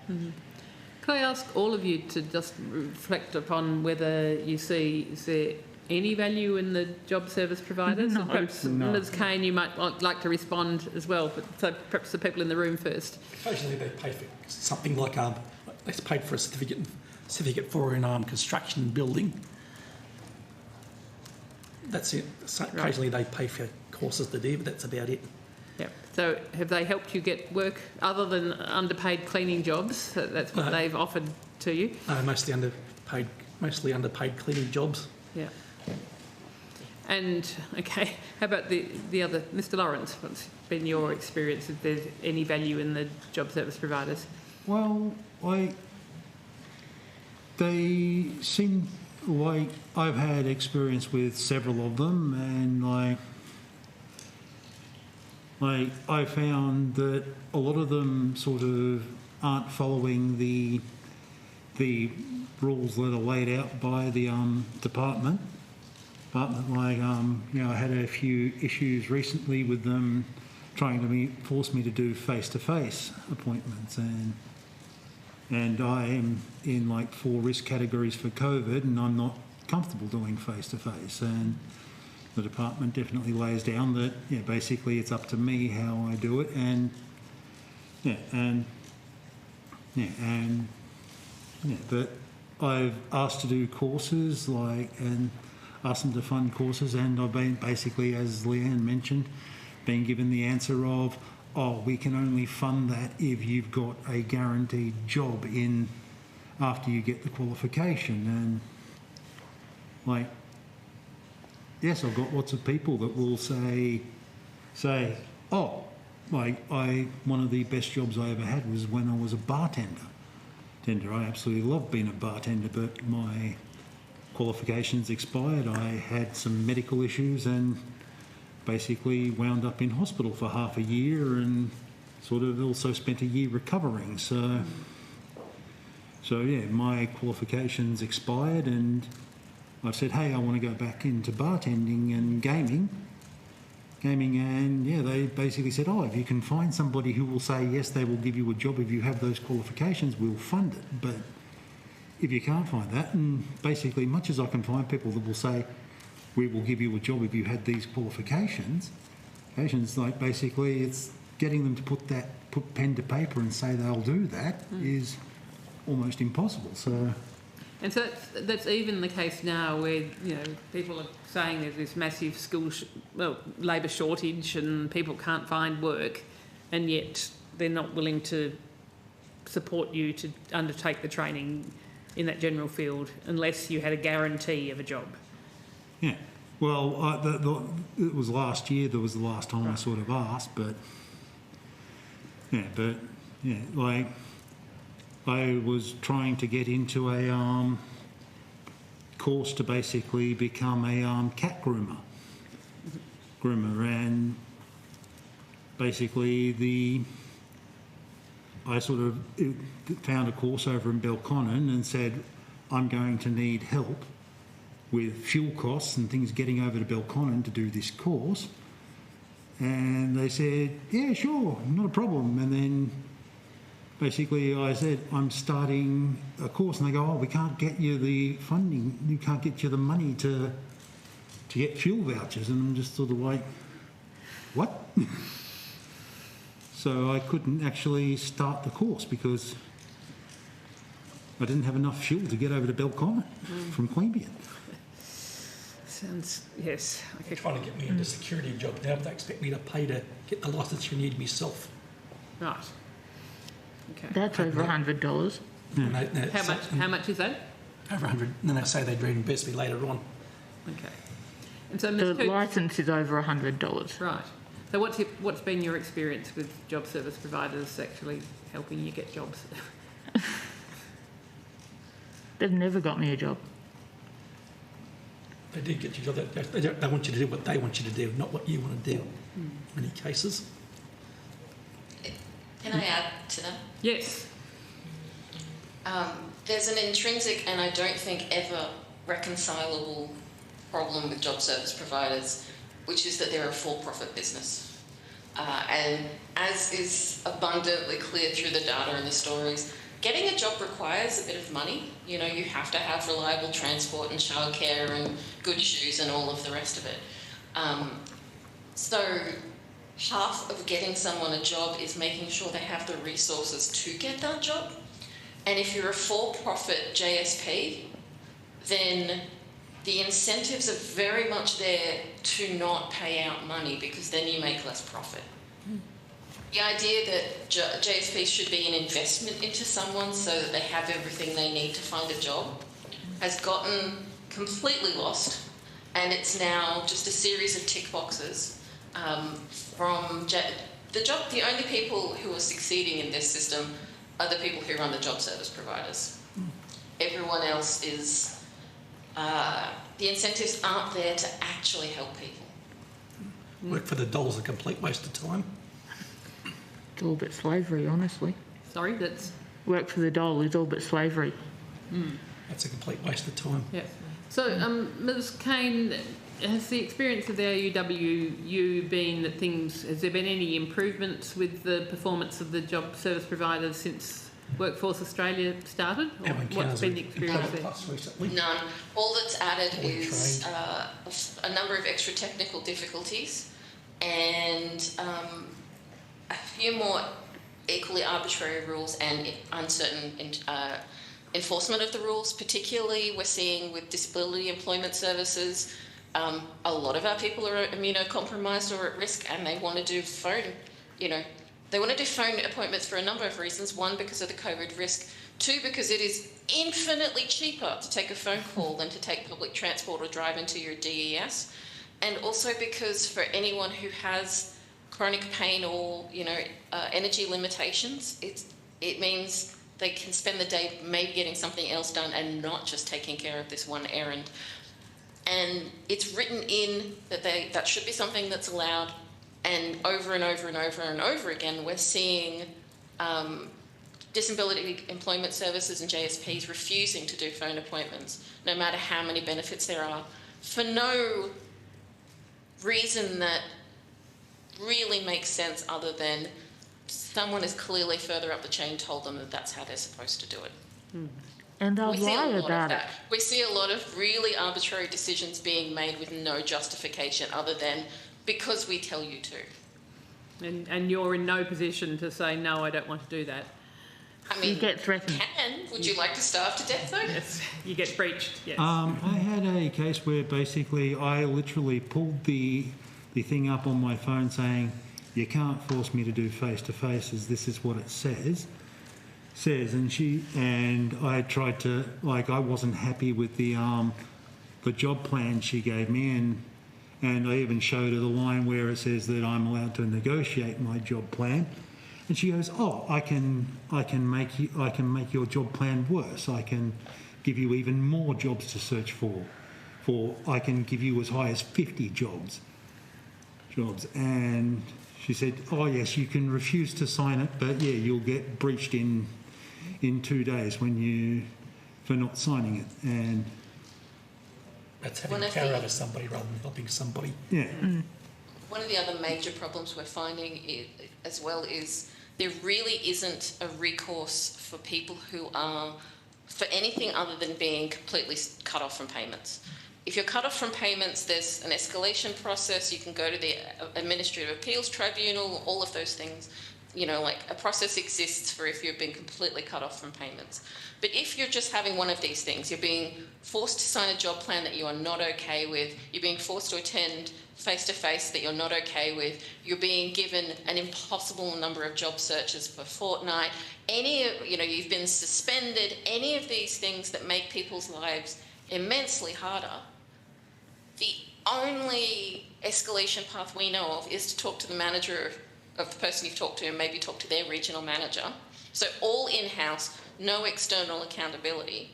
Can I ask all of you to just reflect upon whether you see, is there any value in the job service providers? No. And perhaps, Ms Kane, you might like to respond as well, but so perhaps the people in the room first. Occasionally they pay for something like they paid for a certificate for in construction and building. That's it. So occasionally they pay for courses to do, but that's about it. Yeah. So have they helped you get work other than underpaid cleaning jobs? That's what they've offered to you? Mostly underpaid cleaning jobs. Yeah. And, okay, how about the other, Mr Lawrence, what's been your experience, if there's any value in the job service providers? Well, they seem like I've had experience with several of them, and I found that a lot of them sort of aren't following the rules that are laid out by the department. Like, I had a few issues recently with them trying to force me to do face-to-face appointments, and I am in like 4 risk categories for COVID, and I'm not comfortable doing face-to-face. And the department definitely lays down that, basically it's up to me how I do it, but I've asked to do courses, and asked them to fund courses, and I've been basically, as Leanne mentioned, being given the answer of, we can only fund that if you've got a guaranteed job in after you get the qualification. And yes, I've got lots of people that will say, one of the best jobs I ever had was when I was a bartender. I absolutely loved being a bartender, but my qualifications expired. I had some medical issues and basically wound up in hospital for half a year, and sort of also spent a year recovering. So my qualifications expired, and I said, hey, I want to go back into bartending and gaming, and they basically said, if you can find somebody who will say yes, they will give you a job if you have those qualifications, we'll fund it. But if you can't find that, and basically much as I can find people that will say, we will give you a job if you had these qualifications, basically it's getting them to put pen to paper and say they'll do that is almost impossible. And so that's even the case now, where people are saying there's this massive labour shortage and people can't find work, and yet they're not willing to support you to undertake the training in that general field unless you had a guarantee of a job. Yeah. Well, it was last year. That was the last time I sort of asked, I was trying to get into a course to basically become a cat groomer, and basically I sort of found a course over in Belconnen and said, I'm going to need help with fuel costs and things getting over to Belconnen to do this course. And they said, yeah, sure, not a problem. And then basically I said, I'm starting a course, and they go, we can't get you the funding, we can't get you the money to get fuel vouchers. And I'm just sort of like, what? So I couldn't actually start the course because I didn't have enough fuel to get over to Belconnen from Queanbeyan. Sounds, yes. They're trying to get me into a security job now, but they expect me to pay to get the licence renewed myself. Right. Okay. That's over $100. How much is that? Over 100. And then they say they'd reimburse me later on. Okay. And so The licence is over $100. Right. So what's been your experience with job service providers actually helping you get jobs? They've never got me a job. They did get you a job. They want you to do what they want you to do, not what you want to do in many cases. Can I add to that? Yes. There's an intrinsic and I don't think ever reconcilable problem with job service providers, which is that they're a for-profit business. And as is abundantly clear through the data and the stories, getting a job requires a bit of money. You know, you have to have reliable transport and childcare and good shoes and all of the rest of it. So half of getting someone a job is making sure they have the resources to get that job. And if you're a for-profit JSP, then the incentives are very much there to not pay out money because then you make less profit. The idea that JSPs should be an investment into someone so that they have everything they need to find a job has gotten completely lost, and it's now just a series of tick boxes from the only people who are succeeding in this system are the people who run the job service providers. Everyone else is, the incentives aren't there to actually help people. Work for the dollar's a complete waste of time. It's all but slavery, honestly. Sorry, that's... Work for the dole is all but slavery. That's a complete waste of time. Yeah. So, Ms. Kane, has the experience of the AUWU been that has there been any improvements with the performance of the job service providers since Workforce Australia started? Or what's been the experience there? None. All that's added is a number of extra technical difficulties and a few more equally arbitrary rules and uncertain enforcement of the rules. Particularly, we're seeing with disability employment services, a lot of our people are immunocompromised or at risk, and they want to do phone. They want to do phone appointments for a number of reasons. One, because of the COVID risk. Two, because it is infinitely cheaper to take a phone call than to take public transport or drive into your DES. And also because for anyone who has chronic pain or energy limitations, it means they can spend the day maybe getting something else done and not just taking care of this one errand. And it's written in that that should be something that's allowed. And over and over and over and over again, we're seeing disability employment services and JSPs refusing to do phone appointments, no matter how many benefits there are, for no reason that really makes sense other than someone is clearly further up the chain told them that that's how they're supposed to do it. And they'll lie about it. We see a lot of really arbitrary decisions being made with no justification other than because we tell you to. And you're in no position to say, no, I don't want to do that. I mean, you get threatened. Would you like to starve to death, though? Yes, you get breached, yes. I had a case where basically I literally pulled the thing up on my phone saying, you can't force me to do face-to-face as this is what it says, and I tried to, I wasn't happy with the job plan she gave me, and I even showed her the line where it says that I'm allowed to negotiate my job plan. And she goes, "Oh, I can make your job plan worse. I can give you even more jobs to search for. I can give you as high as 50 jobs." And she said, "Oh yes, you can refuse to sign it, but yeah, you'll get breached in 2 days for not signing it." And that's having power over somebody rather than helping somebody. Yeah. One of the other major problems we're finding as well is there really isn't a recourse for people who are for anything other than being completely cut off from payments. If you're cut off from payments, there's an escalation process. You can go to the Administrative Appeals Tribunal, all of those things. a process exists for if you've been completely cut off from payments. But if you're just having one of these things, you're being forced to sign a job plan that you are not okay with, you're being forced to attend face-to-face that you're not okay with, you're being given an impossible number of job searches per fortnight, you've been suspended, any of these things that make people's lives immensely harder, the only escalation path we know of is to talk to the manager of the person you've talked to and maybe talk to their regional manager. So all in-house, no external accountability,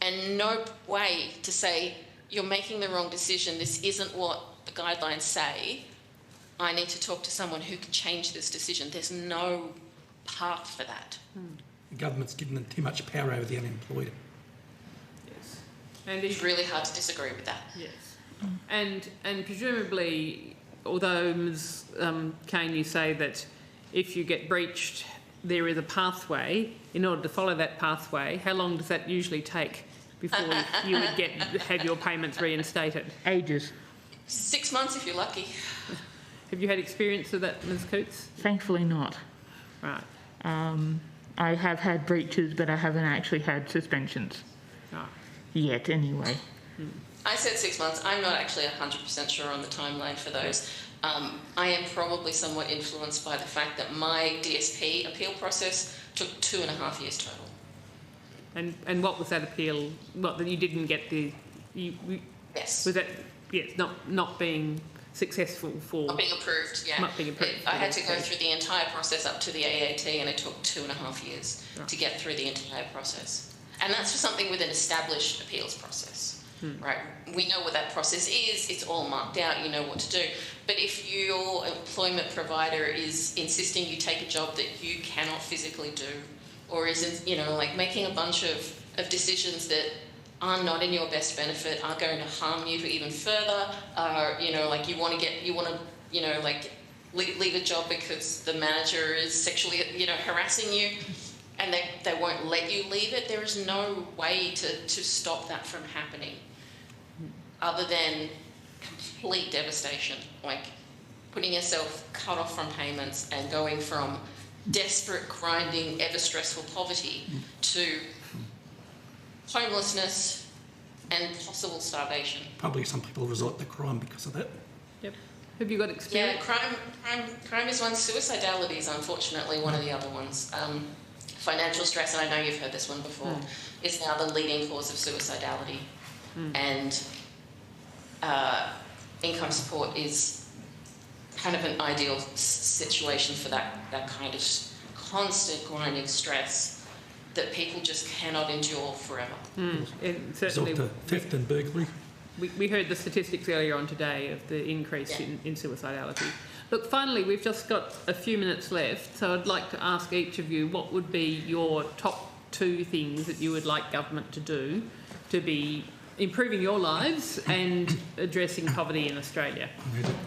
and no way to say, you're making the wrong decision, this isn't what the guidelines say, I need to talk to someone who can change this decision. There's no path for that. The government's given them too much power over the unemployed. Yes. And it's really hard to disagree with that. Yes. And presumably, although Ms. Kane, you say that if you get breached, there is a pathway. In order to follow that pathway, how long does that usually take before you would have your payments reinstated? Ages. 6 months if you're lucky. Have you had experience of that, Ms. Cootes? Thankfully not. Right. I have had breaches, but I haven't actually had suspensions. Right. Yet, anyway. I said 6 months. I'm not actually 100% sure on the timeline for those. I am probably somewhat influenced by the fact that my DSP appeal process took 2.5 years total. And what was that appeal? What, that you didn't get the... Yes. Was that not being successful for... Not being approved, yeah. Not being approved. I had to go through the entire process up to the AAT, and it took 2.5 years to get through the entire process. And that's for something with an established appeals process. Right, we know what that process is, it's all marked out, you know what to do. But if your employment provider is insisting you take a job that you cannot physically do, or is, making a bunch of decisions that are not in your best benefit, are going to harm you even further, you want to leave a job because the manager is sexually, harassing you, and they won't let you leave it, there is no way to stop that from happening other than complete devastation, like putting yourself cut off from payments and going from desperate, grinding, ever-stressful poverty to homelessness and possible starvation. Probably some people resort to crime because of that. Yep. Have you got experience? Yeah, crime is one. Suicidality is unfortunately one of the other ones. Financial stress, and I know you've heard this one before, is now the leading cause of suicidality. And income support is kind of an ideal situation for that kind of constant grinding stress that people just cannot endure forever. Certainly. Resort to theft and burglary. We heard the statistics earlier on today of the increase in suicidality. Look, finally, we've just got a few minutes left, so I'd like to ask each of you what would be your top 2 things that you would like government to do to be improving your lives and addressing poverty in Australia.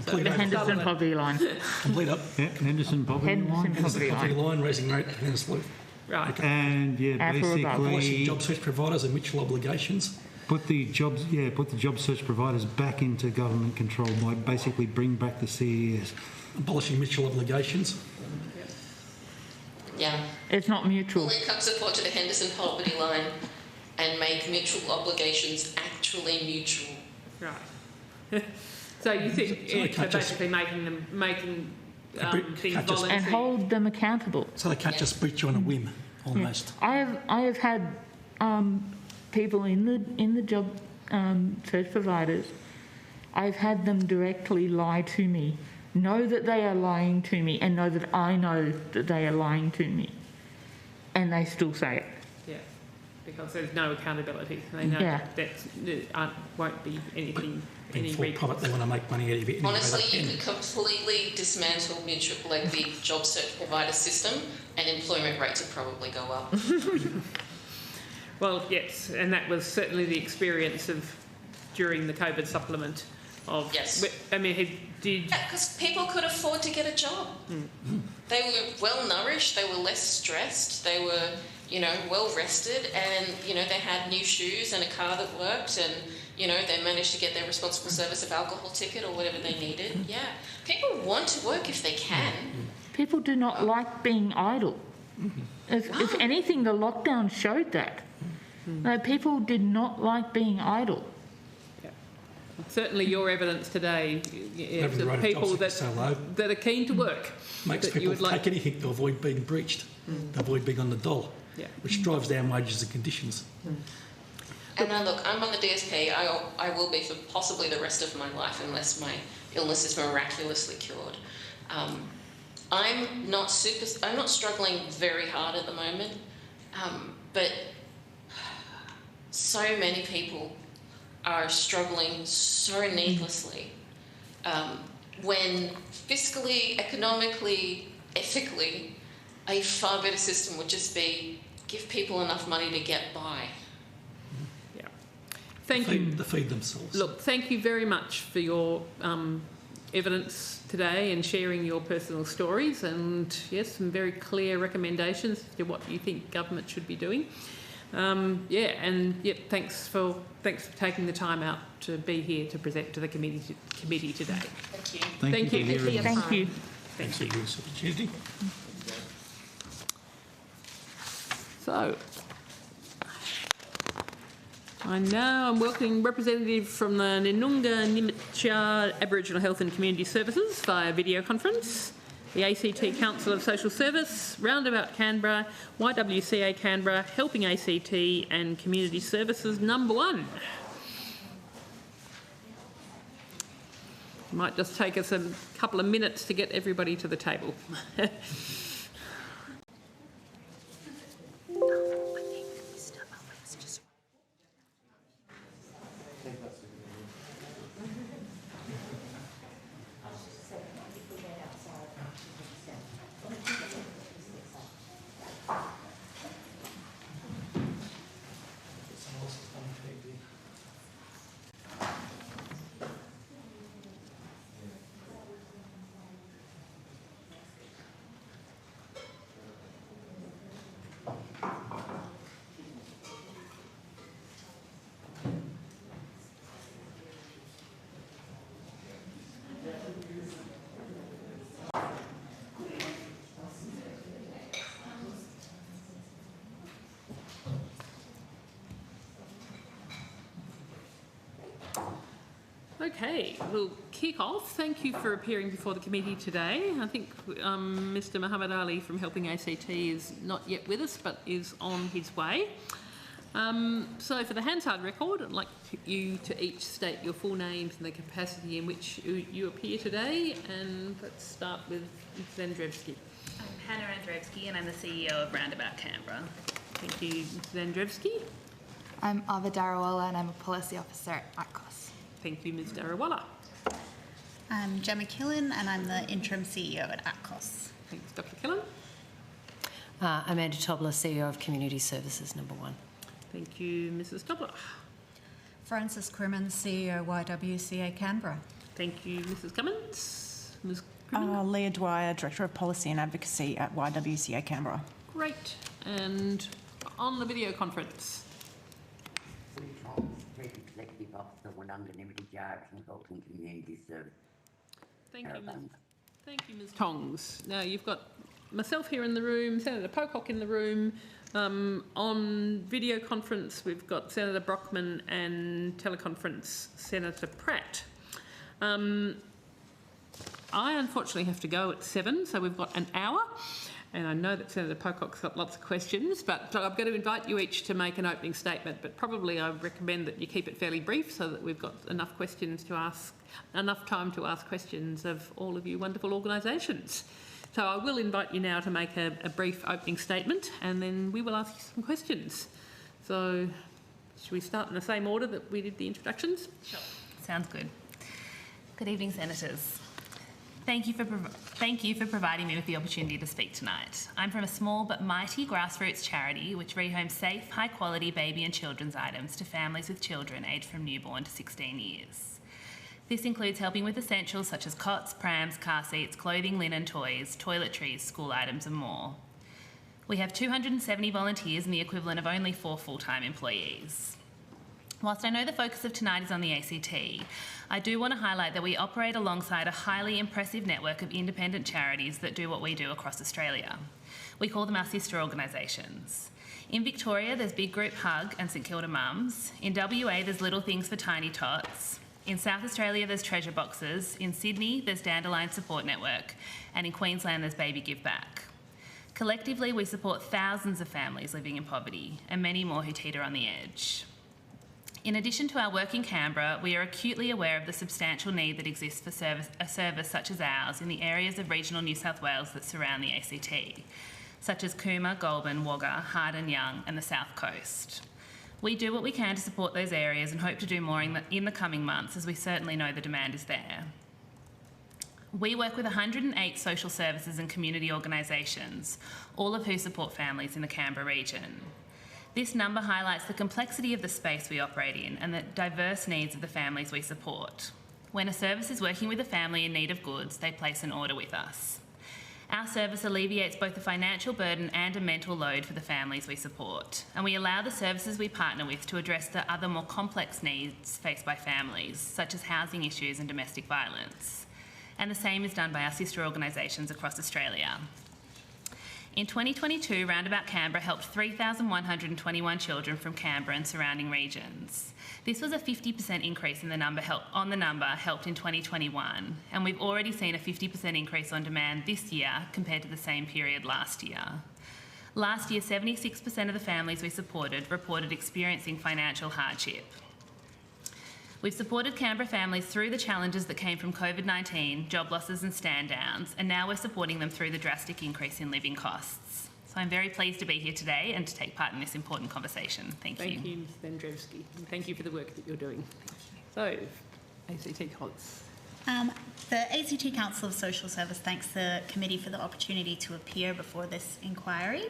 So the Henderson poverty line. Complete up. Yeah, Henderson poverty line. Henderson poverty line, raising rate and slope. Right. Okay. And basically abolishing job search providers and mutual obligations. Put the job search providers back into government control by basically bring back the CES. Abolishing mutual obligations. Yeah. It's not mutual. Full income support to the Henderson poverty line and make mutual obligations actually mutual. Right. So you think basically making things voluntary and hold them accountable, so they can't just breach you on a whim, almost. Yeah. I have had people in the job search providers. I've had them directly lie to me, know that they are lying to me, and know that I know that they are lying to me, and they still say it. Yeah, because there's no accountability. They know that won't be anything. Being full profit, they want to make money out of it. Honestly, you could completely dismantle the job search provider system, and employment rates would probably go up. Well, yes, and that was certainly the experience of during the COVID supplement. Yes. I mean, because people could afford to get a job. They were well nourished. They were less stressed. They were, well rested, and they had new shoes and a car that worked, and You know, they managed to get their responsible service of alcohol ticket or whatever they needed. Yeah. People want to work if they can. People do not like being idle. If anything, the lockdown showed that. No, people did not like being idle. Certainly your evidence today, the people that are keen to work. Makes people take anything to avoid being breached, to avoid being on the dole, which drives down wages and conditions. And now look, I'm on the DSP. I will be for possibly the rest of my life unless my illness is miraculously cured. I'm not struggling very hard at the moment, but so many people are struggling so needlessly when fiscally, economically, ethically, a far better system would just be give people enough money to get by. Thank you. To feed themselves. Look, thank you very much for your evidence today and sharing your personal stories, and yes, some very clear recommendations to what you think government should be doing. Thanks for taking the time out to be here to present to the committee today. Thank you. Thank you. Thank you. Thanks for this opportunity. So, I'm welcoming representative from the Ninunga Nimitsha Aboriginal Health and Community Services via video conference, the ACT Council of Social Service, Roundabout Canberra, YWCA Canberra, Helping ACT and Community Services number 1. Might just take us a couple of minutes to get everybody to the table. Okay, we'll kick off. Thank you for appearing before the committee today. I think Mr Muhammad Ali from Helping ACT is not yet with us, but is on his way. So for the Hansard record, I'd like you to each state your full names and the capacity in which you appear today. And let's start with Ms Andrevsky. I'm Hannah Andrevsky and I'm the CEO of Roundabout Canberra. Thank you, Ms Andrevsky. I'm Ava Darawala and I'm a policy officer at ACOS. Thank you, Ms Darawala. I'm Gemma Killen and I'm the interim CEO at ACOS. Thanks, Dr Killen. I'm Amanda Tobler, CEO of Community Services number 1. Thank you, Mrs Tobler. Frances Crimmins, CEO YWCA Canberra. Thank you, Mrs Cummins. Ms Crimmins. Leah Dwyer, Director of Policy and Advocacy at YWCA Canberra. Great. And on the video conference. Executive Officer, Wollonga Limited Jobs and Helping Community Service. Thank you, Ms Tongs. Now you've got myself here in the room, Senator Pocock in the room. On video conference, we've got Senator Brockman and teleconference Senator Pratt. I unfortunately have to go at 7, so we've got an hour. And I know that Senator Pocock's got lots of questions, but I'm going to invite you each to make an opening statement, but probably I recommend that you keep it fairly brief so that we've got enough questions to ask, enough time to ask questions of all of you wonderful organisations. So I will invite you now to make a brief opening statement and then we will ask you some questions. So should we start in the same order that we did the introductions? Sure. Sounds good. Good evening, Senators. Thank you for providing me with the opportunity to speak tonight. I'm from a small but mighty grassroots charity which rehomes safe, high-quality baby and children's items to families with children aged from newborn to 16 years. This includes helping with essentials such as cots, prams, car seats, clothing, linen, toys, toiletries, school items and more. We have 270 volunteers and the equivalent of only 4 full-time employees. Whilst I know the focus of tonight is on the ACT, I do want to highlight that we operate alongside a highly impressive network of independent charities that do what we do across Australia. We call them our sister organisations. In Victoria, there's Big Group Hug and St Kilda Mums. In WA, there's Little Things for Tiny Tots. In South Australia, there's Treasure Boxes. In Sydney, there's Dandelion Support Network. And in Queensland, there's Baby Give Back. Collectively, we support thousands of families living in poverty and many more who teeter on the edge. In addition to our work in Canberra, we are acutely aware of the substantial need that exists for a service such as ours in the areas of regional New South Wales that surround the ACT, such as Cooma, Goulburn, Wagga, Hardin, Young and the South Coast. We do what we can to support those areas and hope to do more in the coming months, as we certainly know the demand is there. We work with 108 social services and community organisations, all of who support families in the Canberra region. This number highlights the complexity of the space we operate in and the diverse needs of the families we support. When a service is working with a family in need of goods, they place an order with us. Our service alleviates both the financial burden and a mental load for the families we support, and we allow the services we partner with to address the other more complex needs faced by families, such as housing issues and domestic violence. And the same is done by our sister organisations across Australia. In 2022, Roundabout Canberra helped 3,121 children from Canberra and surrounding regions. This was a 50% increase in the number helped in 2021, and we've already seen a 50% increase on demand this year compared to the same period last year. Last year, 76% of the families we supported reported experiencing financial hardship. We've supported Canberra families through the challenges that came from COVID-19, job losses and stand downs, and now we're supporting them through the drastic increase in living costs. So I'm very pleased to be here today and to take part in this important conversation. Thank you. Thank you, Ms Vendrewski, and thank you for the work that you're doing. So, ACT Colts. The ACT Council of Social Service thanks the committee for the opportunity to appear before this inquiry.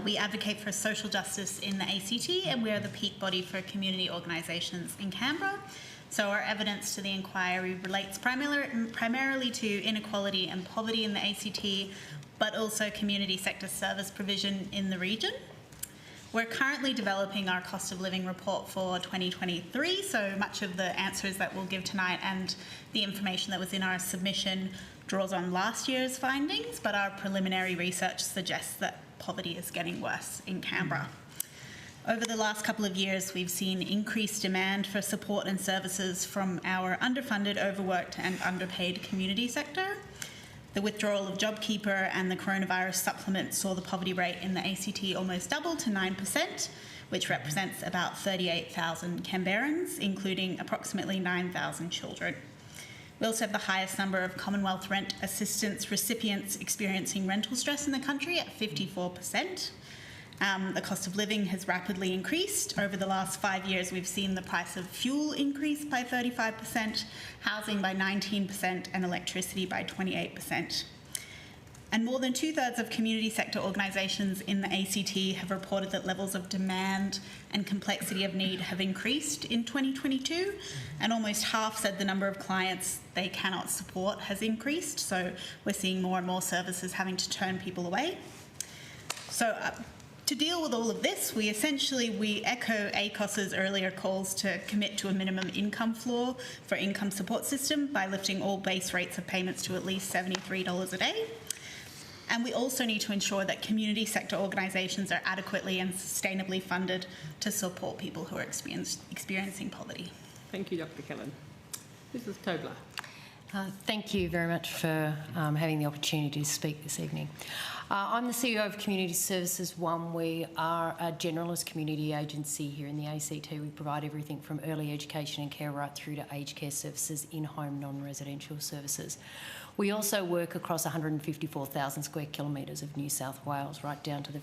We advocate for social justice in the ACT, and we are the peak body for community organisations in Canberra. So our evidence to the inquiry relates primarily to inequality and poverty in the ACT, but also community sector service provision in the region. We're currently developing our cost of living report for 2023, so much of the answers that we'll give tonight and the information that was in our submission draws on last year's findings, but our preliminary research suggests that poverty is getting worse in Canberra. Over the last couple of years, we've seen increased demand for support and services from our underfunded, overworked and underpaid community sector. The withdrawal of JobKeeper and the coronavirus supplement saw the poverty rate in the ACT almost double to 9%, which represents about 38,000 Canberrans, including approximately 9,000 children. We also have the highest number of Commonwealth Rent Assistance recipients experiencing rental stress in the country at 54%. The cost of living has rapidly increased. Over the last 5 years, we've seen the price of fuel increase by 35%, housing by 19%, and electricity by 28%. And more than 2/3 of community sector organisations in the ACT have reported that levels of demand and complexity of need have increased in 2022, and almost half said the number of clients they cannot support has increased. So we're seeing more and more services having to turn people away. So to deal with all of this, we echo ACOS's earlier calls to commit to a minimum income floor for income support system by lifting all base rates of payments to at least $73 a day. And we also need to ensure that community sector organisations are adequately and sustainably funded to support people who are experiencing poverty. Thank you, Dr. Kellen. Mrs. Tobler. Thank you very much for having the opportunity to speak this evening. I'm the CEO of Community Services One. We are a generalist community agency here in the ACT. We provide everything from early education and care right through to aged care services, in-home non-residential services. We also work across 154,000 square kilometres of New South Wales, right down to the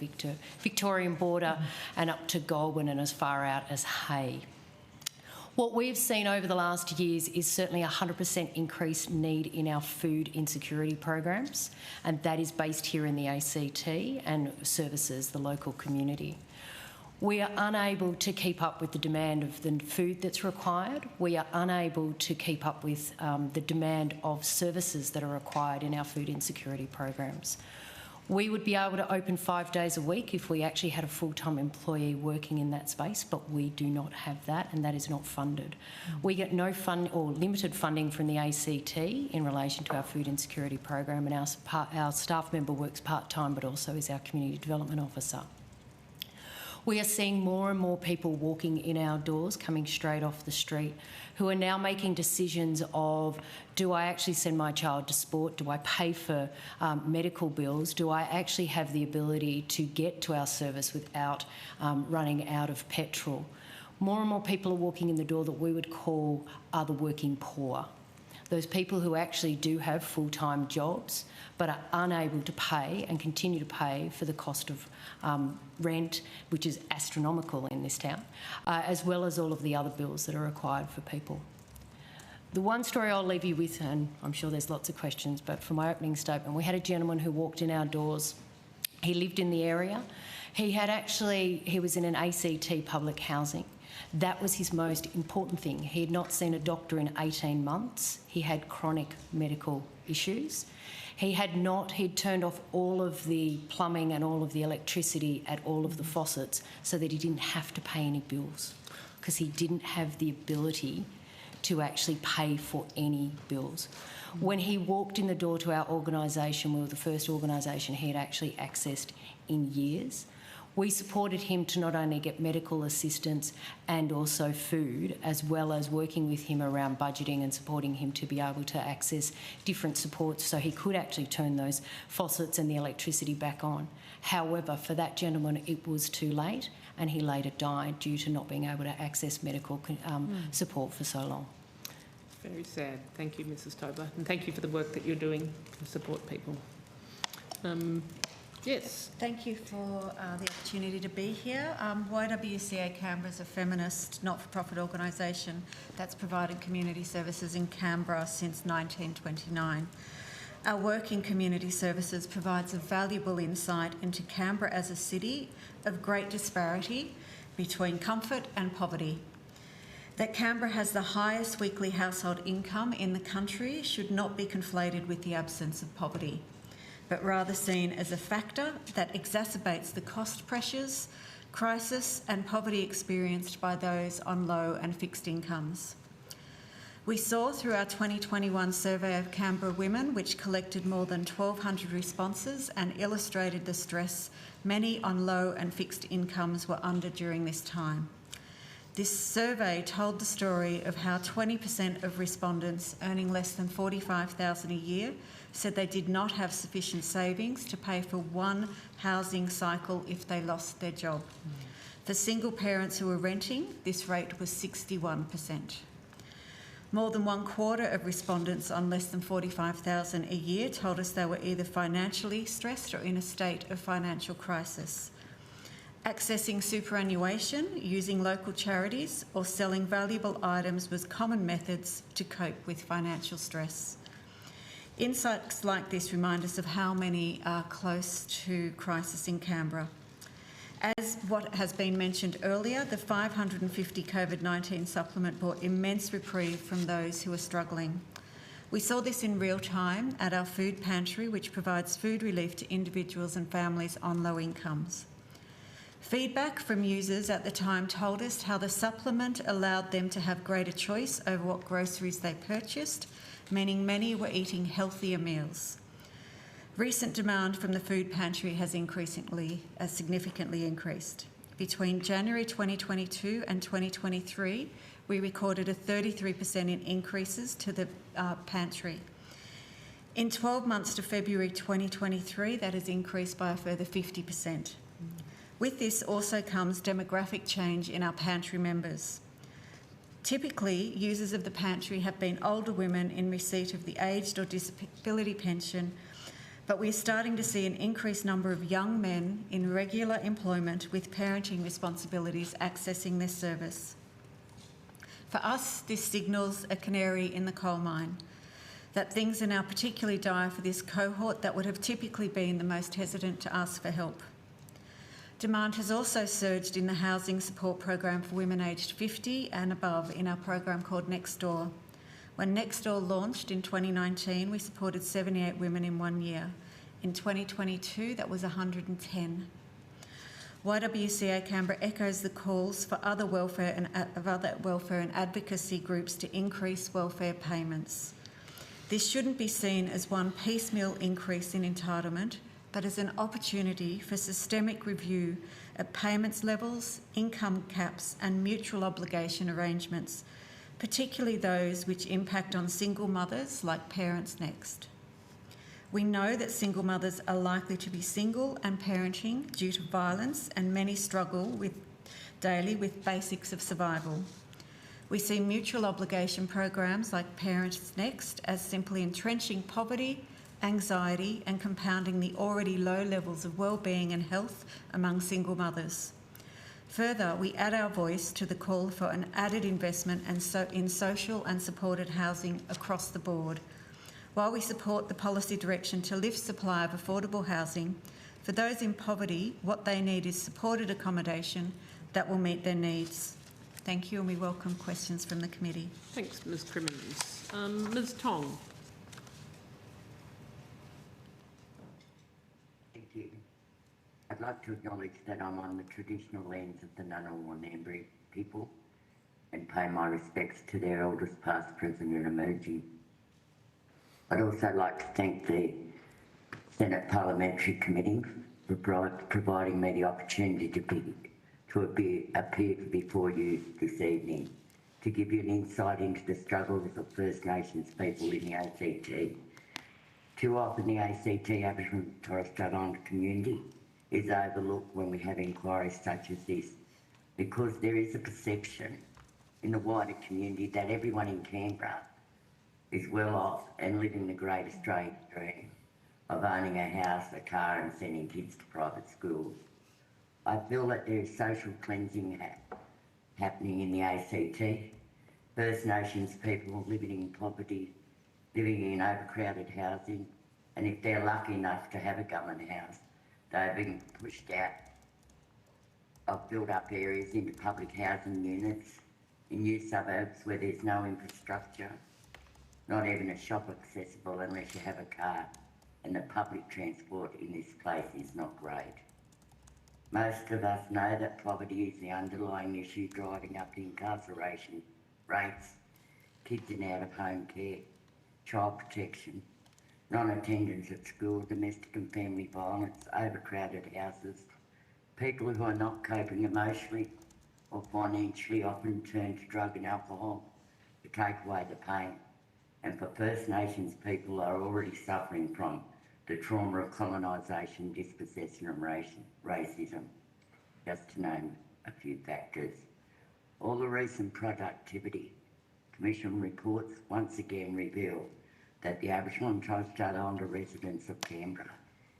Victorian border and up to Goulburn and as far out as Hay. What we've seen over the last years is certainly a 100% increased need in our food insecurity programs, and that is based here in the ACT and services the local community. We are unable to keep up with the demand of the food that's required. We are unable to keep up with the demand of services that are required in our food insecurity programs. We would be able to open 5 days a week if we actually had a full-time employee working in that space, but we do not have that, and that is not funded. We get no fund or limited funding from the ACT in relation to our food insecurity program, and our staff member works part-time but also is our community development officer. We are seeing more and more people walking in our doors, coming straight off the street, who are now making decisions of, do I actually send my child to sport? Do I pay for medical bills? Do I actually have the ability to get to our service without running out of petrol? More and more people are walking in the door that we would call are the working poor. Those people who actually do have full-time jobs but are unable to pay and continue to pay for the cost of rent, which is astronomical in this town, as well as all of the other bills that are required for people. The one story I'll leave you with, and I'm sure there's lots of questions, but for my opening statement, we had a gentleman who walked in our doors. He lived in the area. He was in an ACT public housing. That was his most important thing. He had not seen a doctor in 18 months. He had chronic medical issues. He'd turned off all of the plumbing and all of the electricity at all of the faucets so that he didn't have to pay any bills, because he didn't have the ability to actually pay for any bills. When he walked in the door to our organisation, we were the first organisation he had actually accessed in years. We supported him to not only get medical assistance and also food, as well as working with him around budgeting and supporting him to be able to access different supports so he could actually turn those faucets and the electricity back on. However, for that gentleman, it was too late, and he later died due to not being able to access medical support for so long. Very sad. Thank you, Mrs. Tobler, and thank you for the work that you're doing to support people. Yes. Thank you for the opportunity to be here. YWCA Canberra is a feminist, not-for-profit organisation that's provided community services in Canberra since 1929. Our work in community services provides a valuable insight into Canberra as a city of great disparity between comfort and poverty. That Canberra has the highest weekly household income in the country should not be conflated with the absence of poverty, but rather seen as a factor that exacerbates the cost pressures, crisis and poverty experienced by those on low and fixed incomes. We saw through our 2021 survey of Canberra women, which collected more than 1,200 responses and illustrated the stress many on low and fixed incomes were under during this time. This survey told the story of how 20% of respondents earning less than $45,000 a year said they did not have sufficient savings to pay for one housing cycle if they lost their job. For single parents who were renting, this rate was 61%. More than 1/4 of respondents on less than $45,000 a year told us they were either financially stressed or in a state of financial crisis. Accessing superannuation, using local charities or selling valuable items was common methods to cope with financial stress. Insights like this remind us of how many are close to crisis in Canberra. As what has been mentioned earlier, the $550 COVID-19 supplement brought immense reprieve from those who are struggling. We saw this in real time at our food pantry, which provides food relief to individuals and families on low incomes. Feedback from users at the time told us how the supplement allowed them to have greater choice over what groceries they purchased, meaning many were eating healthier meals. Recent demand from the food pantry has significantly increased. Between January 2022 and 2023, we recorded a 33% in increases to the pantry. In 12 months to February 2023, that has increased by a further 50%. With this also comes demographic change in our pantry members. Typically, users of the pantry have been older women in receipt of the aged or disability pension, but we're starting to see an increased number of young men in regular employment with parenting responsibilities accessing this service. For us, this signals a canary in the coal mine, that things are now particularly dire for this cohort that would have typically been the most hesitant to ask for help. Demand has also surged in the housing support program for women aged 50 and above in our program called Next Door. When Next Door launched in 2019, we supported 78 women in 1 year. In 2022, that was 110. YWCA Canberra echoes the calls for other welfare and advocacy groups to increase welfare payments. This shouldn't be seen as one piecemeal increase in entitlement, but as an opportunity for systemic review of payments levels, income caps and mutual obligation arrangements, particularly those which impact on single mothers like Parents Next. We know that single mothers are likely to be single and parenting due to violence, and many struggle daily with basics of survival. We see mutual obligation programs like Parents Next as simply entrenching poverty, anxiety and compounding the already low levels of well-being and health among single mothers. Further, we add our voice to the call for an added investment in social and supported housing across the board. While we support the policy direction to lift supply of affordable housing, for those in poverty, what they need is supported accommodation that will meet their needs. Thank you, and we welcome questions from the committee. Thanks, Ms Crimmins. Ms Tong. Thank you. I'd like to acknowledge that I'm on the traditional lands of the Ngunnawal and Ngambri people and pay my respects to their elders past, present and emerging. I'd also like to thank the Senate Parliamentary Committee for providing me the opportunity to appear before you this evening to give you an insight into the struggles of First Nations people in the ACT. Too often the ACT Aboriginal and Torres Strait Islander community is overlooked when we have inquiries such as this, because there is a perception in the wider community that everyone in Canberra is well off and living the great Australian dream of owning a house, a car and sending kids to private schools. I feel that there is social cleansing happening in the ACT. First Nations people living in poverty, living in overcrowded housing, and if they're lucky enough to have a government house, they're being pushed out of built-up areas into public housing units in new suburbs where there's no infrastructure, not even a shop accessible unless you have a car, and the public transport in this place is not great. Most of us know that poverty is the underlying issue driving up the incarceration rates, kids in out-of-home care, child protection, non-attendance at school, domestic and family violence, overcrowded houses, people who are not coping emotionally or financially often turn to drug and alcohol to take away the pain. And for First Nations people are already suffering from the trauma of colonisation, dispossession and racism, just to name a few factors. All the recent productivity Commission reports once again reveal that the Aboriginal and Torres Strait Islander residents of Canberra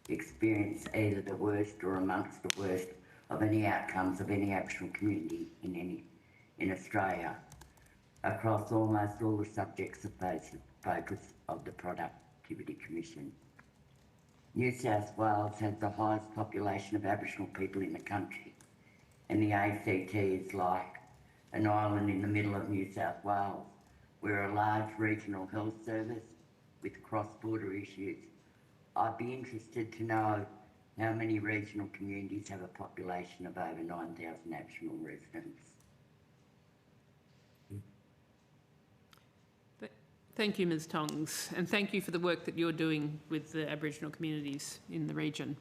experience either the worst or amongst the worst of any outcomes of any Aboriginal community in Australia, across almost all the subjects of focus of the Productivity Commission. New South Wales has the highest population of Aboriginal people in the country, and the ACT is like an island in the middle of New South Wales. We're a large regional health service with cross-border issues. I'd be interested to know how many regional communities have a population of over 9,000 Aboriginal residents. Thank you, Ms Tongs, and thank you for the work that you're doing with the Aboriginal communities in the region.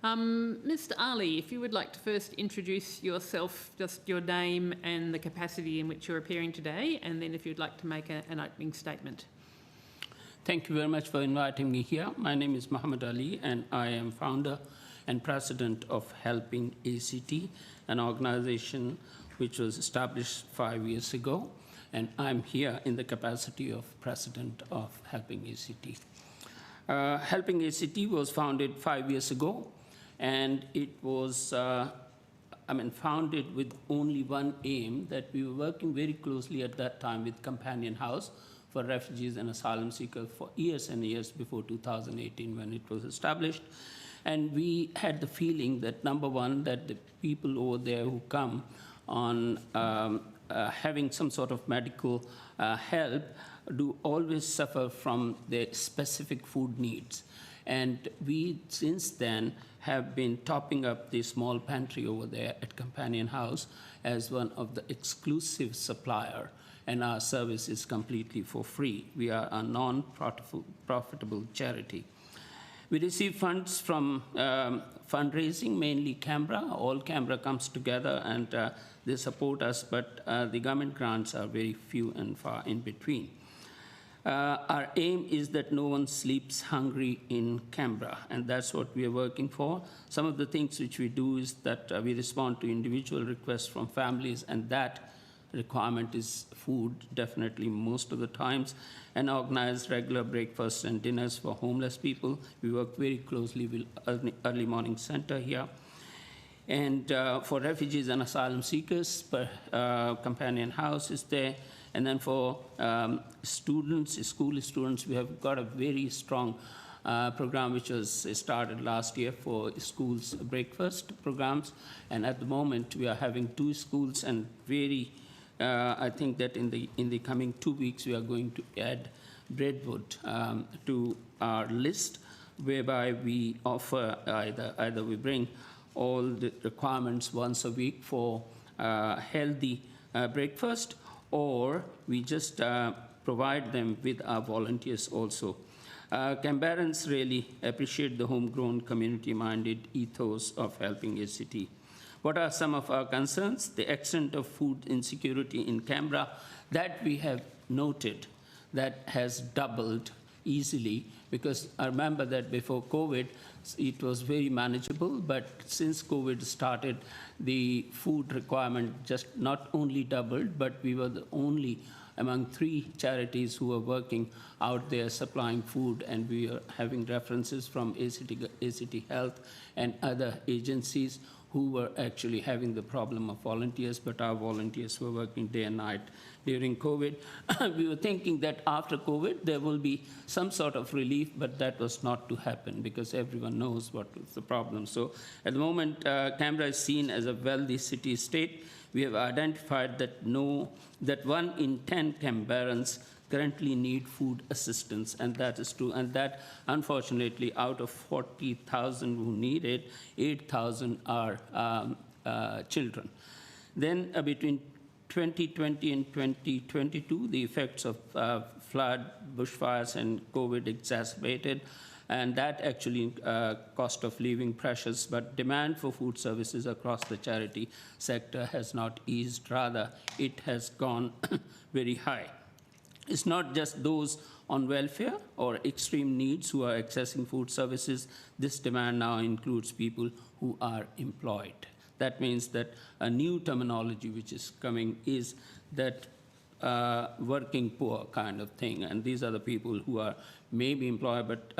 Mr Ali, if you would like to first introduce yourself, just your name and the capacity in which you're appearing today, and then if you'd like to make an opening statement. Thank you very much for inviting me here. My name is Muhammad Ali, and I am founder and president of Helping ACT, an organisation which was established 5 years ago, and I'm here in the capacity of president of Helping ACT. Helping ACT was founded 5 years ago, and it was founded with only one aim, that we were working very closely at that time with Companion House for refugees and asylum seekers for years and years before 2018 when it was established. And we had the feeling that, number one, that the people over there who come on having some sort of medical help do always suffer from their specific food needs. And we, since then, have been topping up the small pantry over there at Companion House as one of the exclusive supplier, and our service is completely for free. We are a non-profitable charity. We receive funds from fundraising, mainly Canberra. All Canberra comes together and they support us, but the government grants are very few and far in between. Our aim is that no one sleeps hungry in Canberra, and that's what we are working for. Some of the things which we do is that we respond to individual requests from families, and that requirement is food, definitely most of the times, and organize regular breakfasts and dinners for homeless people. We work very closely with early morning center here. And for refugees and asylum seekers, Companion House is there. And then for students, school students, we have got a very strong program which was started last year for schools breakfast programs. And at the moment, we are having 2 schools, and I think that in the coming 2 weeks, we are going to add Breadwood to our list, whereby we offer either we bring all the requirements once a week for healthy breakfast, or we just provide them with our volunteers also. Canberrans really appreciate the homegrown, community-minded ethos of Helping ACT. What are some of our concerns? The extent of food insecurity in Canberra that we have noted that has doubled easily, because I remember that before COVID, it was very manageable, but since COVID started, the food requirement just not only doubled, but we were the only among 3 charities who were working out there supplying food, and we are having references from ACT Health and other agencies who were actually having the problem of volunteers, but our volunteers were working day and night during COVID. We were thinking that after COVID, there will be some sort of relief, but that was not to happen because everyone knows what was the problem. So at the moment, Canberra is seen as a wealthy city-state. We have identified that 1 in 10 Canberrans currently need food assistance, and that is true. And that, unfortunately, out of 40,000 who need it, 8,000 are children. Then between 2020 and 2022, the effects of flood, bushfires, and COVID exacerbated, and that actually cost of living pressures, but demand for food services across the charity sector has not eased. Rather, it has gone very high. It's not just those on welfare or extreme needs who are accessing food services. This demand now includes people who are employed. That means that a new terminology which is coming is that working poor kind of thing. And these are the people who are maybe employed, but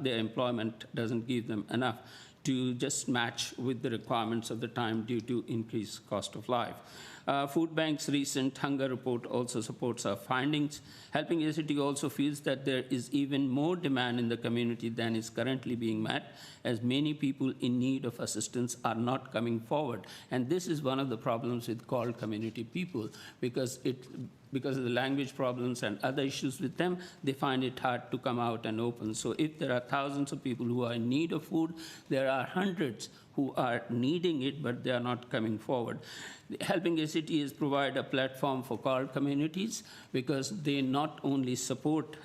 their employment doesn't give them enough to just match with the requirements of the time due to increased cost of life. Food Bank's recent hunger report also supports our findings. Helping ACT also feels that there is even more demand in the community than is currently being met, as many people in need of assistance are not coming forward. And this is one of the problems with called community people, because of the language problems and other issues with them, they find it hard to come out and open. So if there are thousands of people who are in need of food, there are hundreds who are needing it, but they are not coming forward. Helping ACT is provide a platform for called communities, because they not only support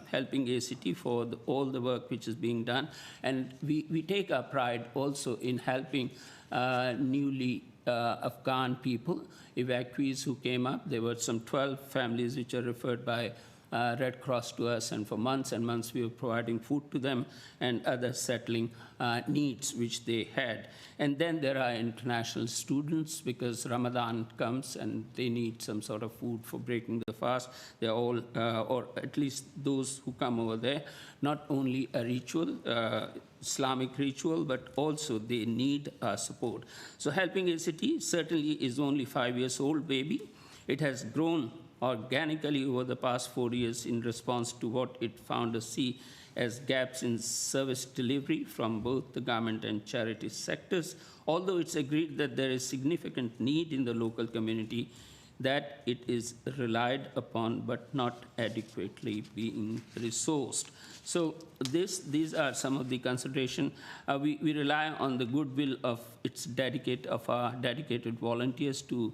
Helping ACT for all the work which is being done, and we take our pride also in helping newly Afghan people, evacuees who came up. There were some 12 families which are referred by Red Cross to us, and for months and months we were providing food to them and other settling needs which they had. And then there are international students, because Ramadan comes and they need some sort of food for breaking the fast. They're all, or at least those who come over there, not only a ritual, Islamic ritual, but also they need our support. So Helping ACT certainly is only 5 years old baby. It has grown organically over the past 4 years in response to what it found to see as gaps in service delivery from both the government and charity sectors. Although it's agreed that there is significant need in the local community, that it is relied upon but not adequately being resourced. So these are some of the consideration. We rely on the goodwill of our dedicated volunteers to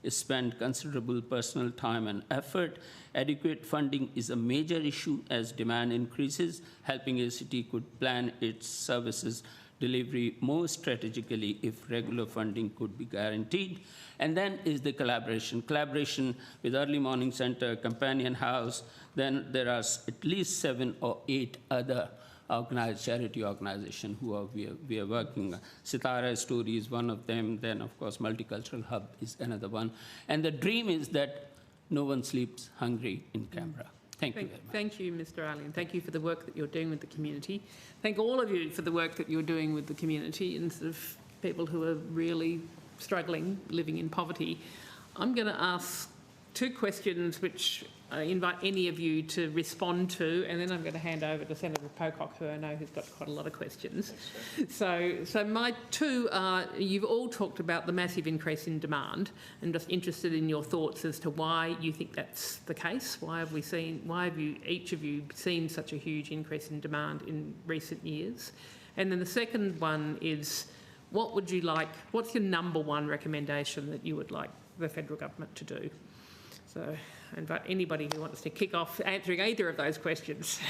spend considerable personal time and effort. Adequate funding is a major issue as demand increases. Helping ACT could plan its services delivery more strategically if regular funding could be guaranteed. And then is the collaboration with Early Morning Center, Companion House. Then there are at least 7 or 8 other charity organizations we are working. Sitara Story is one of them. Then, of course, Multicultural Hub is another one. And the dream is that no one sleeps hungry in Canberra. Thank you very much. Thank you, Mr. Ali, and thank you for the work that you're doing with the community. Thank all of you for the work that you're doing with the community and sort of people who are really struggling, living in poverty. I'm going to ask 2 questions which I invite any of you to respond to, and then I'm going to hand over to Senator Pocock, who I know has got quite a lot of questions. So my 2 are, you've all talked about the massive increase in demand. I'm just interested in your thoughts as to why you think that's the case. Why have each of you seen such a huge increase in demand in recent years? And then the second one is, what's your #1 recommendation that you would like the federal government to do? So I invite anybody who wants to kick off answering either of those questions.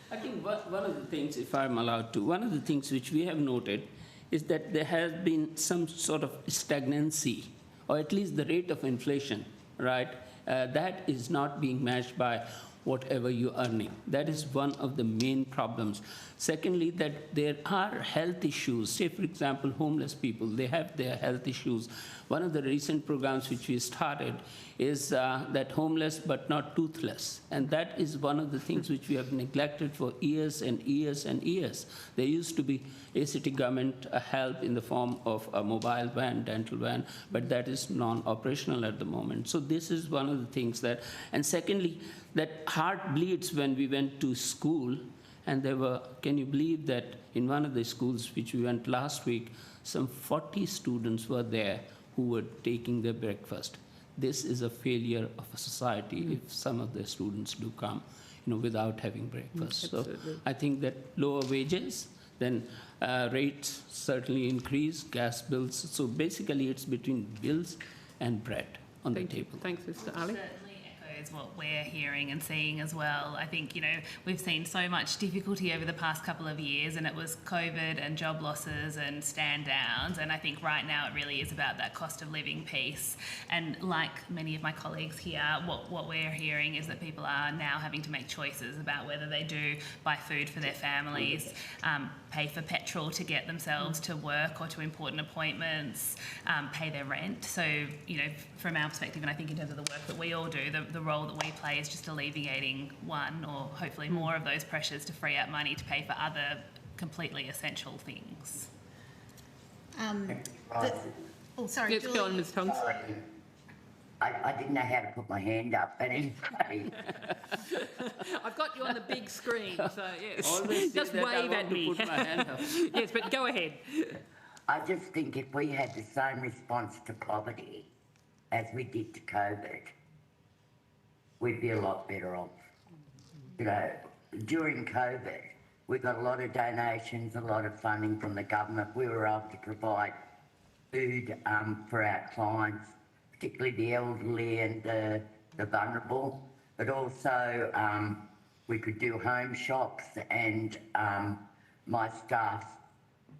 I think one of the things, if I'm allowed to, one of the things which we have noted is that there has been some sort of stagnancy, or at least the rate of inflation, right? That is not being matched by whatever you're earning. That is one of the main problems. Secondly, that there are health issues. Say, for example, homeless people, they have their health issues. One of the recent programs which we started is that homeless but not toothless. And that is one of the things which we have neglected for years and years and years. There used to be ACT government help in the form of a mobile van, dental van, but that is non-operational at the moment. So this is one of the things that, and secondly, that heart bleeds when we went to school, and there were, can you believe that in one of the schools which we went last week, some 40 students were there who were taking their breakfast. This is a failure of a society if some of the students do come, without having breakfast. So I think that lower wages, then rates certainly increase, gas bills. So basically it's between bills and bread on the table. Thanks, Mr. Ali. Is what we're hearing and seeing as well. I think, we've seen so much difficulty over the past couple of years, and it was COVID and job losses and stand downs, and I think right now it really is about that cost of living piece. And like many of my colleagues here, what we're hearing is that people are now having to make choices about whether they do buy food for their families, pay for petrol to get themselves to work or to important appointments, pay their rent. So, from our perspective, and I think in terms of the work that we all do, the role that we play is just alleviating one or hopefully more of those pressures to free up money to pay for other completely essential things. Sorry, Let's go on, Ms. Tonks. I didn't know how to put my hand up, but anyway. I've got you on the big screen, so yes. Always just say that wave I at want to me. put my hand up. Yes, but go ahead. I just think if we had the same response to poverty as we did to COVID, we'd be a lot better off. During COVID, we got a lot of donations, a lot of funding from the government. We were able to provide food for our clients, particularly the elderly and the vulnerable, but also we could do home shops, and my staff,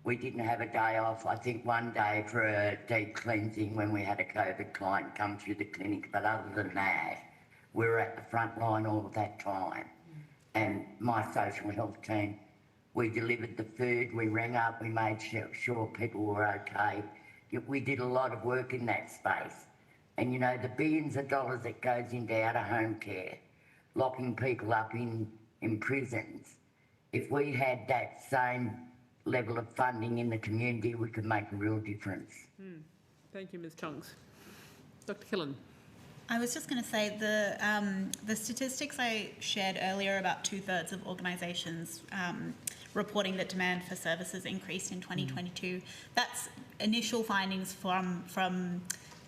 we didn't have a day off. I think one day for a deep cleansing when we had a COVID client come through the clinic, but other than that, we were at the front line all of that time. And my social health team, we delivered the food, we rang up, we made sure people were okay. We did a lot of work in that space. And the billions of dollars that goes into out-of-home care, locking people up in prisons, if we had that same level of funding in the community, we could make a real difference. Thank you, Ms. Tonks. Dr. Killen. I was just going to say the statistics I shared earlier about 2/3 of organisations reporting that demand for services increased in 2022. That's initial findings from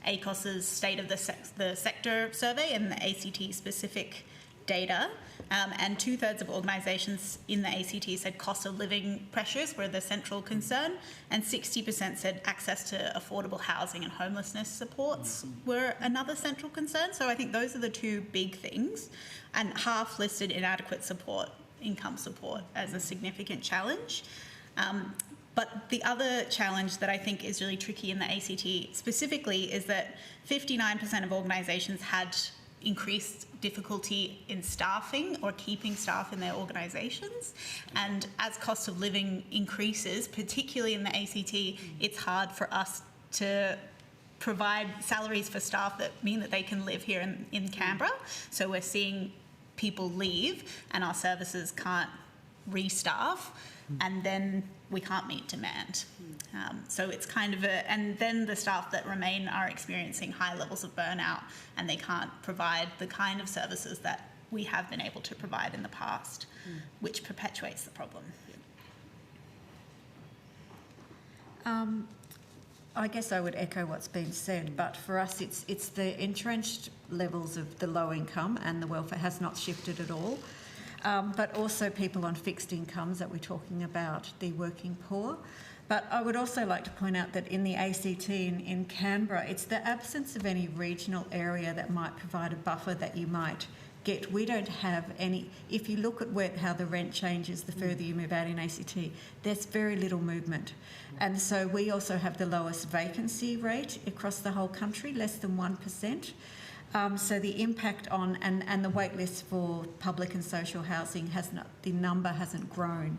ACOS's State of the Sector survey and the ACT specific data, and 2/3 of organisations in the ACT said cost of living pressures were the central concern, and 60% said access to affordable housing and homelessness supports were another central concern. So I think those are the two big things, and half listed inadequate support, income support, as a significant challenge. But the other challenge that I think is really tricky in the ACT specifically is that 59% of organisations had increased difficulty in staffing or keeping staff in their organisations. And as cost of living increases, particularly in the ACT, it's hard for us to provide salaries for staff that mean that they can live here in Canberra. So we're seeing people leave and our services can't restaff, and then we can't meet demand. So it's kind of and then the staff that remain are experiencing high levels of burnout, and they can't provide the kind of services that we have been able to provide in the past, which perpetuates the problem. I guess I would echo what's been said, but for us it's the entrenched levels of the low income, and the welfare has not shifted at all. But also people on fixed incomes that we're talking about, the working poor. But I would also like to point out that in the ACT in Canberra, it's the absence of any regional area that might provide a buffer that you might get. We don't have any. If you look at how the rent changes the further you move out in ACT, there's very little movement. And so we also have the lowest vacancy rate across the whole country, less than 1%. So the impact on and the wait list for public and social housing the number hasn't grown.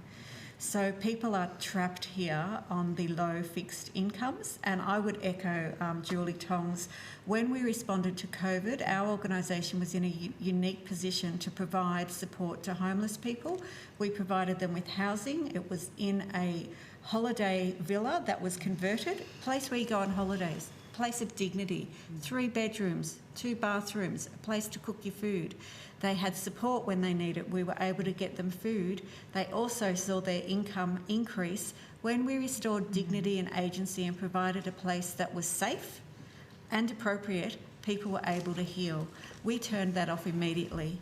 So people are trapped here on the low fixed incomes, and I would echo Julie Tong's. When we responded to COVID, our organisation was in a unique position to provide support to homeless people. We provided them with housing. It was in a holiday villa that was converted, a place where you go on holidays, place of dignity, 3 bedrooms, 2 bathrooms, a place to cook your food. They had support when they needed it. We were able to get them food. They also saw their income increase when we restored dignity and agency and provided a place that was safe and appropriate. People were able to heal. We turned that off immediately,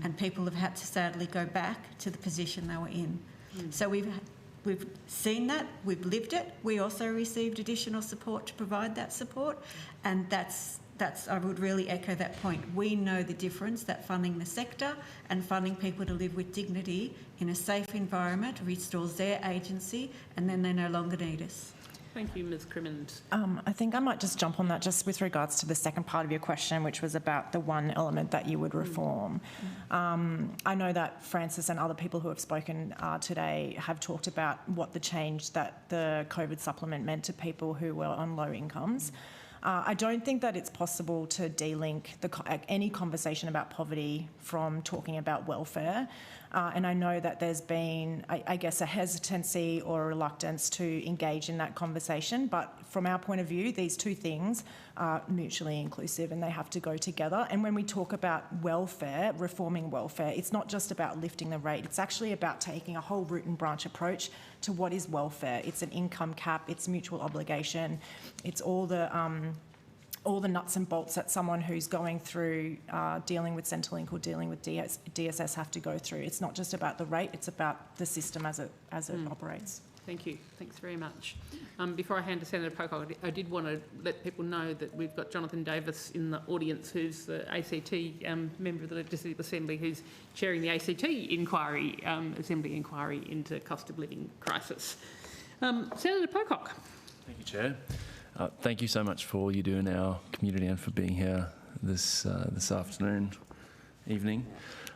and people have had to sadly go back to the position they were in. So we've seen that, we've lived it. We also received additional support to provide that support, and that's I would really echo that point. We know the difference that funding the sector and funding people to live with dignity in a safe environment restores their agency, and then they no longer need us. Thank you, Ms. Crimmins. I think I might just jump on that just with regards to the second part of your question, which was about the one element that you would reform. I know that Francis and other people who have spoken today have talked about what the change that the COVID supplement meant to people who were on low incomes. I don't think that it's possible to delink any conversation about poverty from talking about welfare. And I know that there's been, I guess, a hesitancy or a reluctance to engage in that conversation. But from our point of view, these two things are mutually inclusive and they have to go together. And when we talk about welfare, reforming welfare, it's not just about lifting the rate. It's actually about taking a whole root and branch approach to what is welfare. It's an income cap, it's mutual obligation, it's all the nuts and bolts that someone who's going through dealing with Centrelink or dealing with DSS have to go through. It's not just about the rate, it's about the system as it operates. Thank you. Thanks very much. Before I hand to Senator Pocock, I did want to let people know that we've got Jonathan Davis in the audience, who's the ACT member of the Legislative Assembly, who's chairing the ACT inquiry, Assembly inquiry into cost of living crisis. Senator Pocock. Thank you, Chair. Thank you so much for all you do in our community and for being here this evening.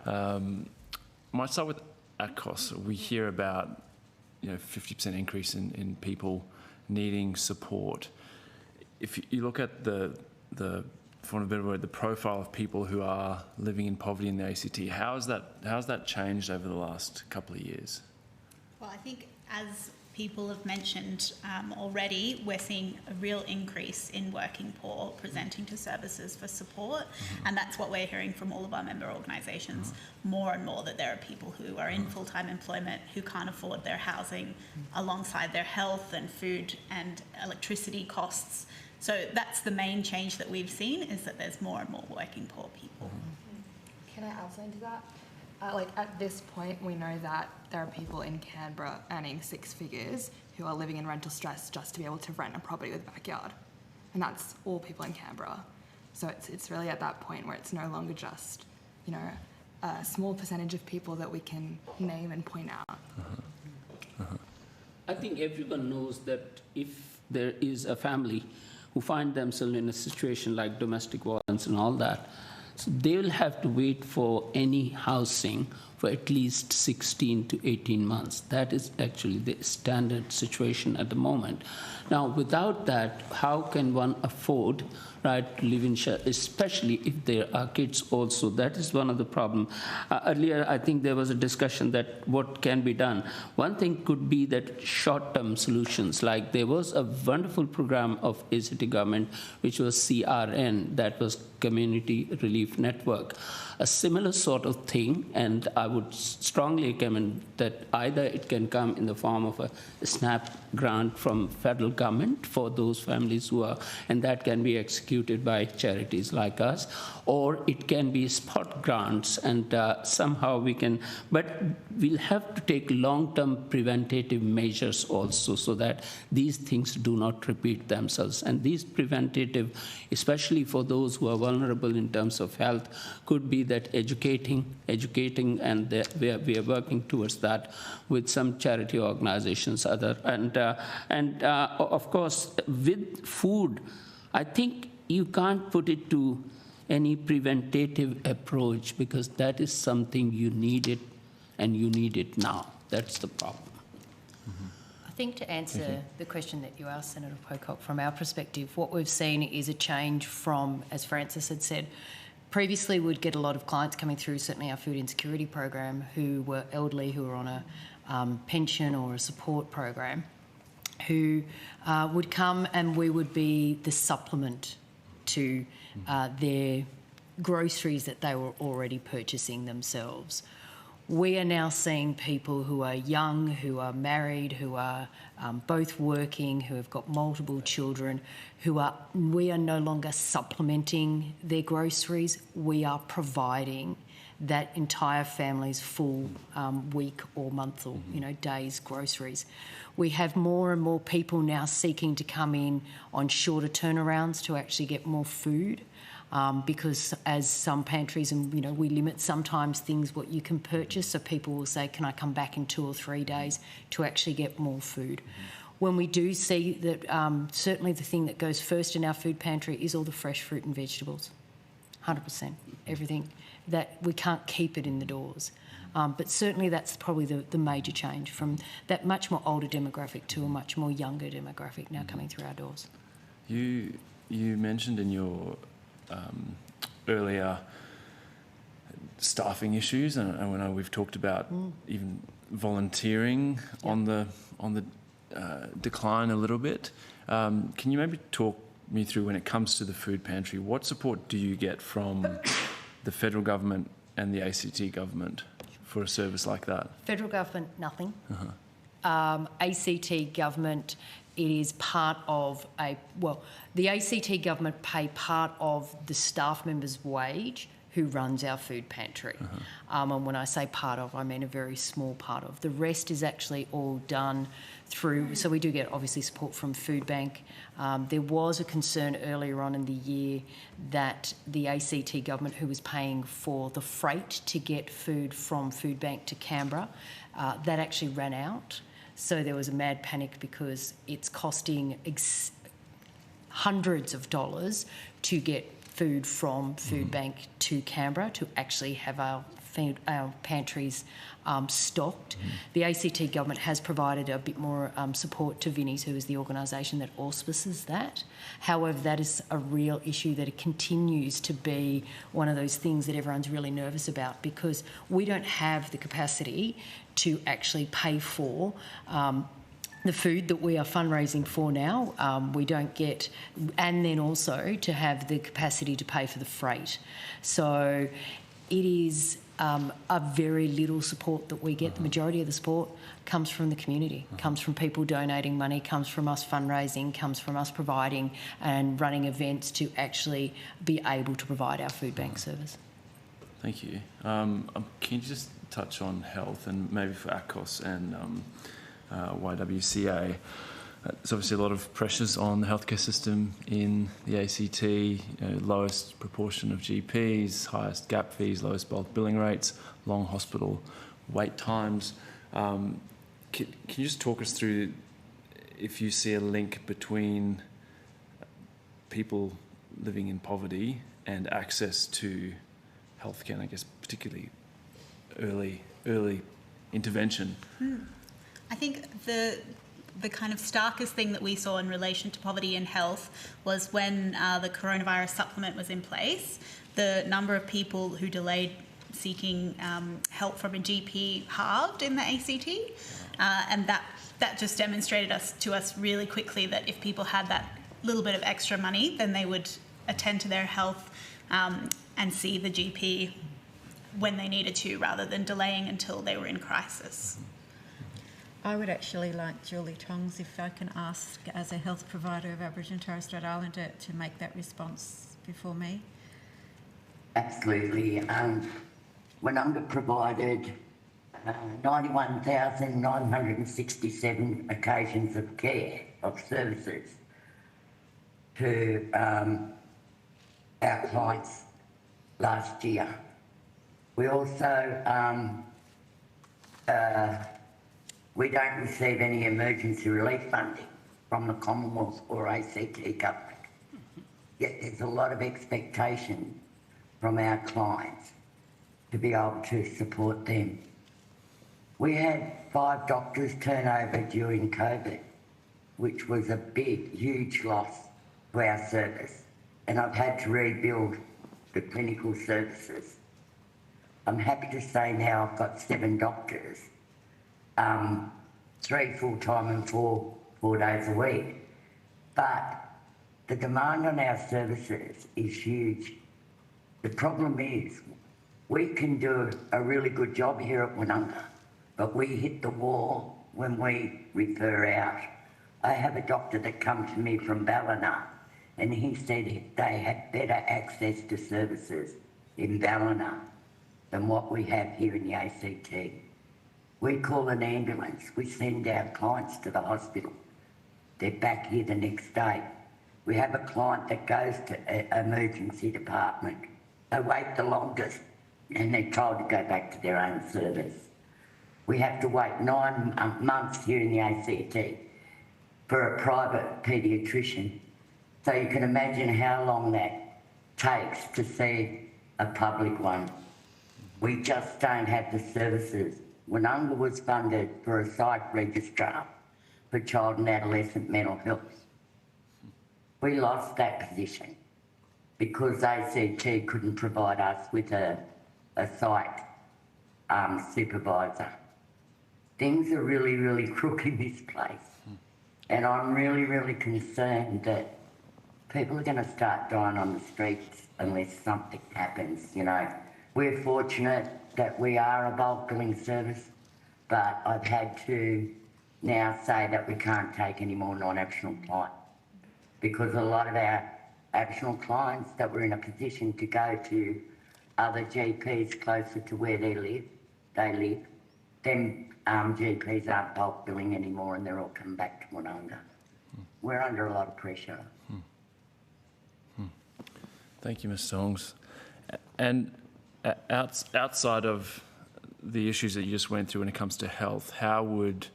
Might start with ACOS. We hear about 50% increase in people needing support. If you look at the for want of a better word, the profile of people who are living in poverty in the ACT, how's that changed over the last couple of years? Well, I think as people have mentioned already, we're seeing a real increase in working poor presenting to services for support, and that's what we're hearing from all of our member organisations more and more, that there are people who are in full-time employment who can't afford their housing alongside their health and food and electricity costs, So that's the main change that we've seen, is that there's more and more working poor people. Can I add something to that? Like at this point, we know that there are people in Canberra earning 6 figures who are living in rental stress just to be able to rent a property with a backyard. And that's all people in Canberra. So it's really at that point where it's no longer just, you know, a small percentage of people that we can name and point out. I think everyone knows that if there is a family who find themselves in a situation like domestic violence and all that, so they will have to wait for any housing for at least 16 to 18 months. That is actually the standard situation at the moment. Now, without that, how can one afford, right, to live in shelter, especially if there are kids also? That is one of the problems. Earlier, I think there was a discussion that what can be done. One thing could be that short-term solutions, like there was a wonderful program of ACT government, which was CRN, that was Community Relief Network. A similar sort of thing, and I would strongly recommend that either it can come in the form of a SNAP grant from federal government for those families who are, and that can be executed by charities like us, or it can be spot grants, and somehow we can, but we'll have to take long-term preventative measures also so that these things do not repeat themselves. And these preventative, especially for those who are vulnerable in terms of health, could be that educating, and we are working towards that with some charity organizations, and of course with food, I think you can't put it to any preventative approach, because that is something you need it, and you need it now. That's the problem. I think to answer the question that you asked, Senator Pocock, from our perspective, what we've seen is a change from, as Francis had said, previously we'd get a lot of clients coming through, certainly our food insecurity program, who were elderly, who were on a pension or a support program, who would come and we would be the supplement to their groceries that they were already purchasing themselves. We are now seeing people who are young, who are married, who are both working, who have got multiple children, we are no longer supplementing their groceries, we are providing that entire family's full week or month or days groceries. We have more and more people now seeking to come in on shorter turnarounds to actually get more food. Because as some pantries, and we limit sometimes things what you can purchase, so people will say, can I come back in 2 or 3 days to actually get more food? When we do see that, certainly the thing that goes first in our food pantry is all the fresh fruit and vegetables, 100%, everything, that we can't keep it in the doors. But certainly that's probably the major change from that much more older demographic to a much more younger demographic now coming through our doors. You mentioned in your earlier staffing issues, and I know we've talked about even volunteering on the decline a little bit. Can you maybe talk me through, when it comes to the food pantry, what support do you get from the federal government and the ACT government for a service like that? Federal government, nothing. ACT government, it is part of the ACT government pay part of the staff member's wage who runs our food pantry. And when I say part of, I mean a very small part of. The rest is actually all done through, so we do get obviously support from Food Bank. There was a concern earlier on in the year that the ACT government, who was paying for the freight to get food from Food Bank to Canberra, that actually ran out. So there was a mad panic because it's costing hundreds of dollars to get food from Food Bank to Canberra to actually have our pantries stocked. The ACT government has provided a bit more support to Vinnie's, who is the organisation that auspices that. However, that is a real issue, that it continues to be one of those things that everyone's really nervous about, because we don't have the capacity to actually pay for the food that we are fundraising for now. We don't get, and then also to have the capacity to pay for the freight. So it is a very little support that we get. The majority of the support comes from the community, comes from people donating money, comes from us fundraising, comes from us providing and running events to actually be able to provide our food bank service. Thank you. Can you just touch on health and maybe for ACOS and YWCA? There's obviously a lot of pressures on the healthcare system in the ACT, lowest proportion of GPs, highest gap fees, lowest bulk billing rates, long hospital wait times. Can you just talk us through if you see a link between people living in poverty and access to healthcare, and I guess particularly early intervention? I think the kind of starkest thing that we saw in relation to poverty and health was when the coronavirus supplement was in place. The number of people who delayed seeking help from a GP halved in the ACT, and that just demonstrated to us really quickly that if people had that little bit of extra money, then they would attend to their health and see the GP when they needed to, rather than delaying until they were in crisis. I would actually like Julie Tongs, if I can ask, as a health provider of Aboriginal and Torres Strait Islander, to make that response before me. Absolutely. Wonunga provided 91,967 occasions of care, of services, to our clients last year. We also we don't receive any emergency relief funding from the Commonwealth or ACT government. Yet there's a lot of expectation from our clients to be able to support them. We had 5 doctors turn over during COVID, which was a big, huge loss to our service. And I've had to rebuild the clinical services. I'm happy to say now I've got 7 doctors. 3 full-time and 4 days a week. But the demand on our services is huge. The problem is we can do a really good job here at Wonunga, but we hit the wall when we refer out. I have a doctor that comes to me from Ballina, and he said they have better access to services in Ballina than what we have here in the ACT. We call an ambulance, we send our clients to the hospital. They're back here the next day. We have a client that goes to an emergency department. They wait the longest and they're told to go back to their own service. We have to wait 9 months here in the ACT for a private paediatrician. So you can imagine how long that takes to see a public one. We just don't have the services. Wonunga was funded for a psych registrar for child and adolescent mental health. We lost that position because ACT couldn't provide us with a psych supervisor. Things are really, really crook in this place. And I'm really, really concerned that people are going to start dying on the streets unless something happens, you know. We're fortunate that we are a bulk billing service, but I've had to now say that we can't take any more non-Aboriginal clients because a lot of our Aboriginal clients that were in a position to go to other GPs closer to where they live, them GPs aren't bulk billing anymore and they're all coming back to Wonunga. We're under a lot of pressure. Thank you, Ms. Tongs. And outside of the issues that you just went through when it comes to health, how would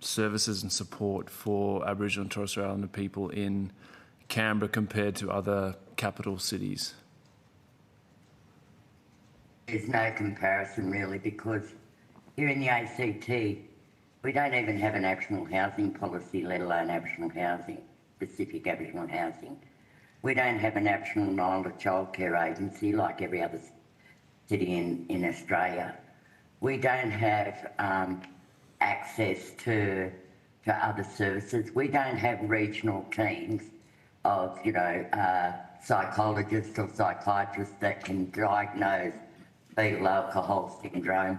services and support for Aboriginal and Torres Strait Islander people in Canberra compared to other capital cities? There's no comparison really, because here in the ACT, we don't even have an Aboriginal housing policy, let alone Aboriginal housing, specific Aboriginal housing. We don't have an Aboriginal and Islander childcare agency like every other city in Australia. We don't have access to other services. We don't have regional teams of, you know, psychologists or psychiatrists that can diagnose fetal alcohol syndrome.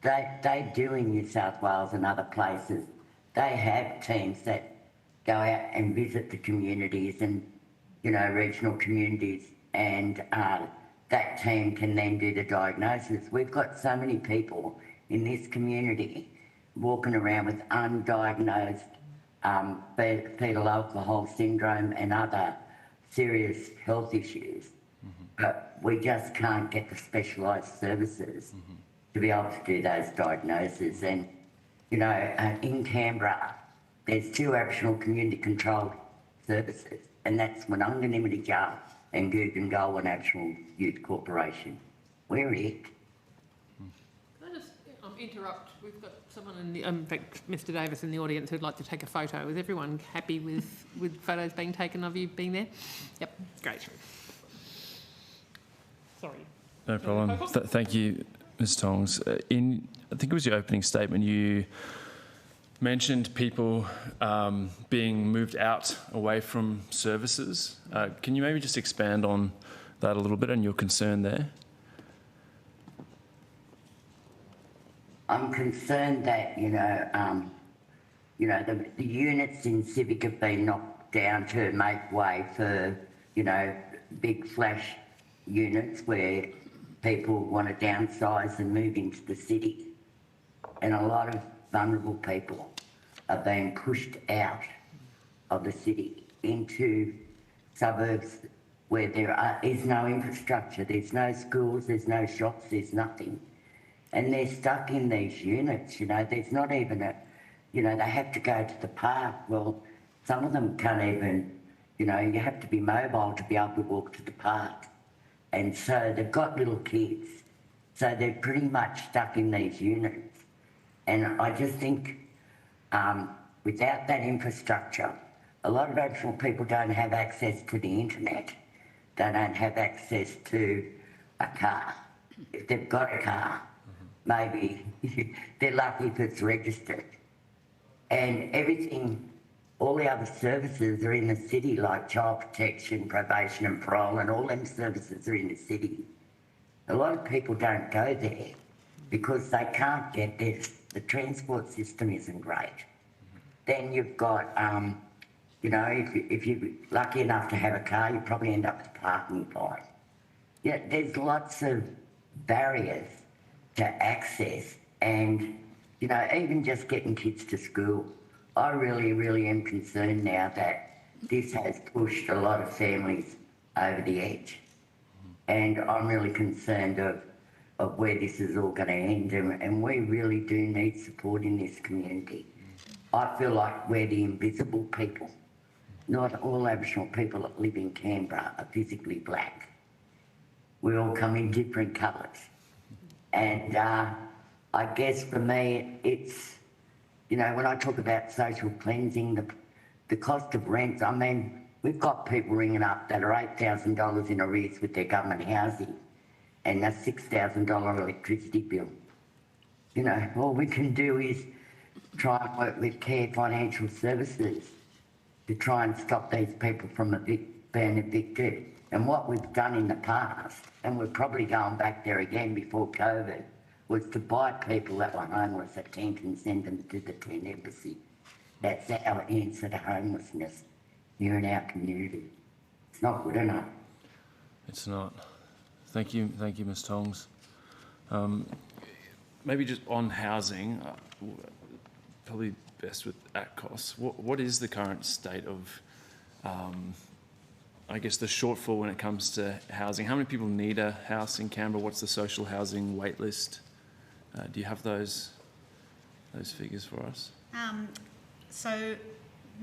They do in New South Wales and other places. They have teams that go out and visit the communities and, regional communities, and that team can then do the diagnosis. We've got so many people in this community walking around with undiagnosed fetal alcohol syndrome and other serious health issues. But we just can't get the specialised services to be able to do those diagnoses. And, in Canberra, there's 2 Aboriginal community-controlled services, and that's Woononga Nimidija and Googangulwan Aboriginal Youth Corporation. We're it. Can I just interrupt? We've got someone in fact, Mr Davis in the audience who'd like to take a photo. Is everyone happy with photos being taken of you being there? Yep, great. Sorry. No problem. Thank you, Ms Tongs. I think it was your opening statement, you mentioned people being moved out away from services. Can you maybe just expand on that a little bit and your concern there? I'm concerned that, the units in Civic have been knocked down to make way for, big flash units where people want to downsize and move into the city. And a lot of vulnerable people are being pushed out of the city into suburbs where there is no infrastructure, there's no schools, there's no shops, there's nothing. And they're stuck in these units, there's not even they have to go to the park. Well, some of them can't even, you have to be mobile to be able to walk to the park. And so they've got little kids, so they're pretty much stuck in these units. And I just think without that infrastructure, a lot of Aboriginal people don't have access to the internet. They don't have access to a car. If they've got a car, maybe they're lucky if it's registered. And everything, all the other services are in the city, like child protection, probation and parole, and all them services are in the city. A lot of people don't go there because they can't get there. The transport system isn't great. Then you've got, if you're lucky enough to have a car, you probably end up with a parking fine. Yeah, there's lots of barriers to access and, even just getting kids to school. I really, really am concerned now that this has pushed a lot of families over the edge. And I'm really concerned of where this is all going to end, and we really do need support in this community. I feel like we're the invisible people. Not all Aboriginal people that live in Canberra are physically black. We all come in different colours. And I guess for me, it's, when I talk about social cleansing, the cost of rent, we've got people ringing up that are $8,000 in arrears with their government housing and a $6,000 electricity bill. All we can do is try and work with Care Financial Services to try and stop these people from being evicted. And what we've done in the past, and we're probably going back there again before COVID, was to buy people that were homeless a tent and send them to the tent embassy. That's our answer to homelessness here in our community. It's not good enough. It's not. Thank you, Ms Tongs. Maybe just on housing, probably best with ATCOS. What is the current state of, I guess, the shortfall when it comes to housing? How many people need a house in Canberra? What's the social housing wait list? Do you have those figures for us? So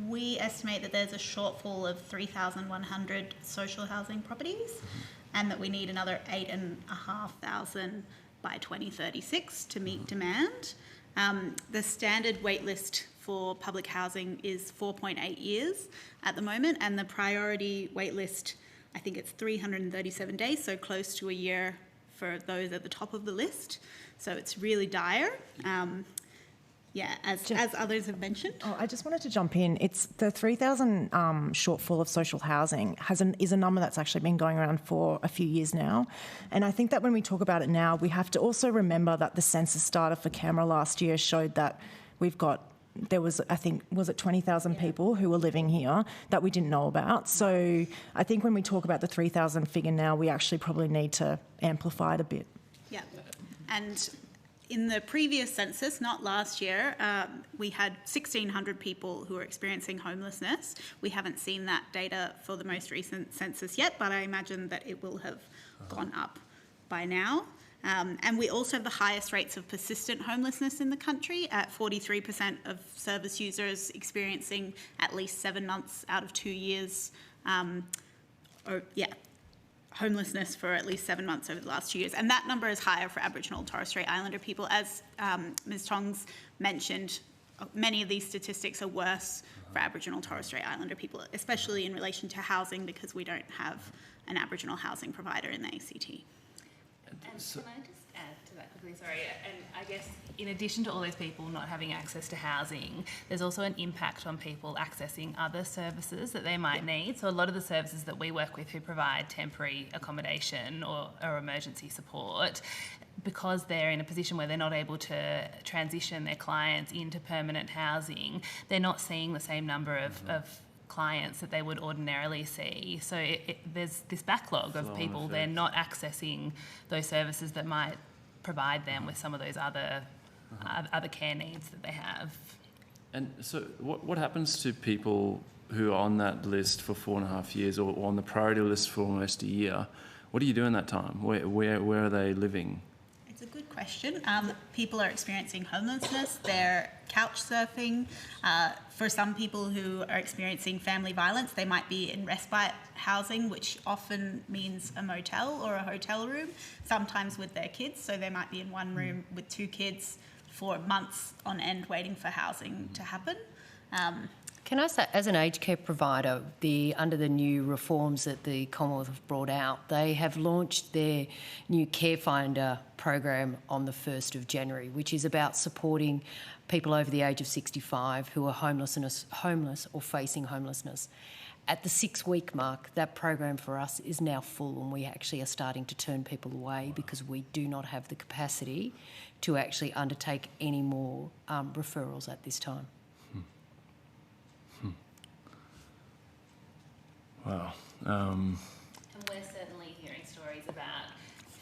we estimate that there's a shortfall of 3,100 social housing properties, and that we need another 8,500 by 2036 to meet demand. The standard wait list for public housing is 4.8 years at the moment, and the priority wait list, I think it's 337 days, so close to a year for those at the top of the list. So it's really dire. Yeah, as others have mentioned. Oh, I just wanted to jump in. It's the 3,000 shortfall of social housing is a number that's actually been going around for a few years now. And I think that when we talk about it now, we have to also remember that the census data for Canberra last year showed that there was, I think, was it 20,000 people who were living here that we didn't know about. So I think when we talk about the 3,000 figure now, we actually probably need to amplify it a bit. Yeah, and in the previous census, not last year, we had 1,600 people who were experiencing homelessness. We haven't seen that data for the most recent census yet, but I imagine that it will have gone up by now. And we also have the highest rates of persistent homelessness in the country, at 43% of service users experiencing at least 7 months out of 2 years, homelessness for at least 7 months over the last 2 years. And that number is higher for Aboriginal and Torres Strait Islander people. As Ms Tongs mentioned, many of these statistics are worse for Aboriginal and Torres Strait Islander people, especially in relation to housing, because we don't have an Aboriginal housing provider in the ACT. And can I just add to that quickly? Sorry, and I guess in addition to all those people not having access to housing, there's also an impact on people accessing other services that they might need. So a lot of the services that we work with who provide temporary accommodation or emergency support, because they're in a position where they're not able to transition their clients into permanent housing, they're not seeing the same number of clients that they would ordinarily see. So there's this backlog of people, they're not accessing those services that might provide them with some of those other care needs that they have. And so what happens to people who are on that list for 4.5 years or on the priority list for almost a year? What do you do in that time? Where are they living? It's a good question. People are experiencing homelessness, they're couch surfing. For some people who are experiencing family violence, they might be in respite housing, which often means a motel or a hotel room, sometimes with their kids. So they might be in one room with 2 kids for months on end waiting for housing to happen. Can I say, as an aged care provider, under the new reforms that the Commonwealth have brought out, they have launched their new Care Finder program on the 1st of January, which is about supporting people over the age of 65 who are homeless or facing homelessness. At the 6-week mark, that program for us is now full, and we actually are starting to turn people away because we do not have the capacity to actually undertake any more referrals at this time. Wow. And we're certainly hearing stories about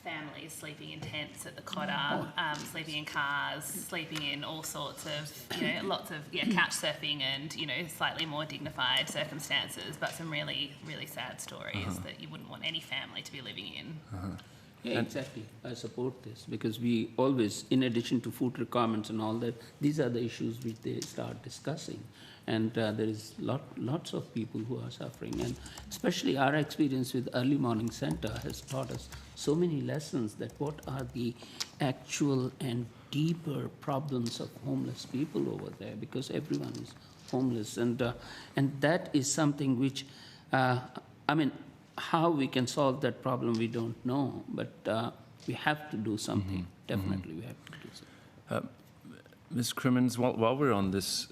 families sleeping in tents at the Cotter, sleeping in cars, sleeping in all sorts of, lots of couch surfing and, slightly more dignified circumstances, but some really, really sad stories that you wouldn't want any family to be living in. Yeah, exactly. I support this because we always, in addition to food requirements and all that, these are the issues which they start discussing. And there is lots of people who are suffering. And especially our experience with Early Morning Centre has taught us so many lessons that what are the actual and deeper problems of homeless people over there, because everyone is homeless. And that is something which, how we can solve that problem, we don't know, but we have to do something. Definitely we have to do something. Ms. Crimmins, while we're on this,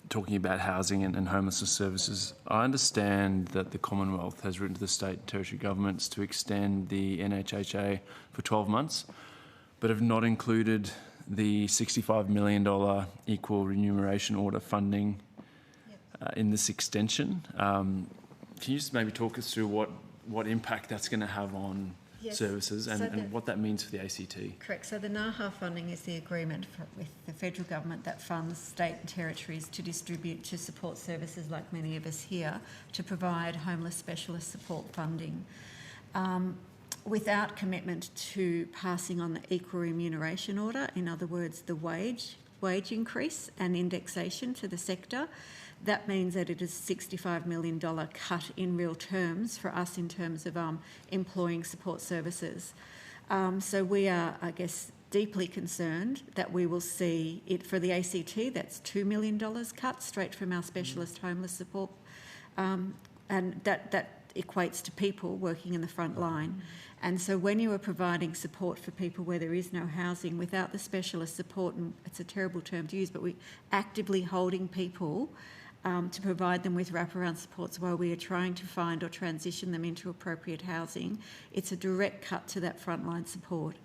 talking about housing and homelessness services, I understand that the Commonwealth has written to the state and territory governments to extend the NHHA for 12 months, but have not included the $65 million equal remuneration order funding in this extension. Can you just maybe talk us through what impact that's going to have on services and what that means for the ACT? Correct. So the NAHA funding is the agreement with the federal government that funds state and territories to distribute to support services like many of us here, to provide homeless specialist support funding. Without commitment to passing on the equal remuneration order, in other words, the wage increase and indexation to the sector, that means that it is a $65 million cut in real terms for us in terms of employing support services. So we are, I guess, deeply concerned that we will see it for the ACT, that's $2 million cut straight from our specialist homeless support. And that equates to people working in the front line. And so when you are providing support for people where there is no housing, without the specialist support, and it's a terrible term to use, but we're actively holding people to provide them with wraparound supports while we are trying to find or transition them into appropriate housing, it's a direct cut to that frontline support.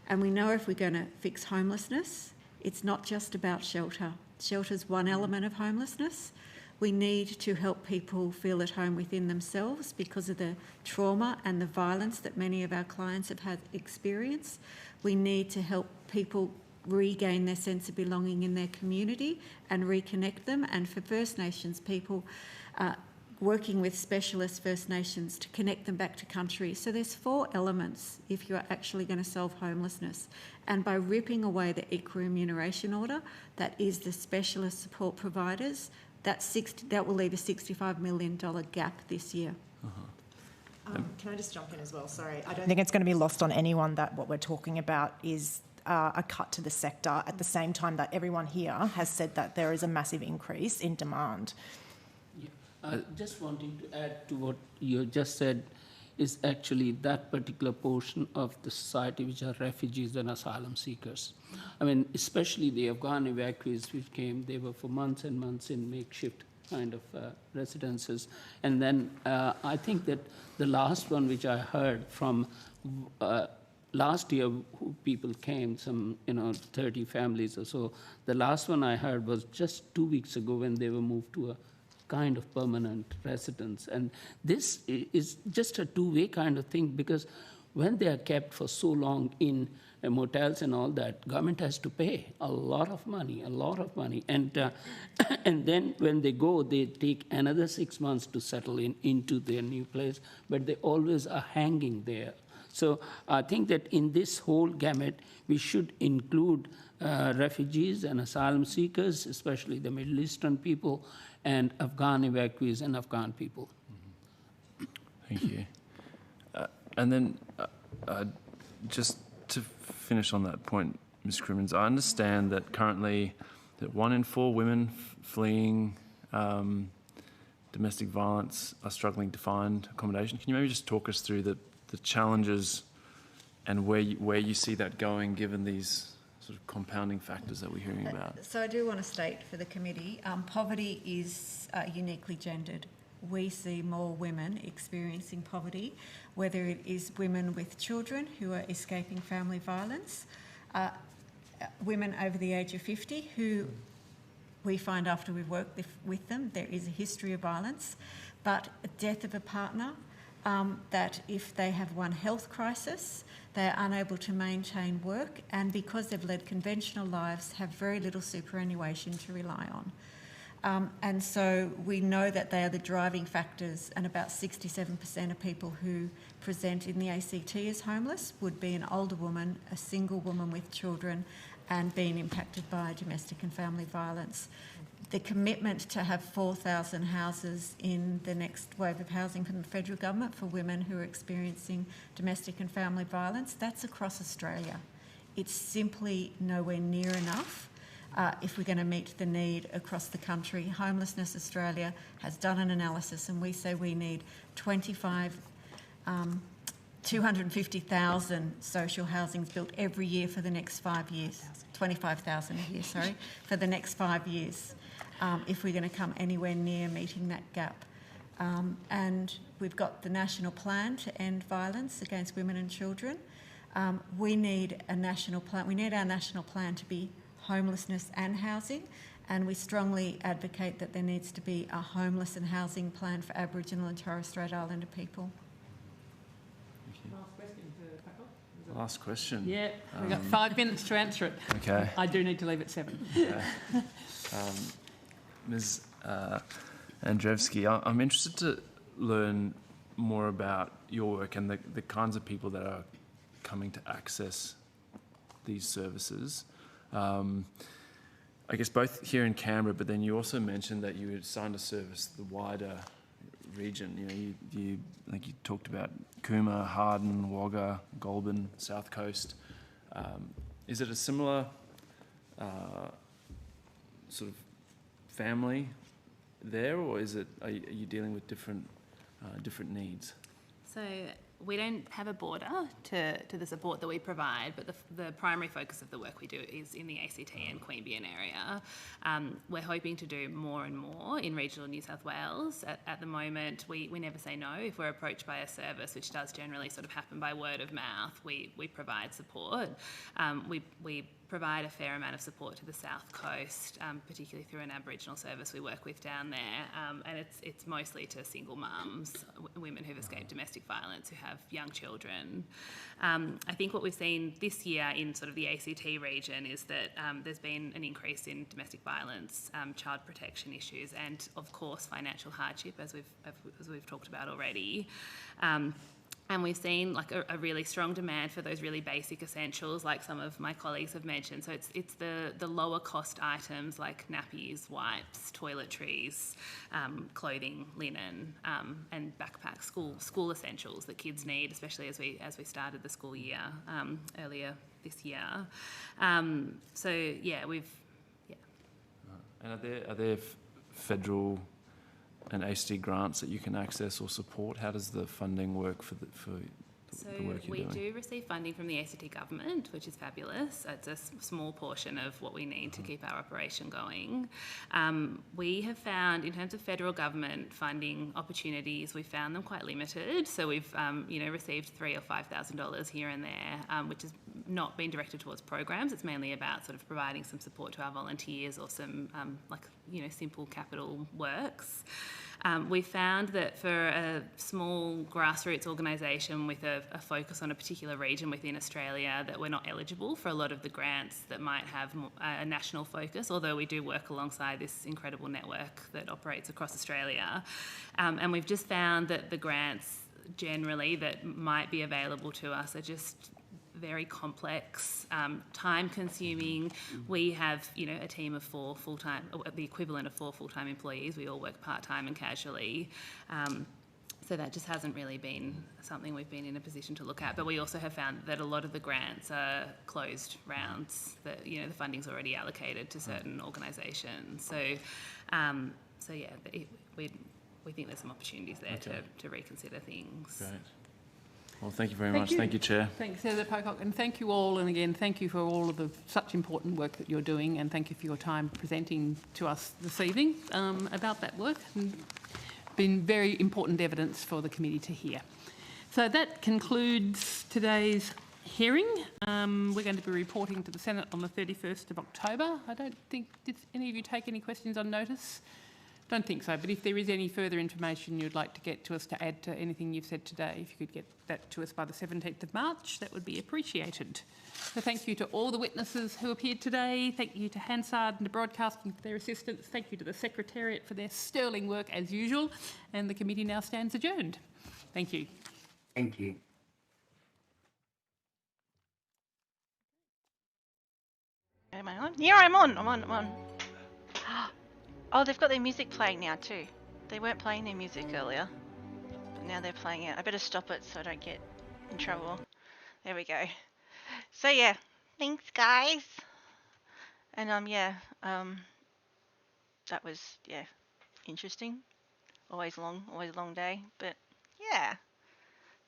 And we know if we're going to fix homelessness, it's not just about shelter. Shelter's one element of homelessness. We need to help people feel at home within themselves because of the trauma and the violence that many of our clients have had experience. We need to help people regain their sense of belonging in their community and reconnect them. And for First Nations people, working with specialist First Nations to connect them back to country. So there's 4 elements if you are actually going to solve homelessness. And by ripping away the equal remuneration order, that is the specialist support providers, that will leave a $65 million gap this year. Can I just jump in as well? Sorry. I don't think it's going to be lost on anyone that what we're talking about is a cut to the sector at the same time that everyone here has said that there is a massive increase in demand. Just wanting to add to what you just said is actually that particular portion of the society which are refugees and asylum seekers. I mean, especially the Afghan evacuees which came, they were for months and months in makeshift kind of residences. And then I think that the last one which I heard from last year, people came, some 30 families or so. The last one I heard was just 2 weeks ago when they were moved to a kind of permanent residence. And this is just a two-way kind of thing, because when they are kept for so long in motels and all that, government has to pay a lot of money. And and then when they go, they take another 6 months to settle into their new place, but they always are hanging there. So I think that in this whole gamut, we should include refugees and asylum seekers, especially the Middle Eastern people, and Afghan evacuees and Afghan people. Thank you. And then just to finish on that point, Ms. Crimmins, I understand that currently that 1 in 4 women fleeing domestic violence are struggling to find accommodation. Can you maybe just talk us through the challenges and where you see that going, given these sort of compounding factors that we're hearing about? So I do want to state for the committee, poverty is uniquely gendered. We see more women experiencing poverty, whether it is women with children who are escaping family violence, women over the age of 50 who we find after we've worked with them, there is a history of violence, but a death of a partner, that if they have one health crisis, they are unable to maintain work, and because they've led conventional lives, have very little superannuation to rely on. And so we know that they are the driving factors, and about 67% of people who present in the ACT as homeless would be an older woman, a single woman with children, and being impacted by domestic and family violence. The commitment to have 4,000 houses in the next wave of housing from the federal government for women who are experiencing domestic and family violence, that's across Australia. It's simply nowhere near enough if we're going to meet the need across the country. Homelessness Australia has done an analysis, and we say we need 250,000 social housings built every year for the next 5 years. 25,000 a year, sorry, for the next 5 years. If we're going to come anywhere near meeting that gap. And we've got the national plan to end violence against women and children. We need a national plan. We need our national plan to be homelessness and housing, and we strongly advocate that there needs to be a homeless and housing plan for Aboriginal and Torres Strait Islander people. Last question. Yeah, we've got 5 minutes to answer it. Okay. I do need to leave at 7. Okay. Ms. Andrzejewski, I'm interested to learn more about your work and the kinds of people that are coming to access these services. I guess both here in Canberra, but then you also mentioned that you were assigned to service the wider region. You like you talked about Cooma, Harden, Wagga, Goulburn, South Coast. Is it a similar sort of family there, or are you dealing with different different needs? So we don't have a border to the support that we provide, but the primary focus of the work we do is in the ACT and Queanbeyan area. We're hoping to do more and more in regional New South Wales. At the moment, we never say no. If we're approached by a service, which does generally sort of happen by word of mouth, we provide support. We provide a fair amount of support to the South Coast, particularly through an Aboriginal service we work with down there, and it's mostly to single mums, women who've escaped domestic violence, who have young children. I think what we've seen this year in sort of the ACT region is that there's been an increase in domestic violence, child protection issues, and of course financial hardship, as we've talked about already. And we've seen like a really strong demand for those really basic essentials, like some of my colleagues have mentioned. So it's the lower cost items like nappies, wipes, toiletries, clothing, linen, and backpacks, school essentials that kids need, especially as we started the school year earlier this year. So yeah, And are there federal and ACT grants that you can access or support? How does the funding work for the work you're doing? We do receive funding from the ACT government, which is fabulous. It's a small portion of what we need to keep our operation going. We have found, in terms of federal government funding opportunities, we've found them quite limited. So we've received $3,000 or $5,000 here and there, which has not been directed towards programs. It's mainly about sort of providing some support to our volunteers or some simple capital works. We found that for a small grassroots organisation with a focus on a particular region within Australia, that we're not eligible for a lot of the grants that might have a national focus, although we do work alongside this incredible network that operates across Australia. And we've just found that the grants generally that might be available to us are just very complex, time-consuming. We have, a team of 4 full-time, the equivalent of 4 full-time employees. We all work part-time and casually. So that just hasn't really been something we've been in a position to look at. But we also have found that a lot of the grants are closed rounds, that, the funding's already allocated to certain organisations. So yeah, we think there's some opportunities there to reconsider things. Great. Well, thank you very much. Thank you, Chair. Thanks, Senator Pocock, and thank you all. And again, thank you for all of the such important work that you're doing, and thank you for your time presenting to us this evening about that work. And been very important evidence for the committee to hear. So that concludes today's hearing. We're going to be reporting to the Senate on the 31st of October. I don't think, did any of you take any questions on notice? Don't think so, but if there is any further information you'd like to get to us to add to anything you've said today, if you could get that to us by the 17th of March, that would be appreciated. So thank you to all the witnesses who appeared today. Thank you to Hansard and to Broadcasting for their assistance. Thank you to the Secretariat for their sterling work as usual. And the committee now stands adjourned. Thank you. Thank you. Am I on? Yeah, I'm on. Oh, they've got their music playing now too. They weren't playing their music earlier, but now they're playing it. I better stop it so I don't get in trouble. There we go. So yeah, thanks guys. And that was interesting. Always a long day, but yeah,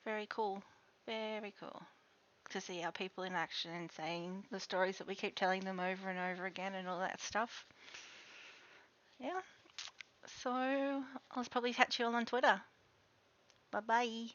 very cool to see our people in action and saying the stories that we keep telling them over and over again and all that stuff. Yeah, so I'll probably catch you all on Twitter. Bye bye.